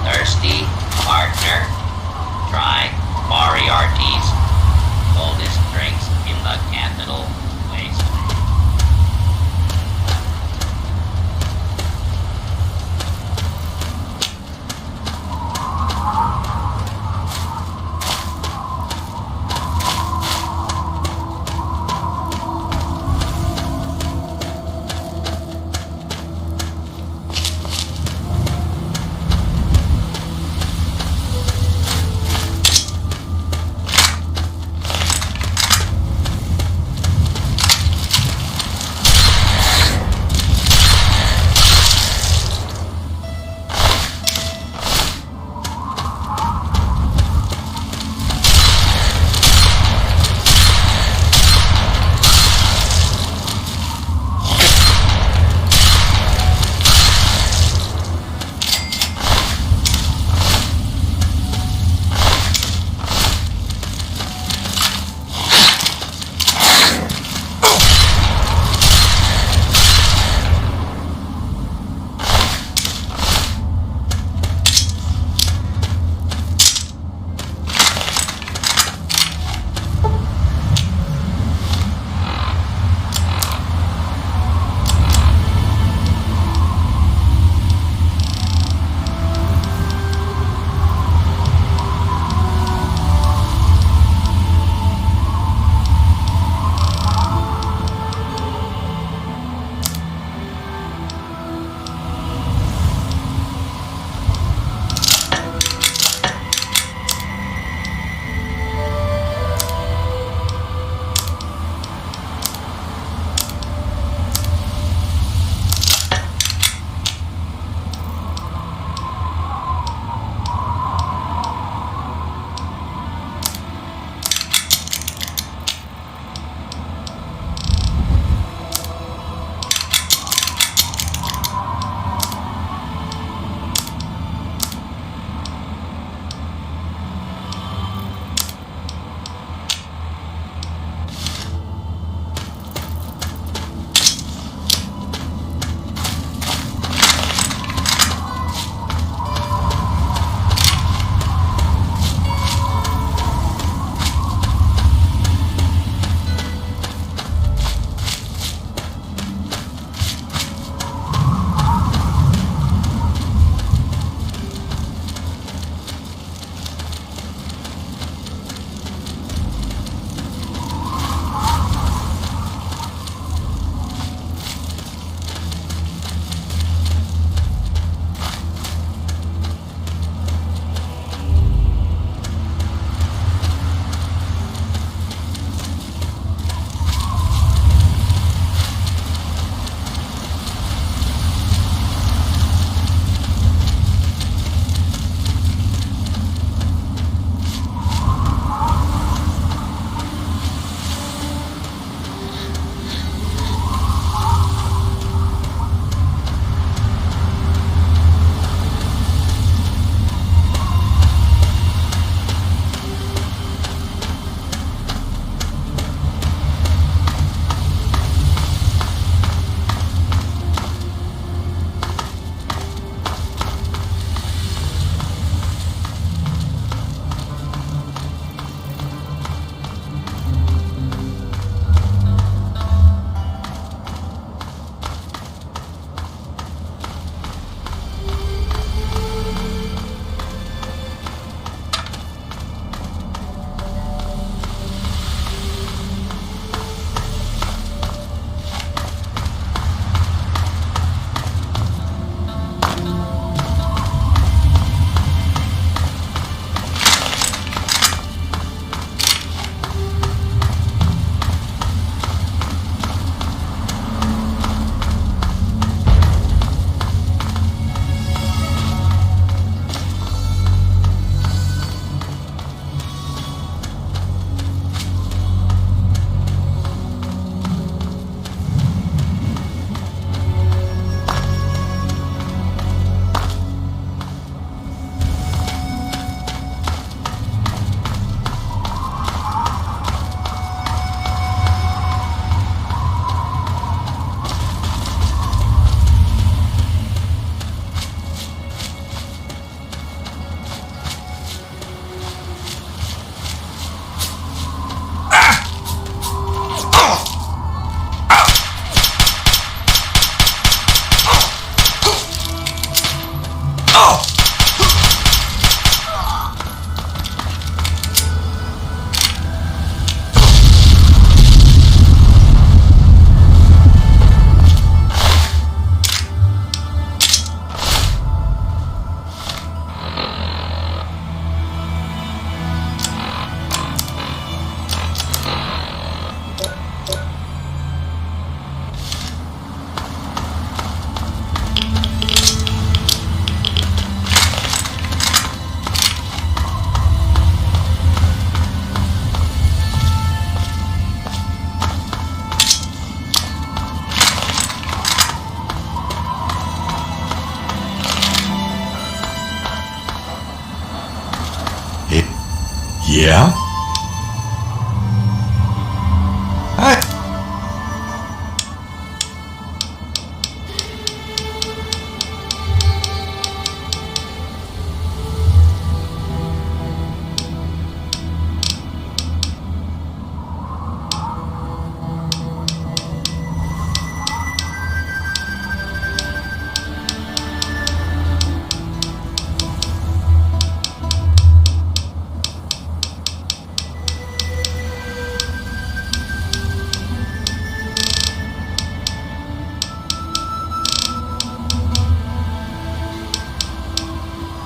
Thirsty, partner? Try Moriarty's coldest drinks in the capital wasteland.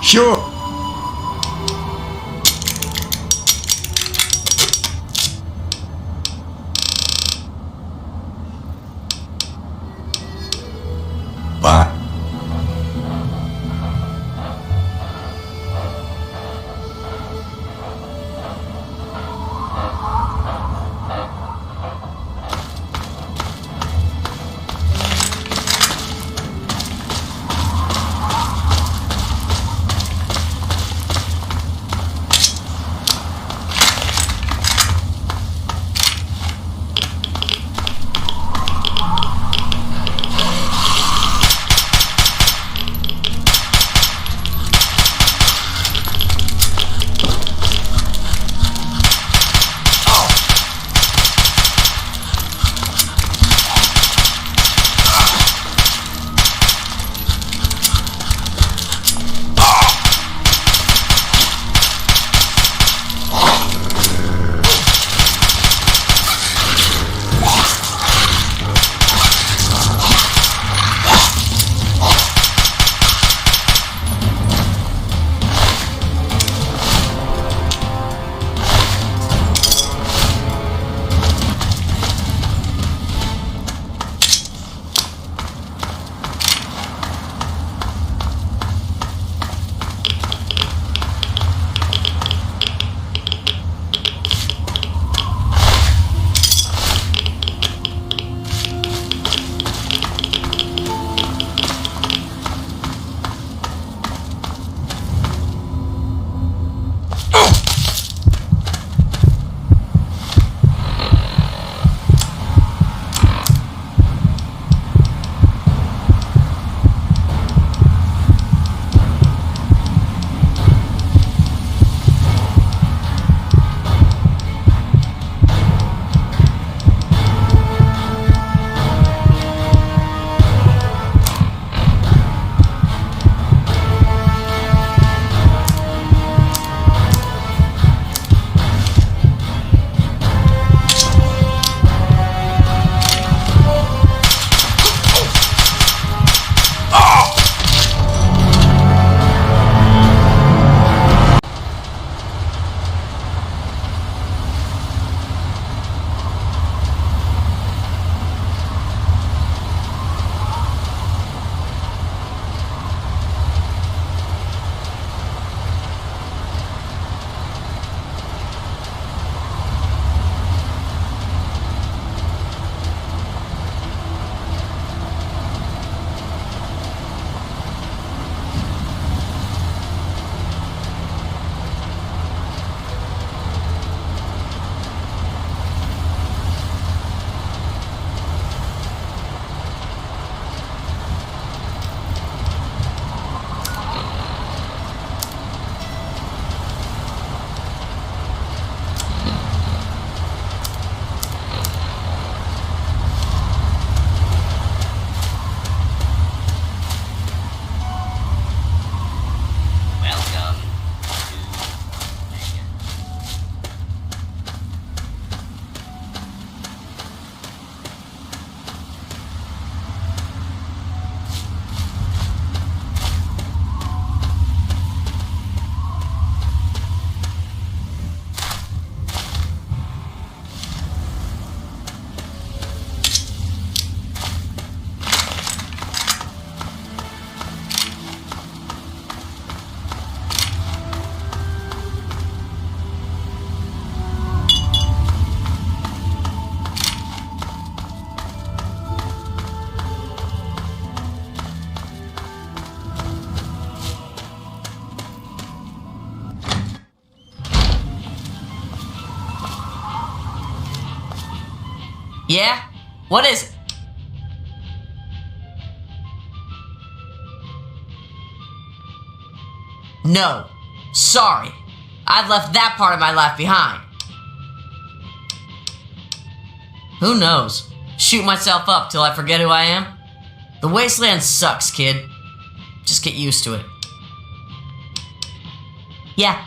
Sure. Bye. Yeah? What is it? No. Sorry. I've left that part of my life behind. Who knows? Shoot myself up till I forget who I am? The wasteland sucks, kid. Just get used to it. Yeah.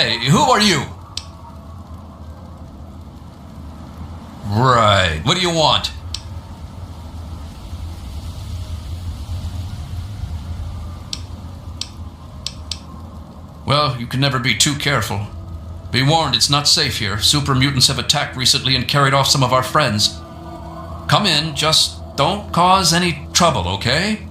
Hey, who are you? Right. What do you want? Well, you can never be too careful. Be warned, it's not safe here. Super mutants have attacked recently and carried off some of our friends. Come in, just don't cause any trouble, okay?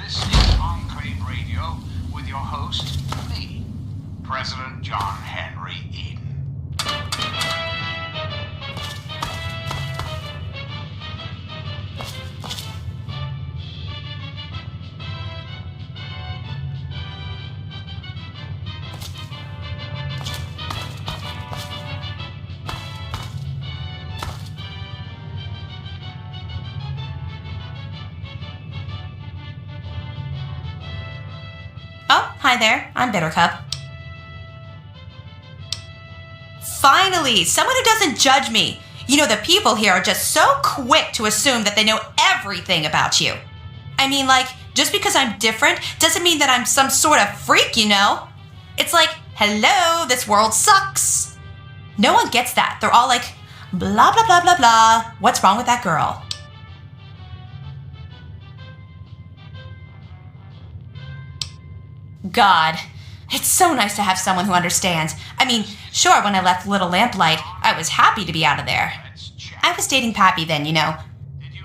This is Enclave Radio with your host, me, President John Henry Eden. Oh, hi there. I'm Bittercup. Finally, someone who doesn't judge me. You know, the people here are just so quick to assume that they know everything about you. I mean, like, just because I'm different doesn't mean that I'm some sort of freak, you know? It's like, hello, this world sucks. No one gets that. They're all like, blah, blah, blah, blah, blah. What's wrong with that girl? God, it's so nice to have someone who understands. I mean, sure, when I left Little Lamplight, I was happy to be out of there. I was dating Pappy then, you know.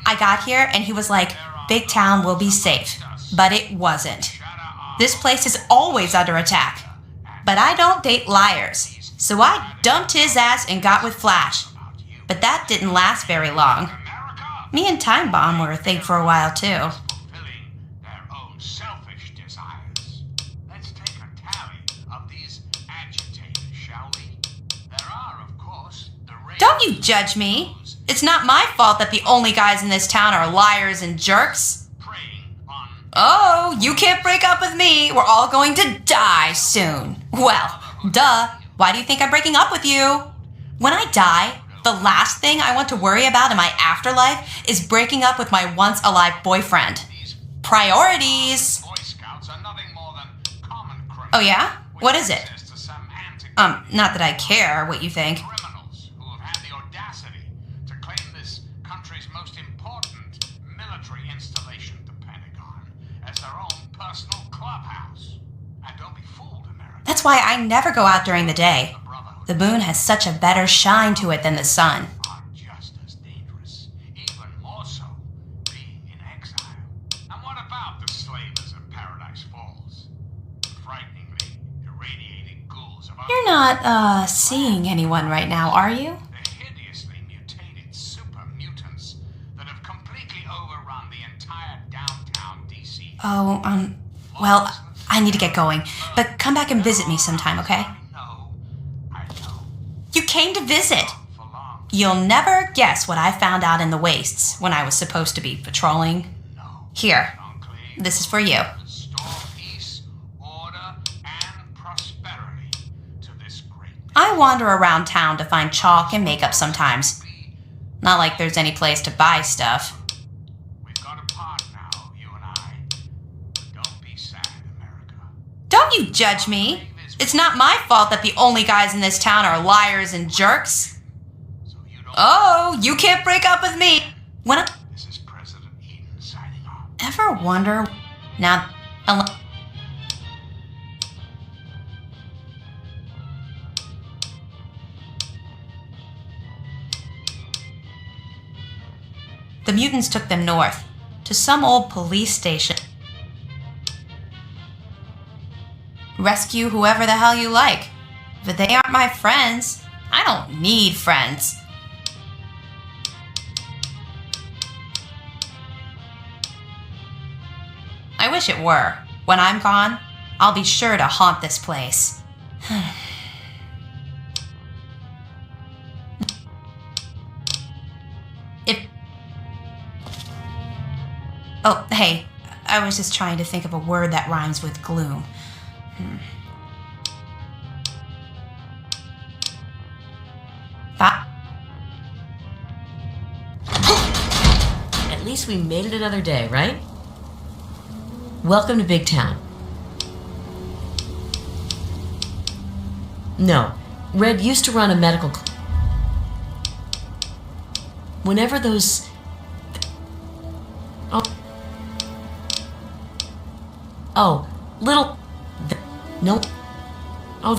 I got here and he was like, big town will be safe. But it wasn't. This place is always under attack. But I don't date liars. So I dumped his ass and got with Flash. But that didn't last very long. Me and Time Bomb were a thing for a while, too. Don't you judge me. It's not my fault that the only guys in this town are liars and jerks. Oh, you can't break up with me. We're all going to die soon. Well, duh. Why do you think I'm breaking up with you? When I die, the last thing I want to worry about in my afterlife is breaking up with my once alive boyfriend. Priorities. Oh yeah? What is it? Not that I care what you think. That's why I never go out during the day. The moon has such a better shine to it than the sun. You're not, seeing anyone right now, are you? Oh, well, I need to get going. But come back and visit me sometime, okay? You came to visit. You'll never guess what I found out in the wastes when I was supposed to be patrolling. Here, this is for you. I wander around town to find chalk and makeup sometimes. Not like there's any place to buy stuff. Don't you judge me. It's not my fault that the only guys in this town are liars and jerks. Oh, you can't break up with me. When I... This is President Eden signing off. Ever wonder... Now... The mutants took them north, to some old police station. Rescue whoever the hell you like. But they aren't my friends. I don't need friends. I wish it were. When I'm gone, I'll be sure to haunt this place. Oh, hey. I was just trying to think of a word that rhymes with gloom. At least we made it another day, right? Welcome to Big Town. No, Red used to run a medical whenever those... Oh, little... Nope. Oh...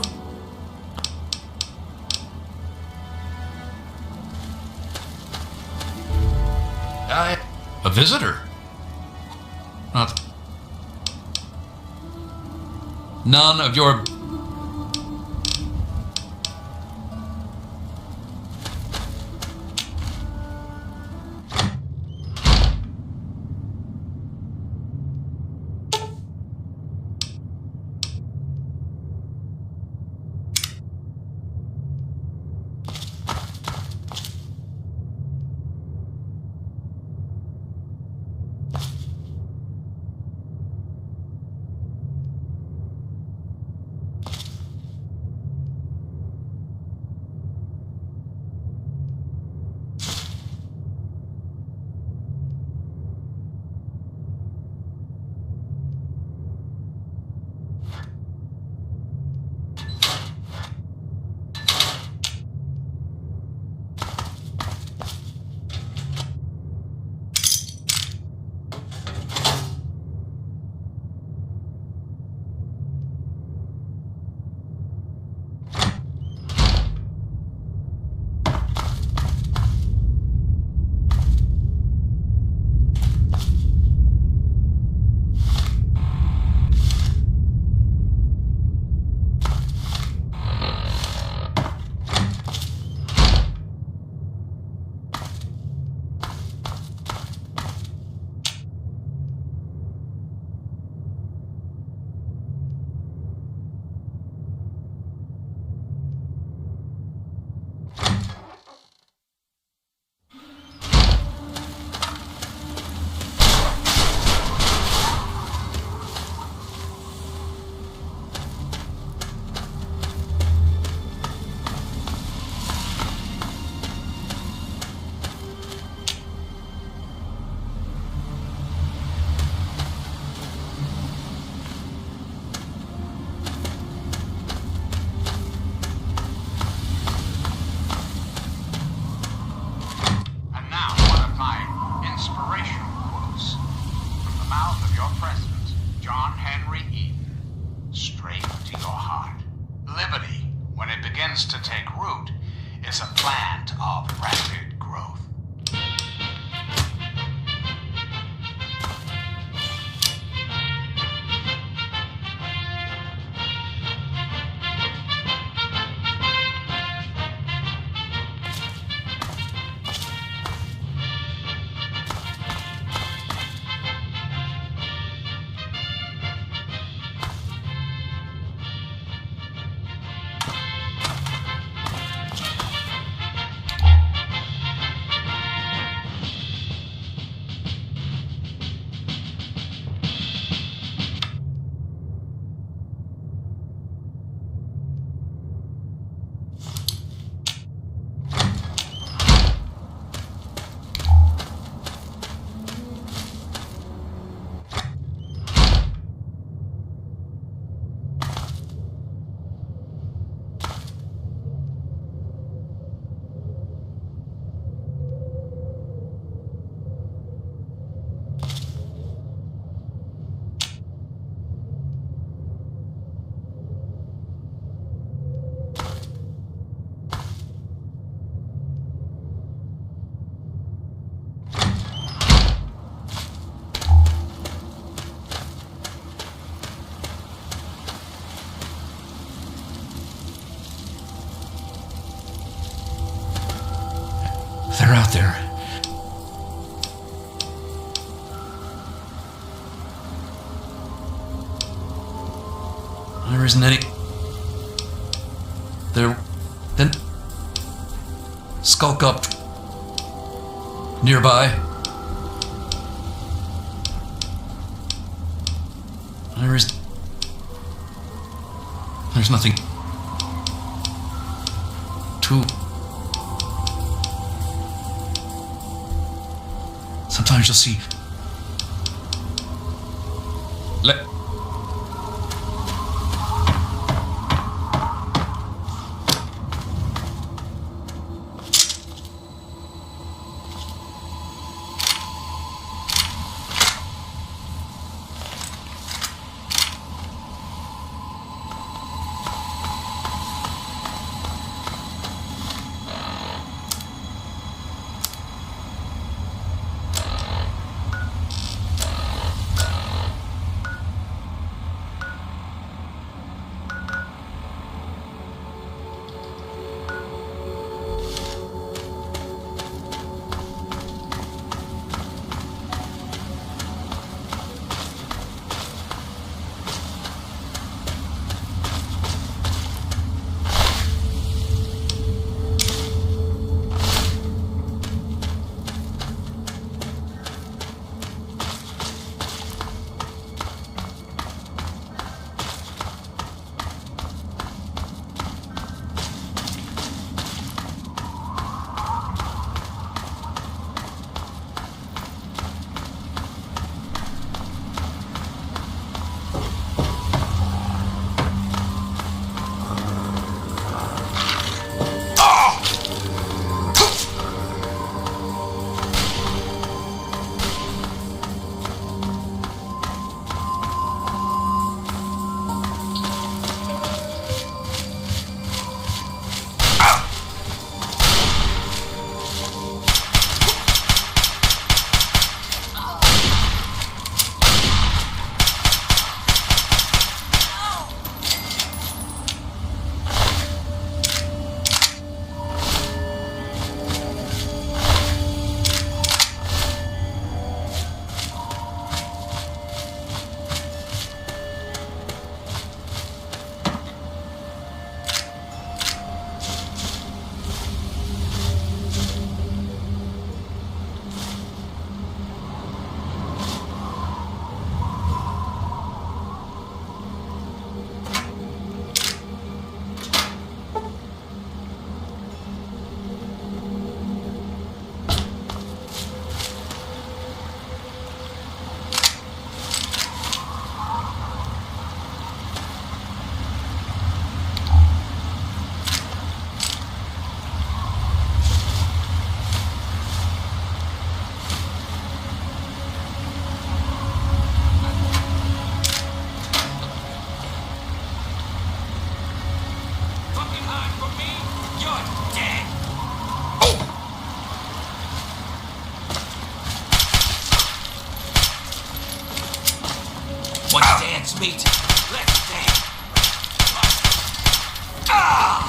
A visitor? Not... None of your... To take root is a plant of rapid growth. They're out there. There isn't any... There... Then... Skulk up... Nearby. There's nothing to... Sometimes you'll see... One dance, mate. Let's dance. Ah!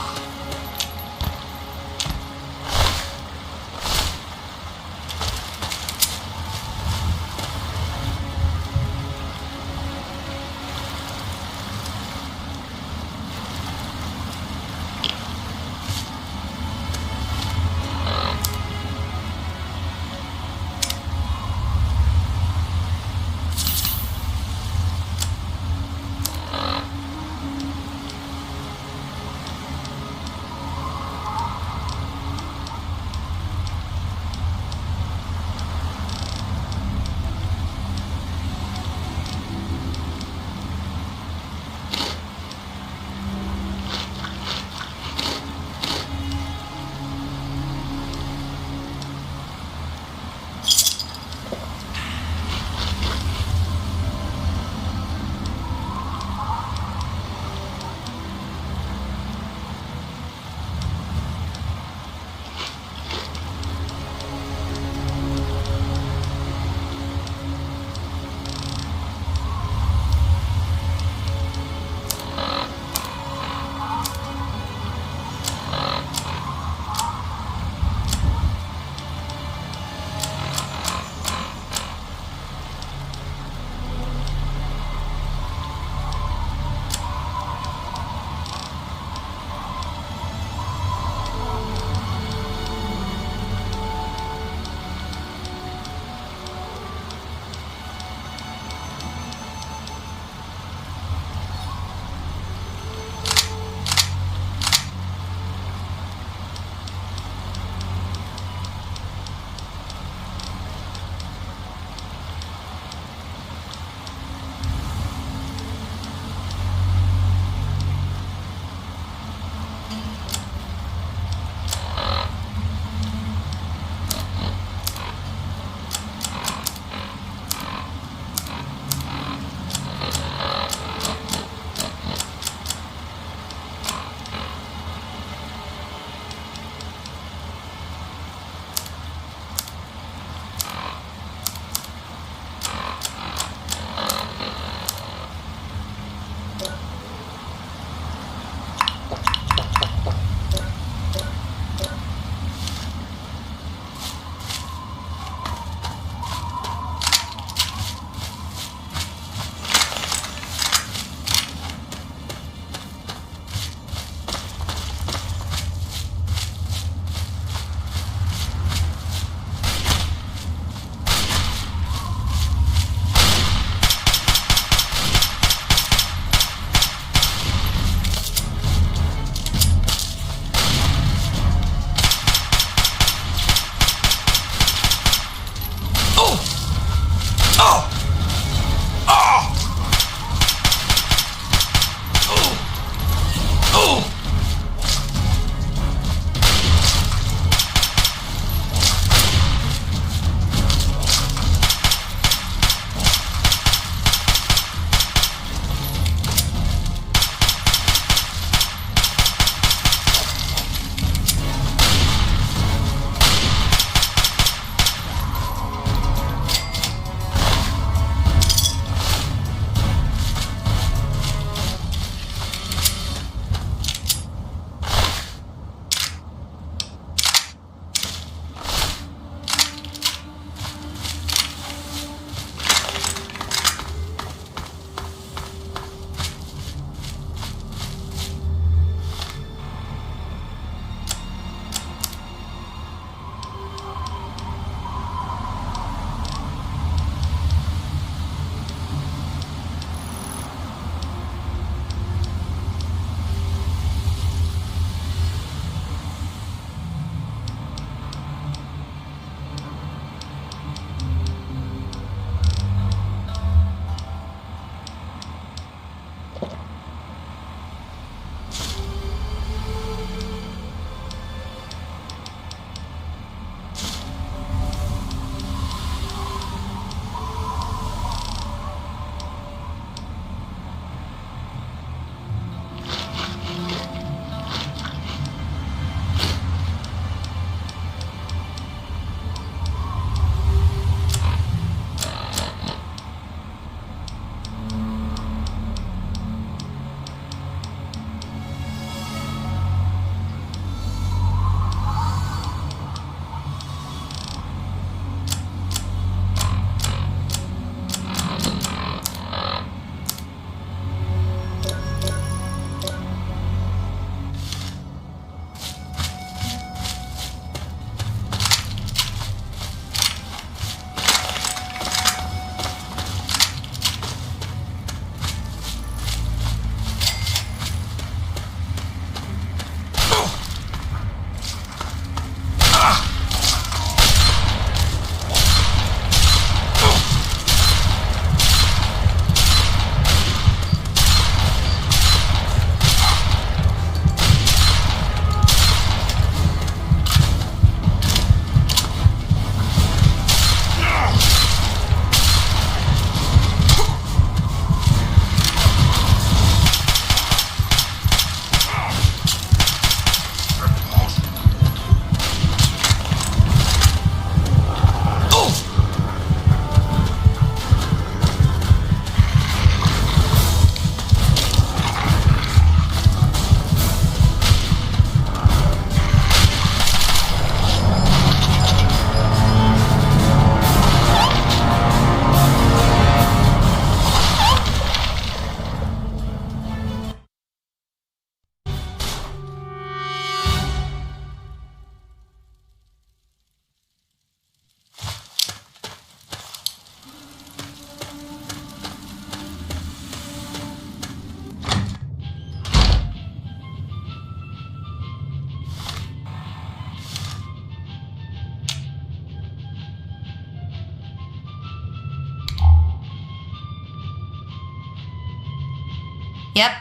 Yep.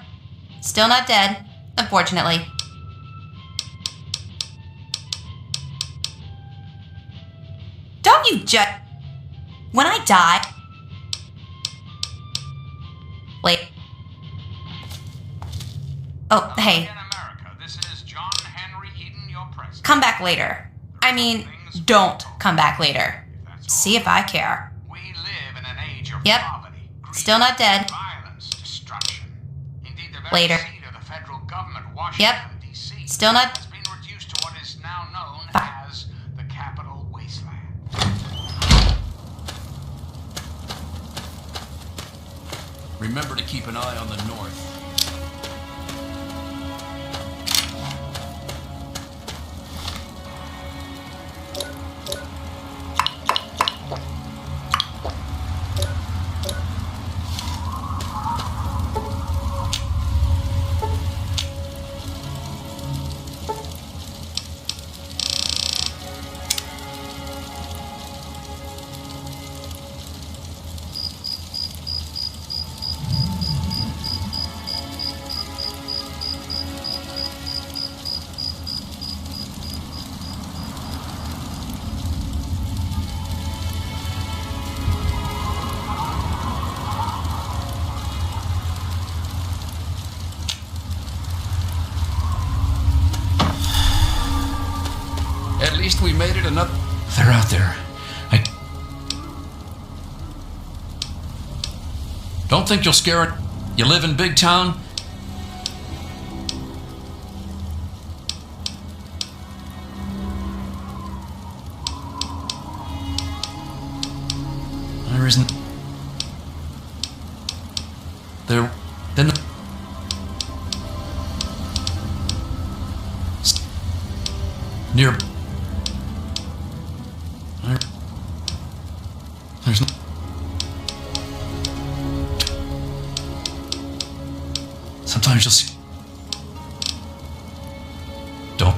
Still not dead, unfortunately. Don't you just... When I die... Wait. Oh, hey. Come back later. I mean, don't come back later. See if I care. Yep. Still not dead. Later. Yep. Still not... Remember to keep an eye on the north. At least we made it another... They're out there. Don't think you'll scare it. You live in Big Town? There isn't... There... Then... Near... There's no... Sometimes you'll see... Don't...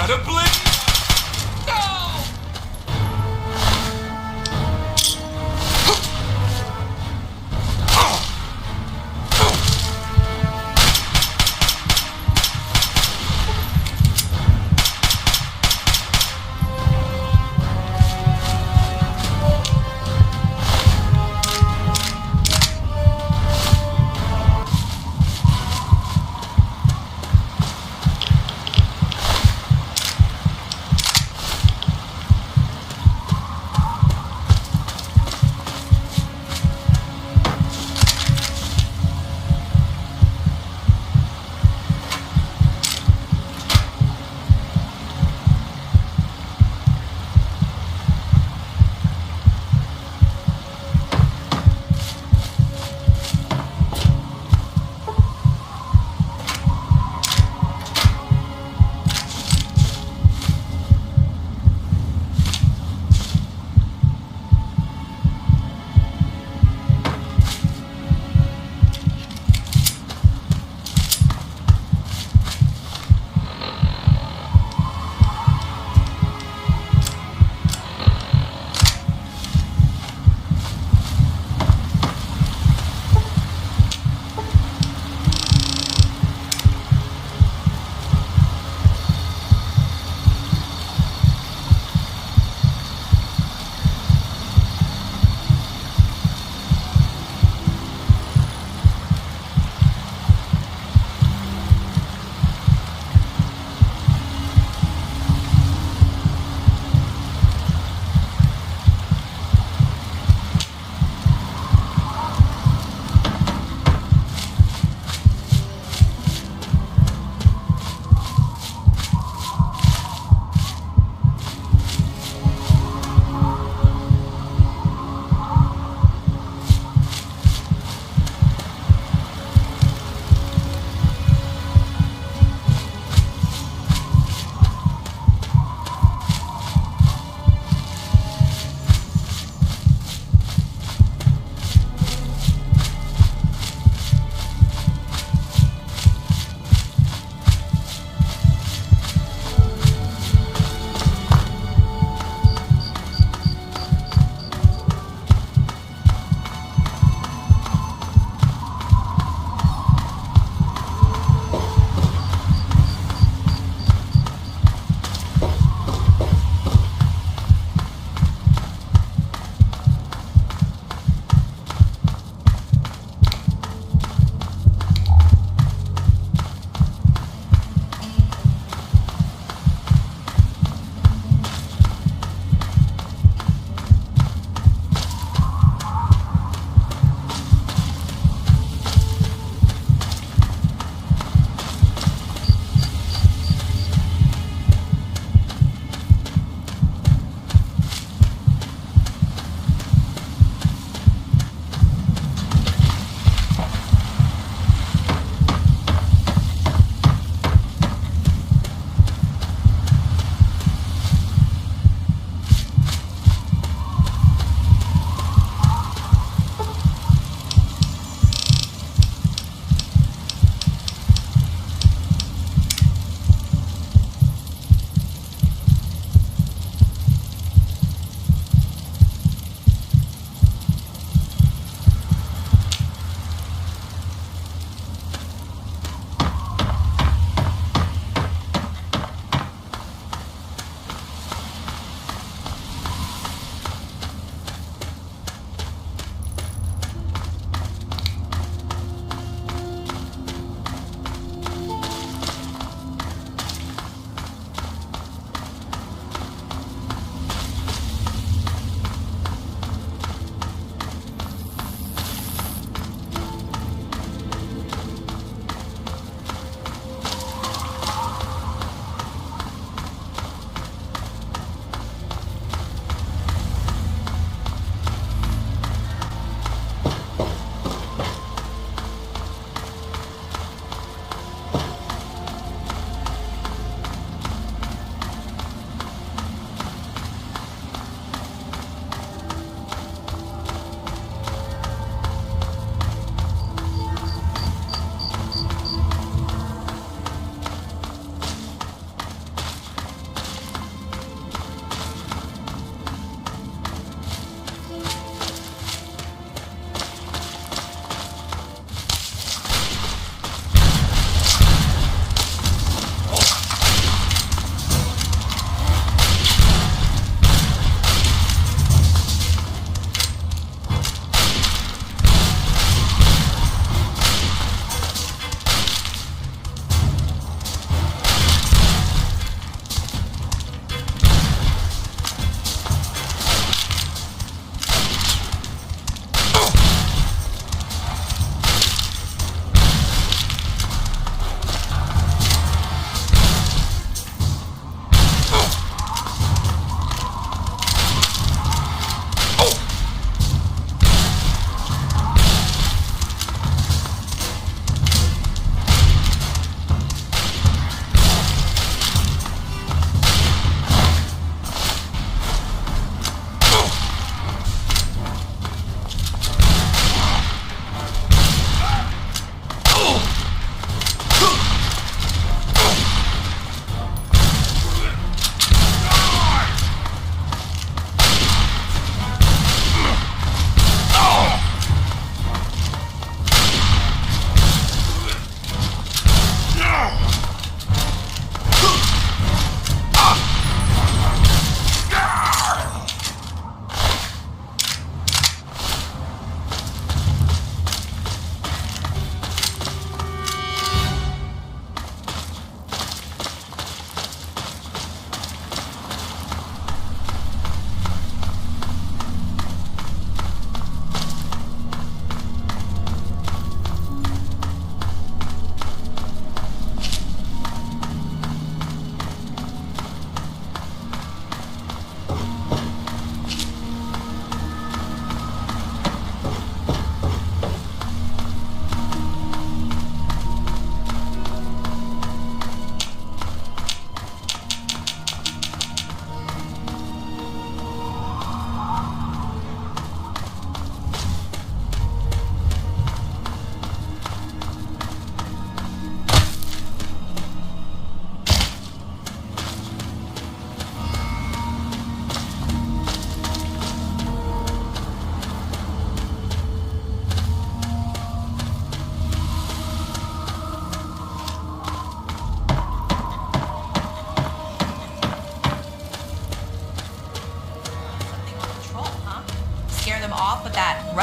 gotta bleed.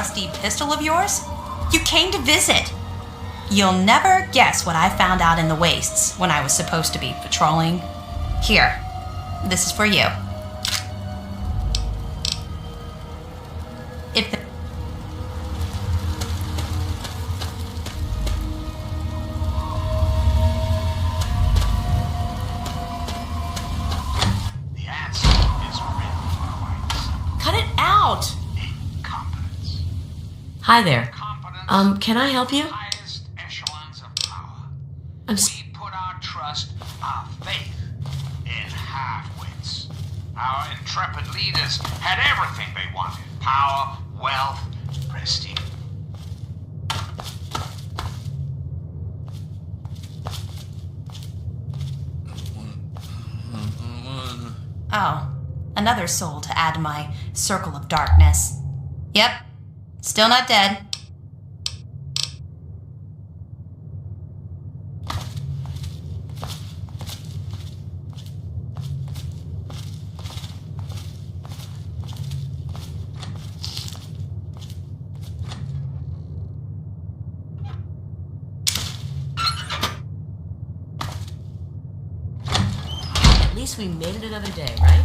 rusty pistol of yours? You came to visit. You'll never guess what I found out in the wastes when I was supposed to be patrolling. Here, this is for you. If the answer is really quite simple. Cut it out! Incompetence. Hi there. Can I help you? Highest echelons of power. I'm We put our trust, our faith in half-wits. Our intrepid leaders had everything they wanted. Power, wealth, prestige. Oh, another soul to add to my circle of darkness. Yep, still not dead. At least we made it another day, right?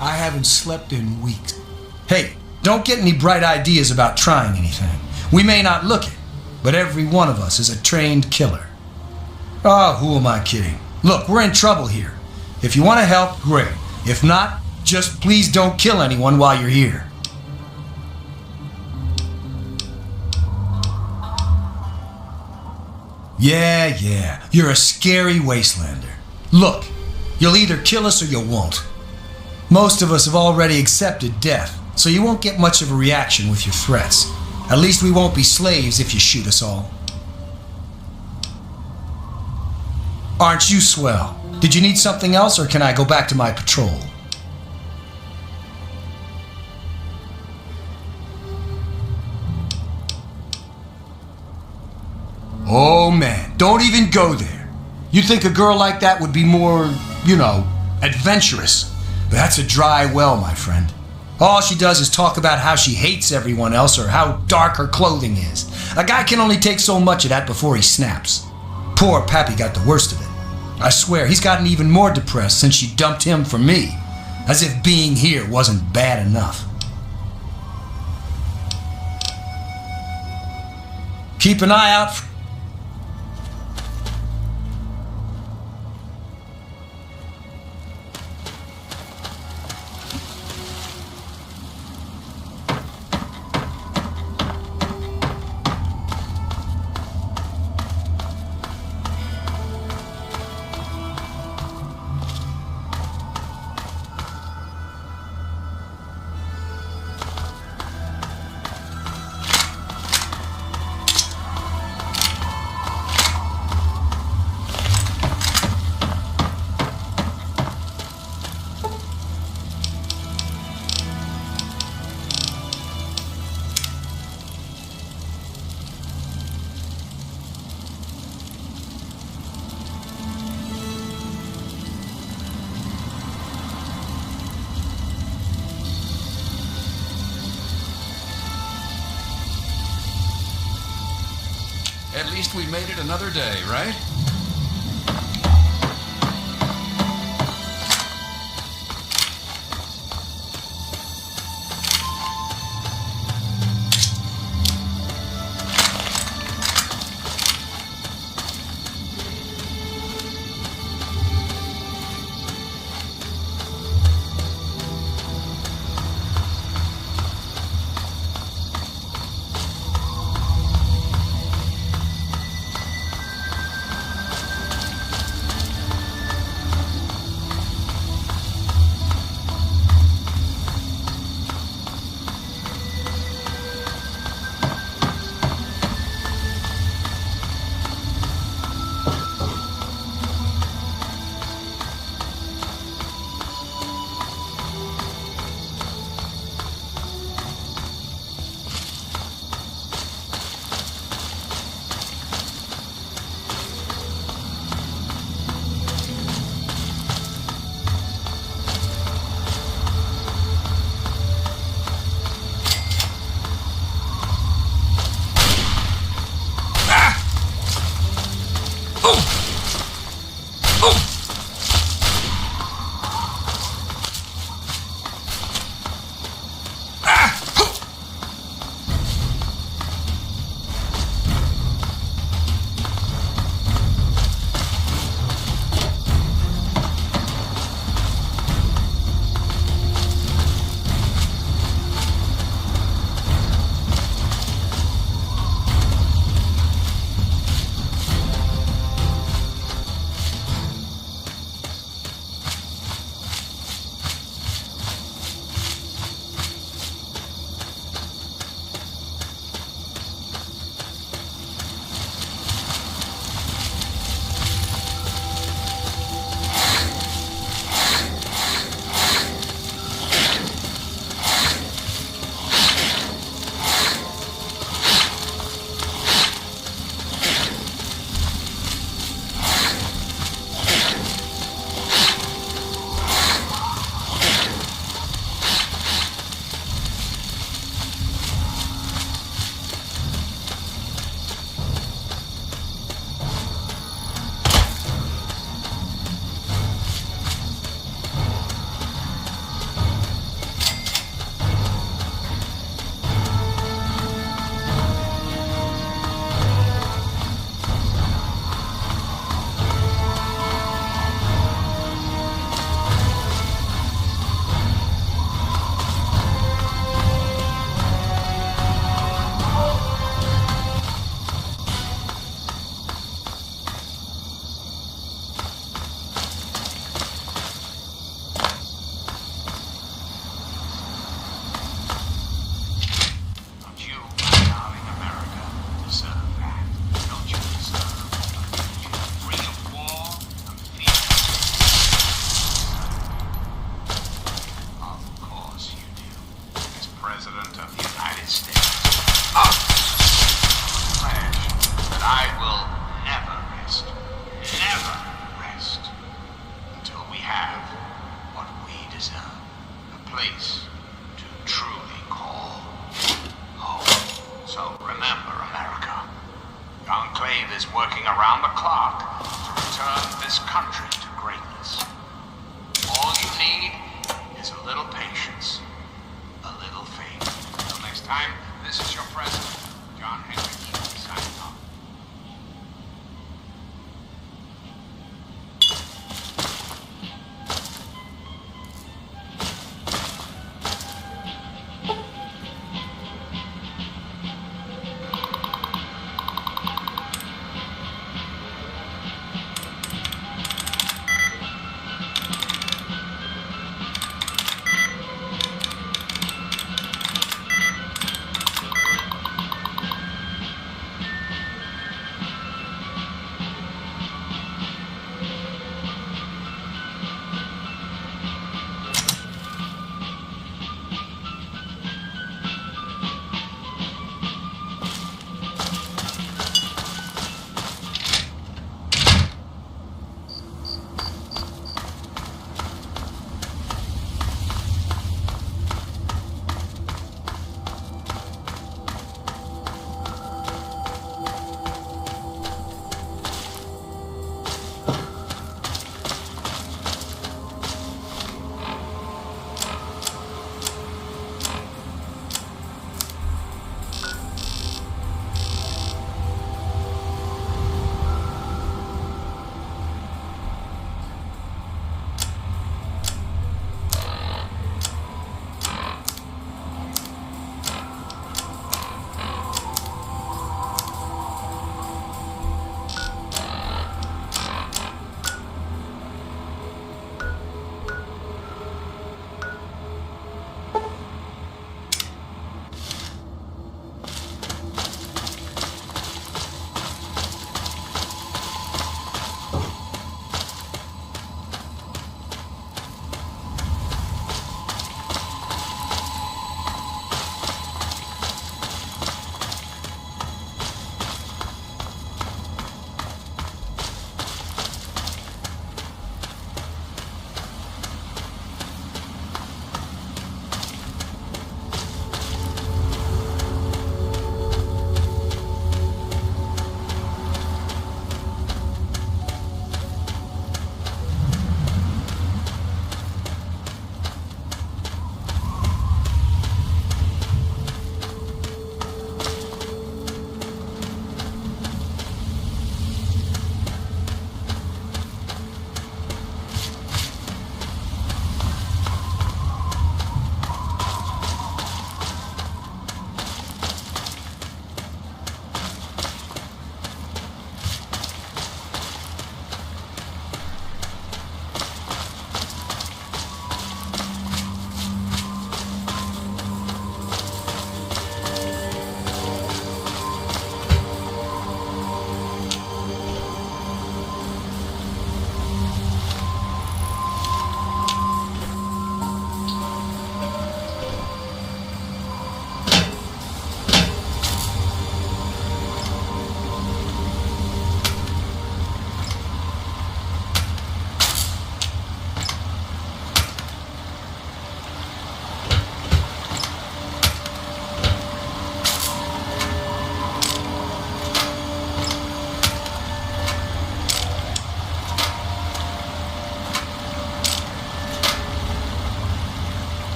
I haven't slept in weeks. Hey, don't get any bright ideas about trying anything. We may not look it, but every one of us is a trained killer. Oh, who am I kidding? Look, we're in trouble here. If you want to help, great. If not, just please don't kill anyone while you're here. Yeah, you're a scary wastelander. Look, you'll either kill us or you won't. Most of us have already accepted death, so you won't get much of a reaction with your threats. At least we won't be slaves if you shoot us all. Aren't you swell? Did you need something else, or can I go back to my patrol? Oh man, don't even go there. You'd think a girl like that would be more, adventurous. But that's a dry well, my friend. All she does is talk about how she hates everyone else or how dark her clothing is. A guy can only take so much of that before he snaps. Poor Pappy got the worst of it. I swear, he's gotten even more depressed since she dumped him for me. As if being here wasn't bad enough. Keep an eye out for... At least we made it another day, right? I will never rest. Never rest. Until we have what we deserve. A place to truly call home. So remember, America, the Enclave is working around the clock to return this country to greatness. All you need is a little patience, a little faith. Until next time, this is your president, John Henry Key, signing off.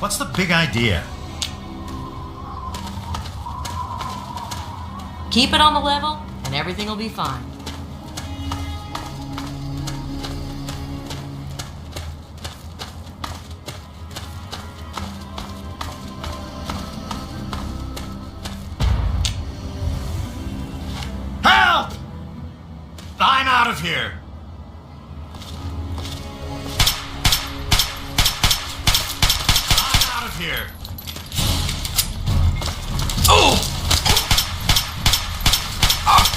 What's the big idea? Keep it on the level, and everything will be fine. Help! I'm out of here. I'm out of here. Oh! Oh!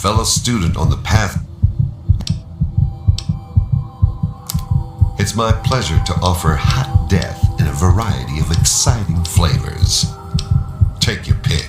fellow student on the path. It's my pleasure to offer hot death in a variety of exciting flavors. Take your pick.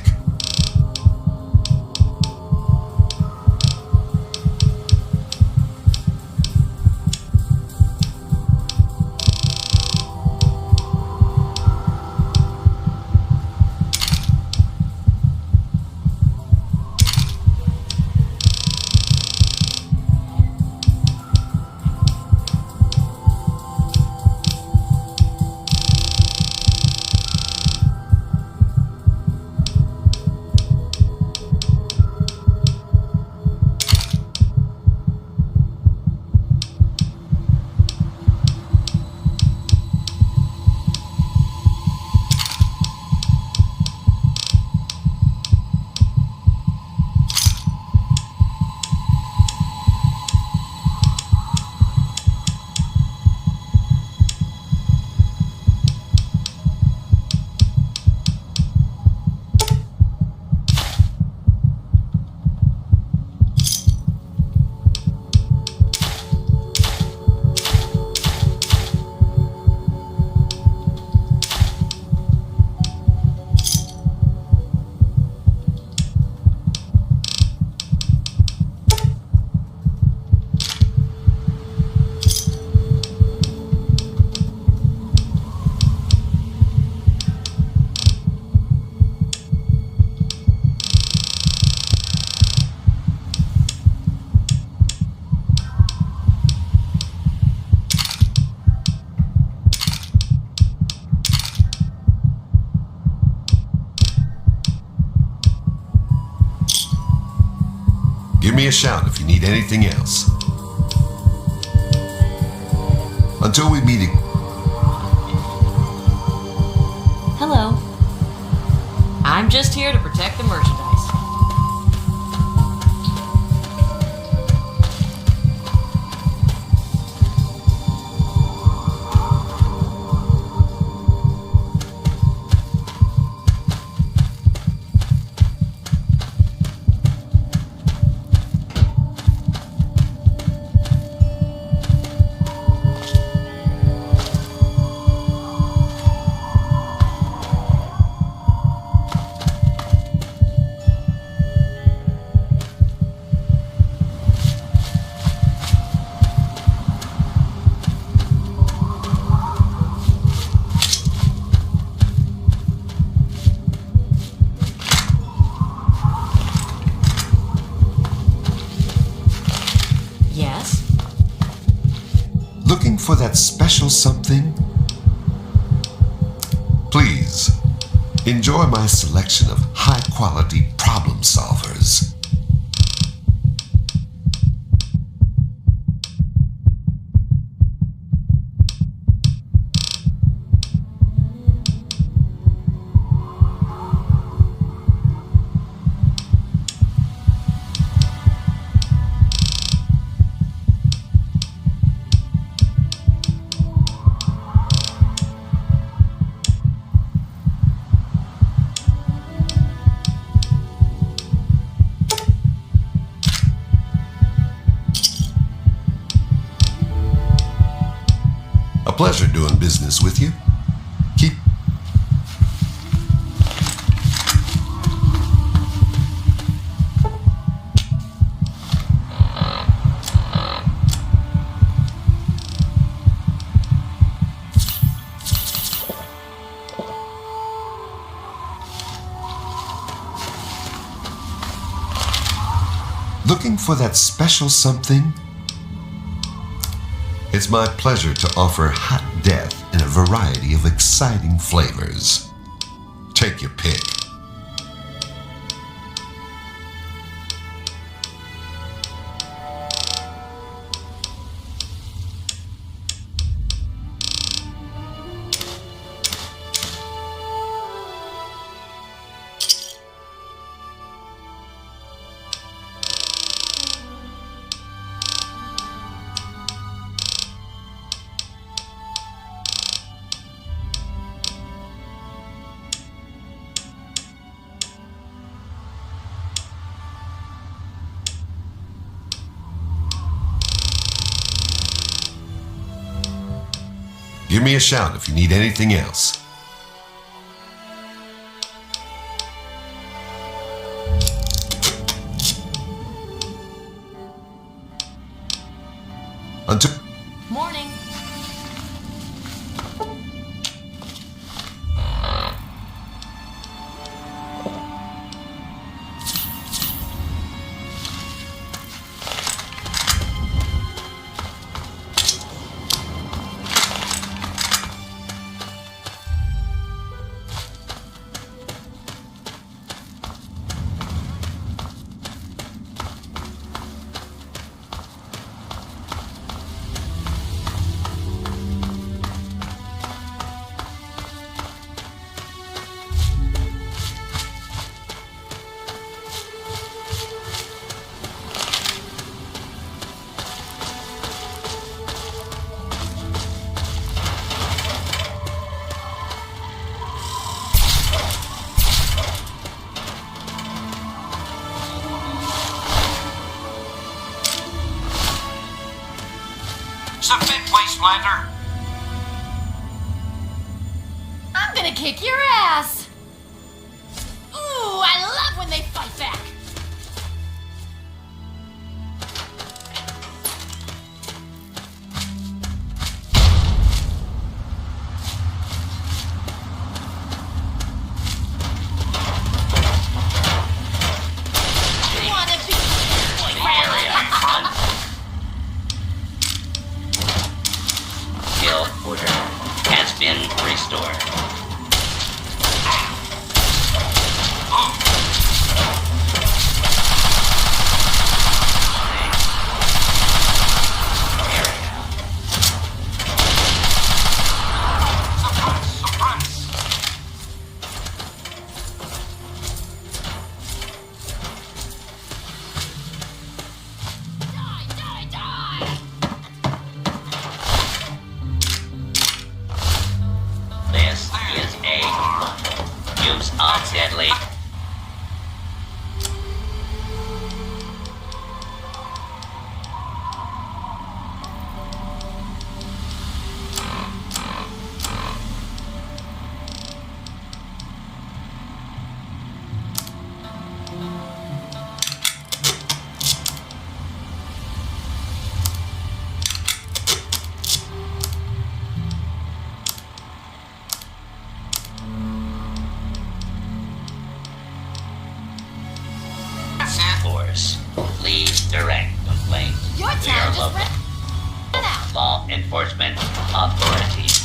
Give me a shout if you need anything else. Until we meet again. Hello. I'm just here to protect the merchandise. Looking for that special something? Please, enjoy my selection of high-quality problem solvers. A pleasure doing business with you. Keep. Looking for that special something? It's my pleasure to offer hot death in a variety of exciting flavors. Take your pick. Give me a shout if you need anything else. Until Morning. Submit, Wastelander. I'm gonna kick your ass! Ooh, I love when they fight back! Wanna be Kill order has been restored. This is a use of deadly. Force. Please direct complaint. Your to town your just local law enforcement authorities.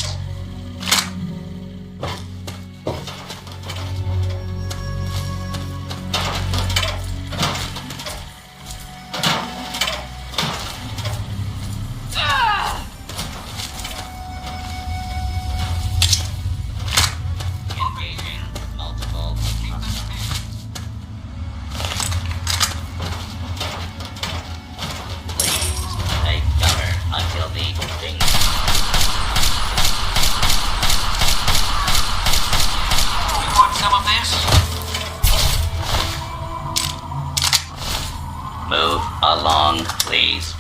Engaging multiple take cover until the thing. You want some of this? Move along, please.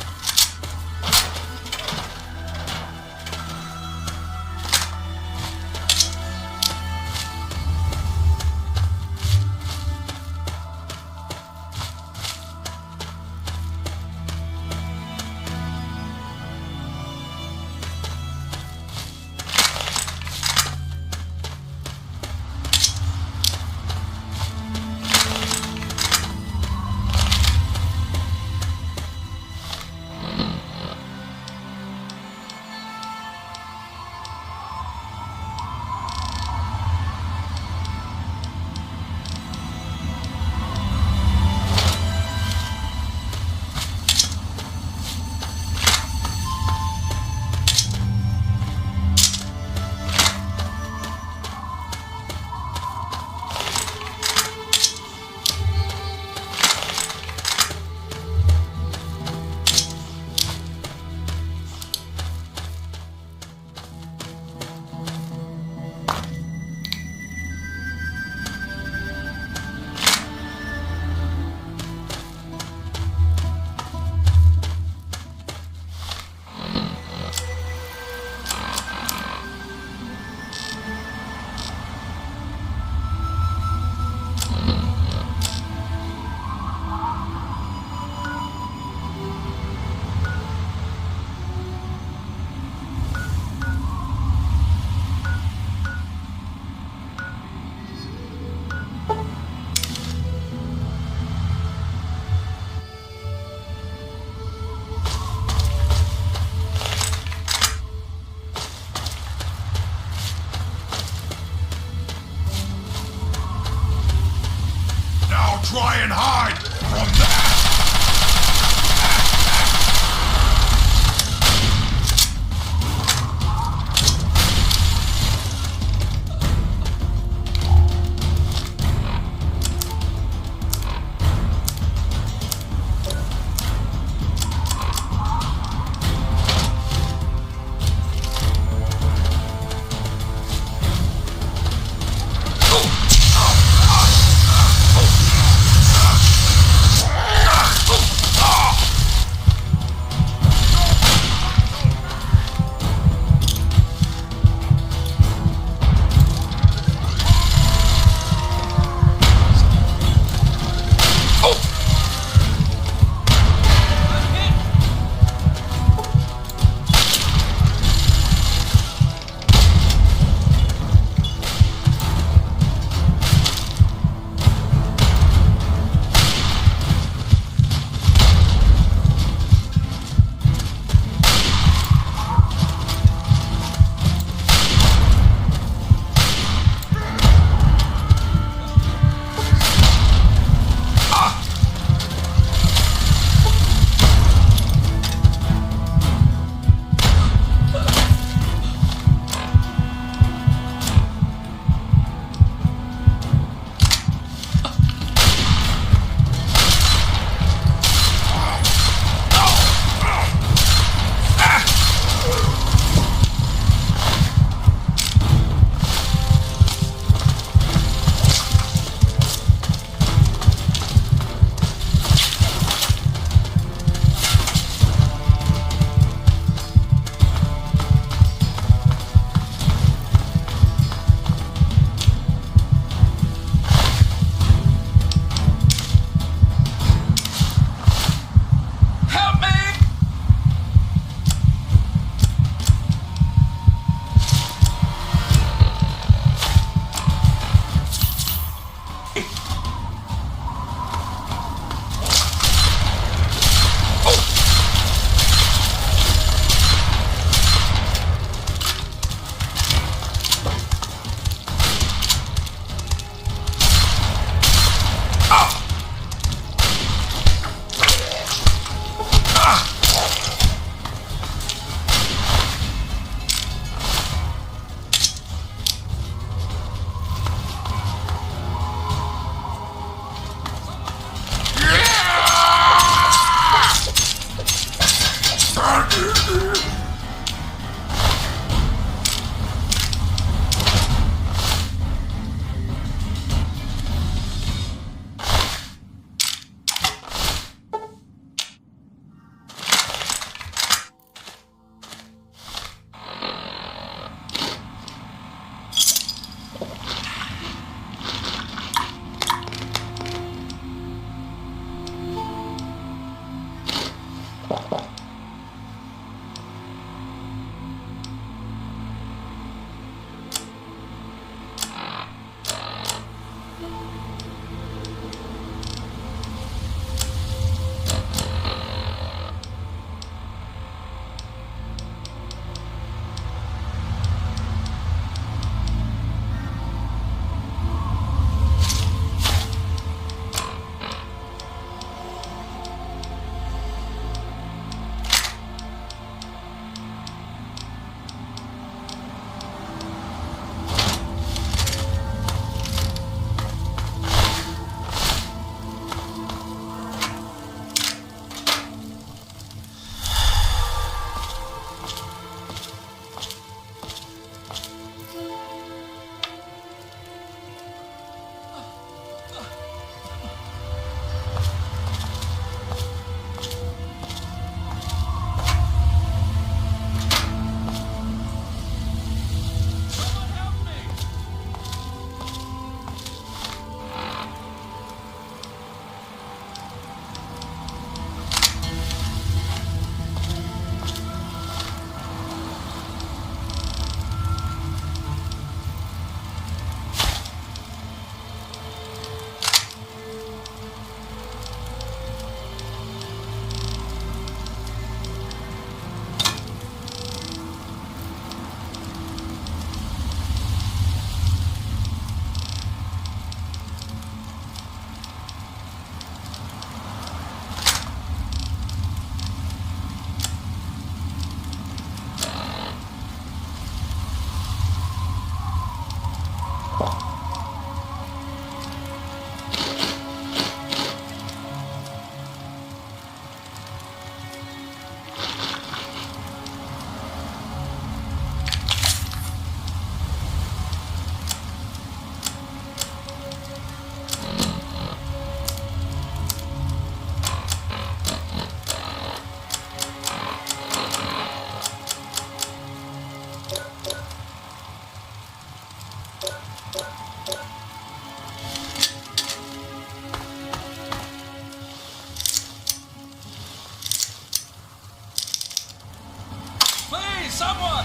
Someone!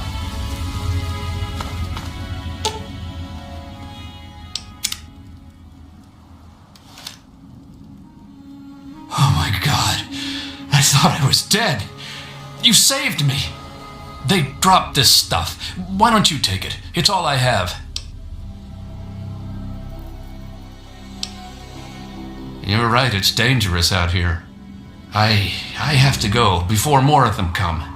Oh my God. I thought I was dead. You saved me. They dropped this stuff. Why don't you take it? It's all I have. You're right, it's dangerous out here. I have to go before more of them come.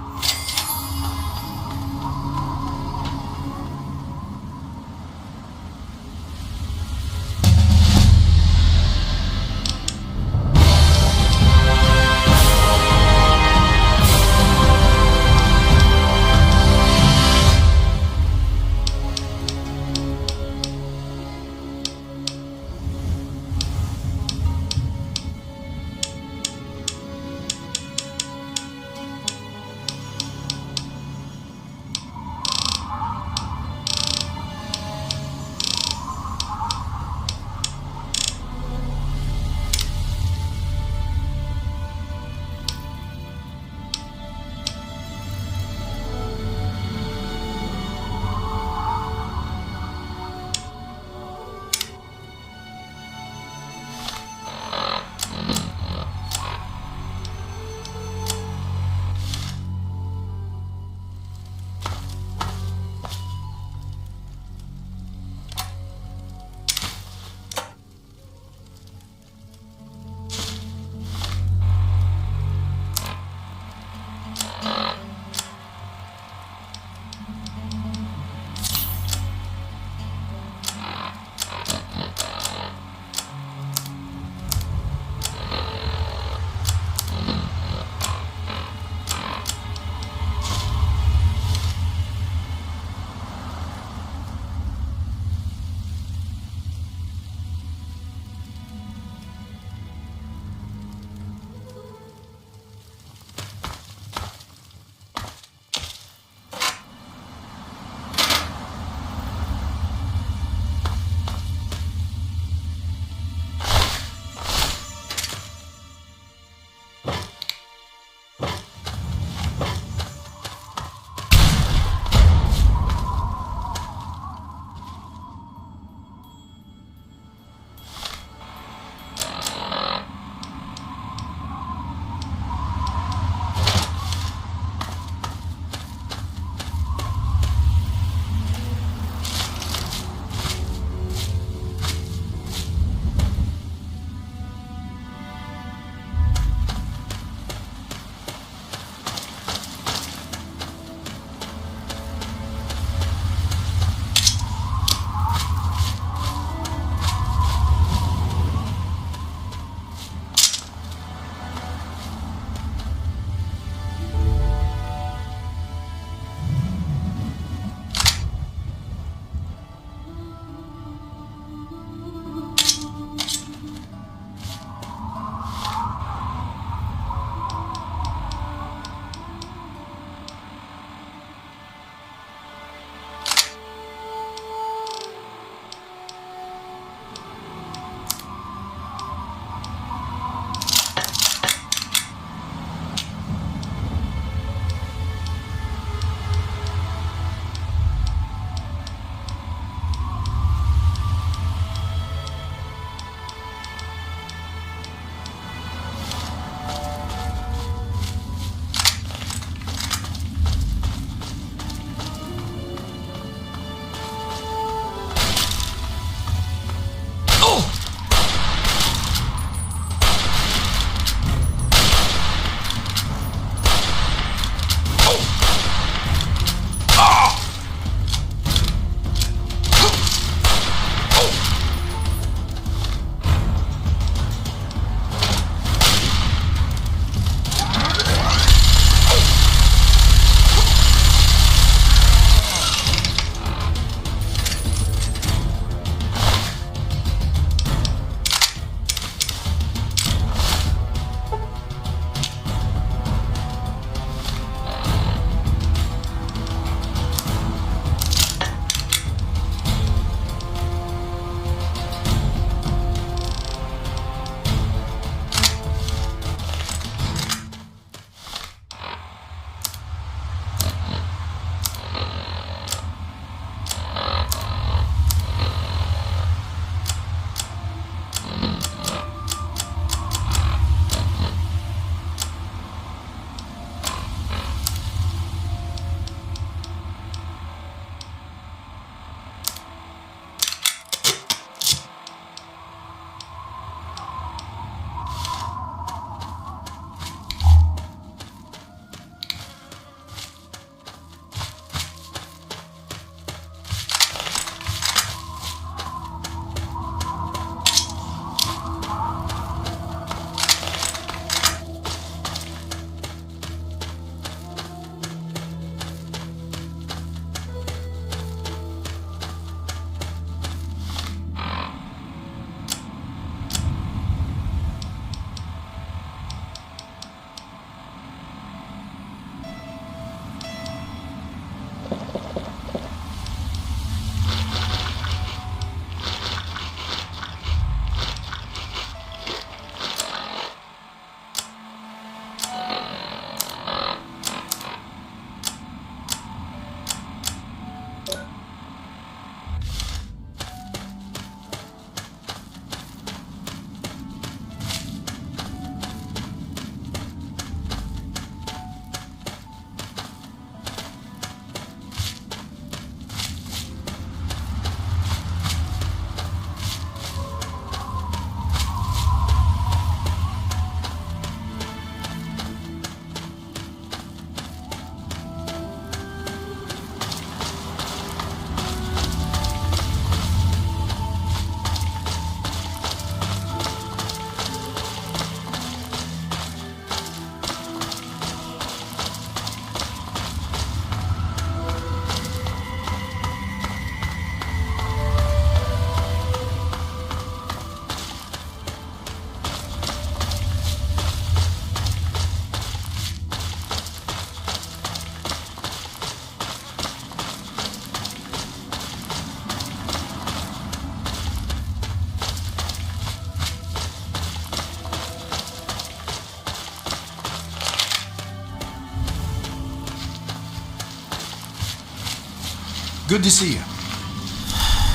Good to see you.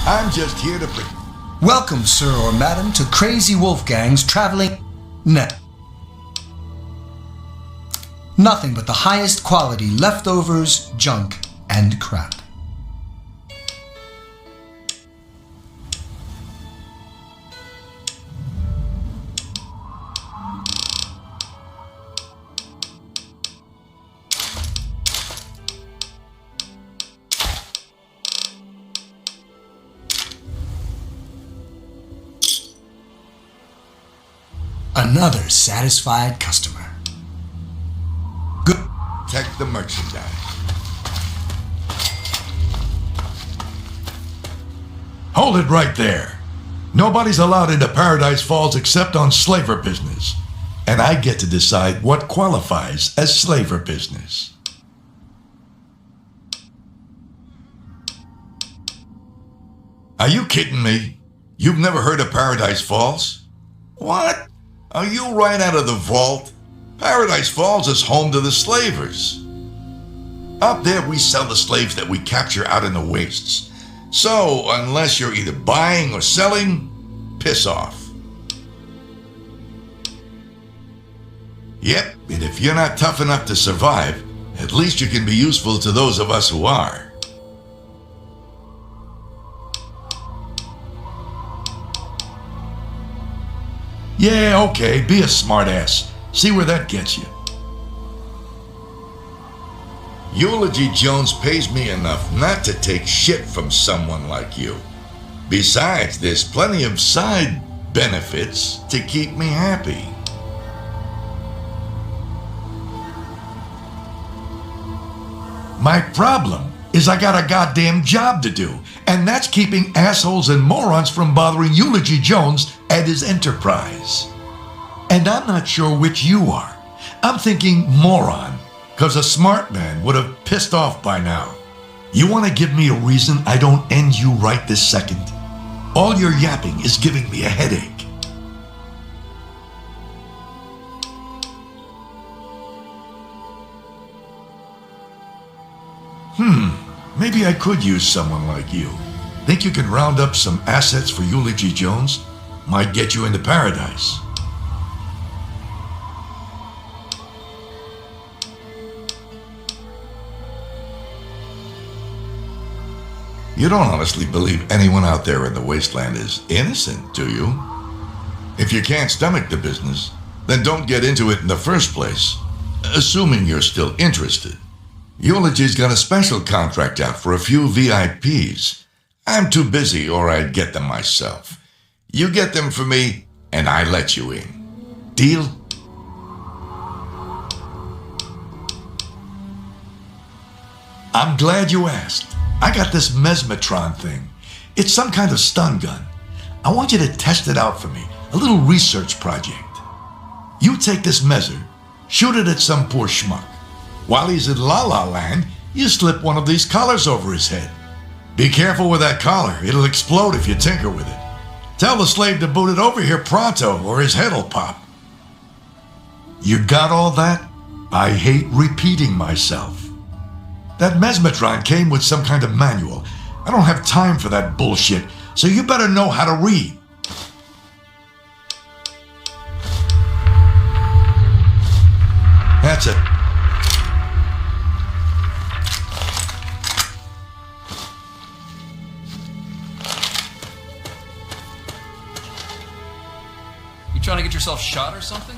I'm just here to Welcome, sir or madam, to Crazy Wolfgang's traveling net. Nothing but the highest quality leftovers, junk, and crap. Another satisfied customer. Good. protect the merchandise. Hold it right there. Nobody's allowed into Paradise Falls except on slaver business. And I get to decide what qualifies as slaver business. Are you kidding me? You've never heard of Paradise Falls? What? Are you right out of the vault? Paradise Falls is home to the slavers. Up there, we sell the slaves that we capture out in the wastes. So, unless you're either buying or selling, piss off. Yep, and if you're not tough enough to survive, at least you can be useful to those of us who are. Yeah, okay, be a smartass. See where that gets you. Eulogy Jones pays me enough not to take shit from someone like you. Besides, there's plenty of side benefits to keep me happy. My problem is I got a goddamn job to do, and that's keeping assholes and morons from bothering Eulogy Jones at his enterprise. And I'm not sure which you are. I'm thinking moron, because a smart man would have pissed off by now. You want to give me a reason I don't end you right this second? All your yapping is giving me a headache. Maybe I could use someone like you. Think you can round up some assets for Eulogy Jones? Might get you into paradise. You don't honestly believe anyone out there in the wasteland is innocent, do you? If you can't stomach the business, then don't get into it in the first place, assuming you're still interested. Eulogy's got a special contract out for a few VIPs. I'm too busy, or I'd get them myself. You get them for me, and I let you in. Deal? I'm glad you asked. I got this mesmetron thing. It's some kind of stun gun. I want you to test it out for me. A little research project. You take this measure, shoot it at some poor schmuck. While he's in La La Land, you slip one of these collars over his head. Be careful with that collar. It'll explode if you tinker with it. Tell the slave to boot it over here pronto, or his head'll pop. You got all that? I hate repeating myself. That mesmetron came with some kind of manual. I don't have time for that bullshit, so you better know how to read. That's it. You trying to get yourself shot or something?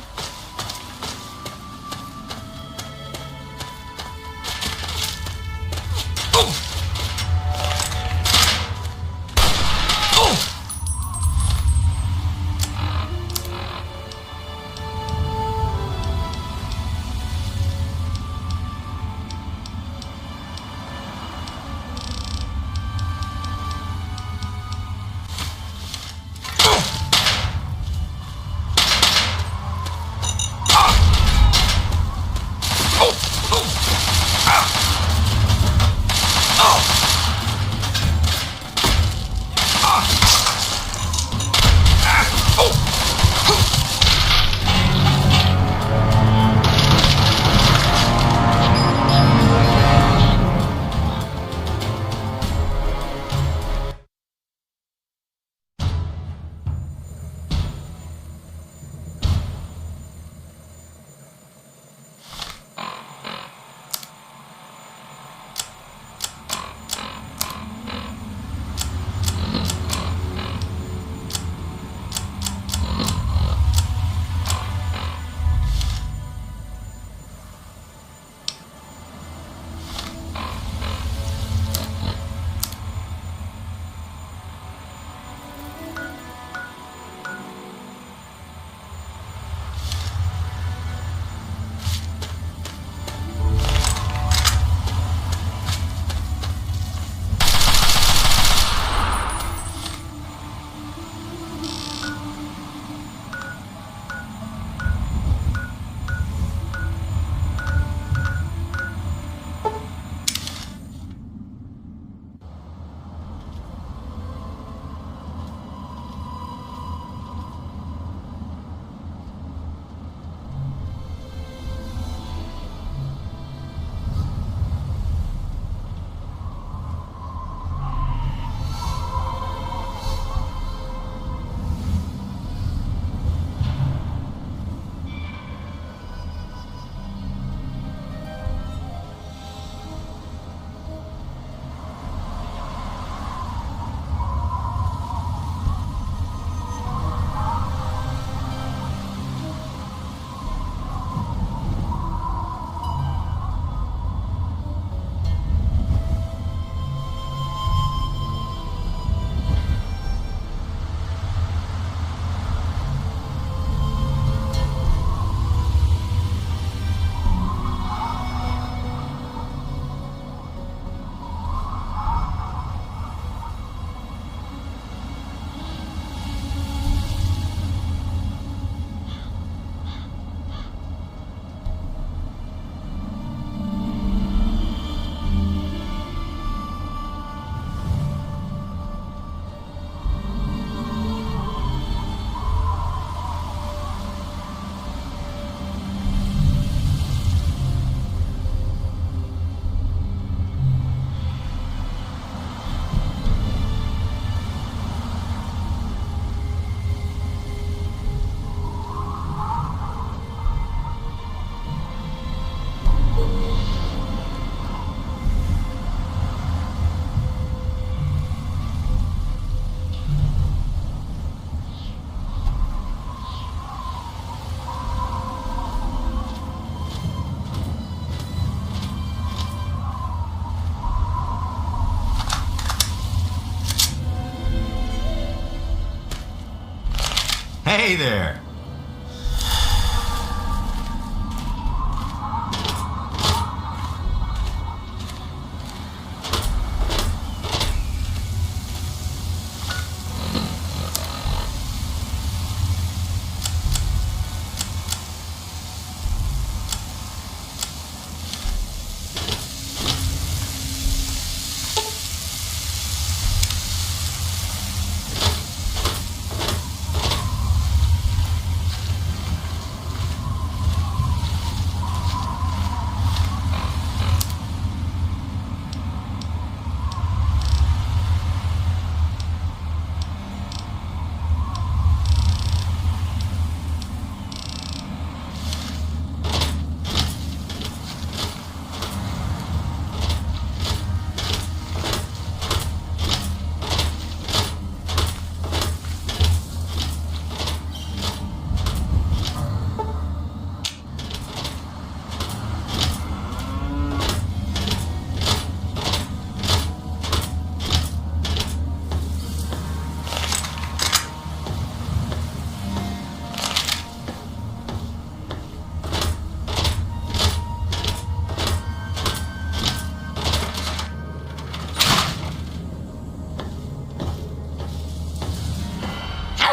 Hey there.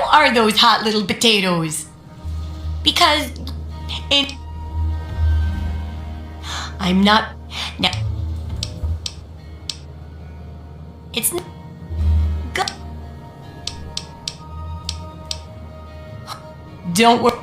Are those hot little potatoes? Because I'm not. No. It's not good. Don't worry.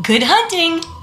Good hunting!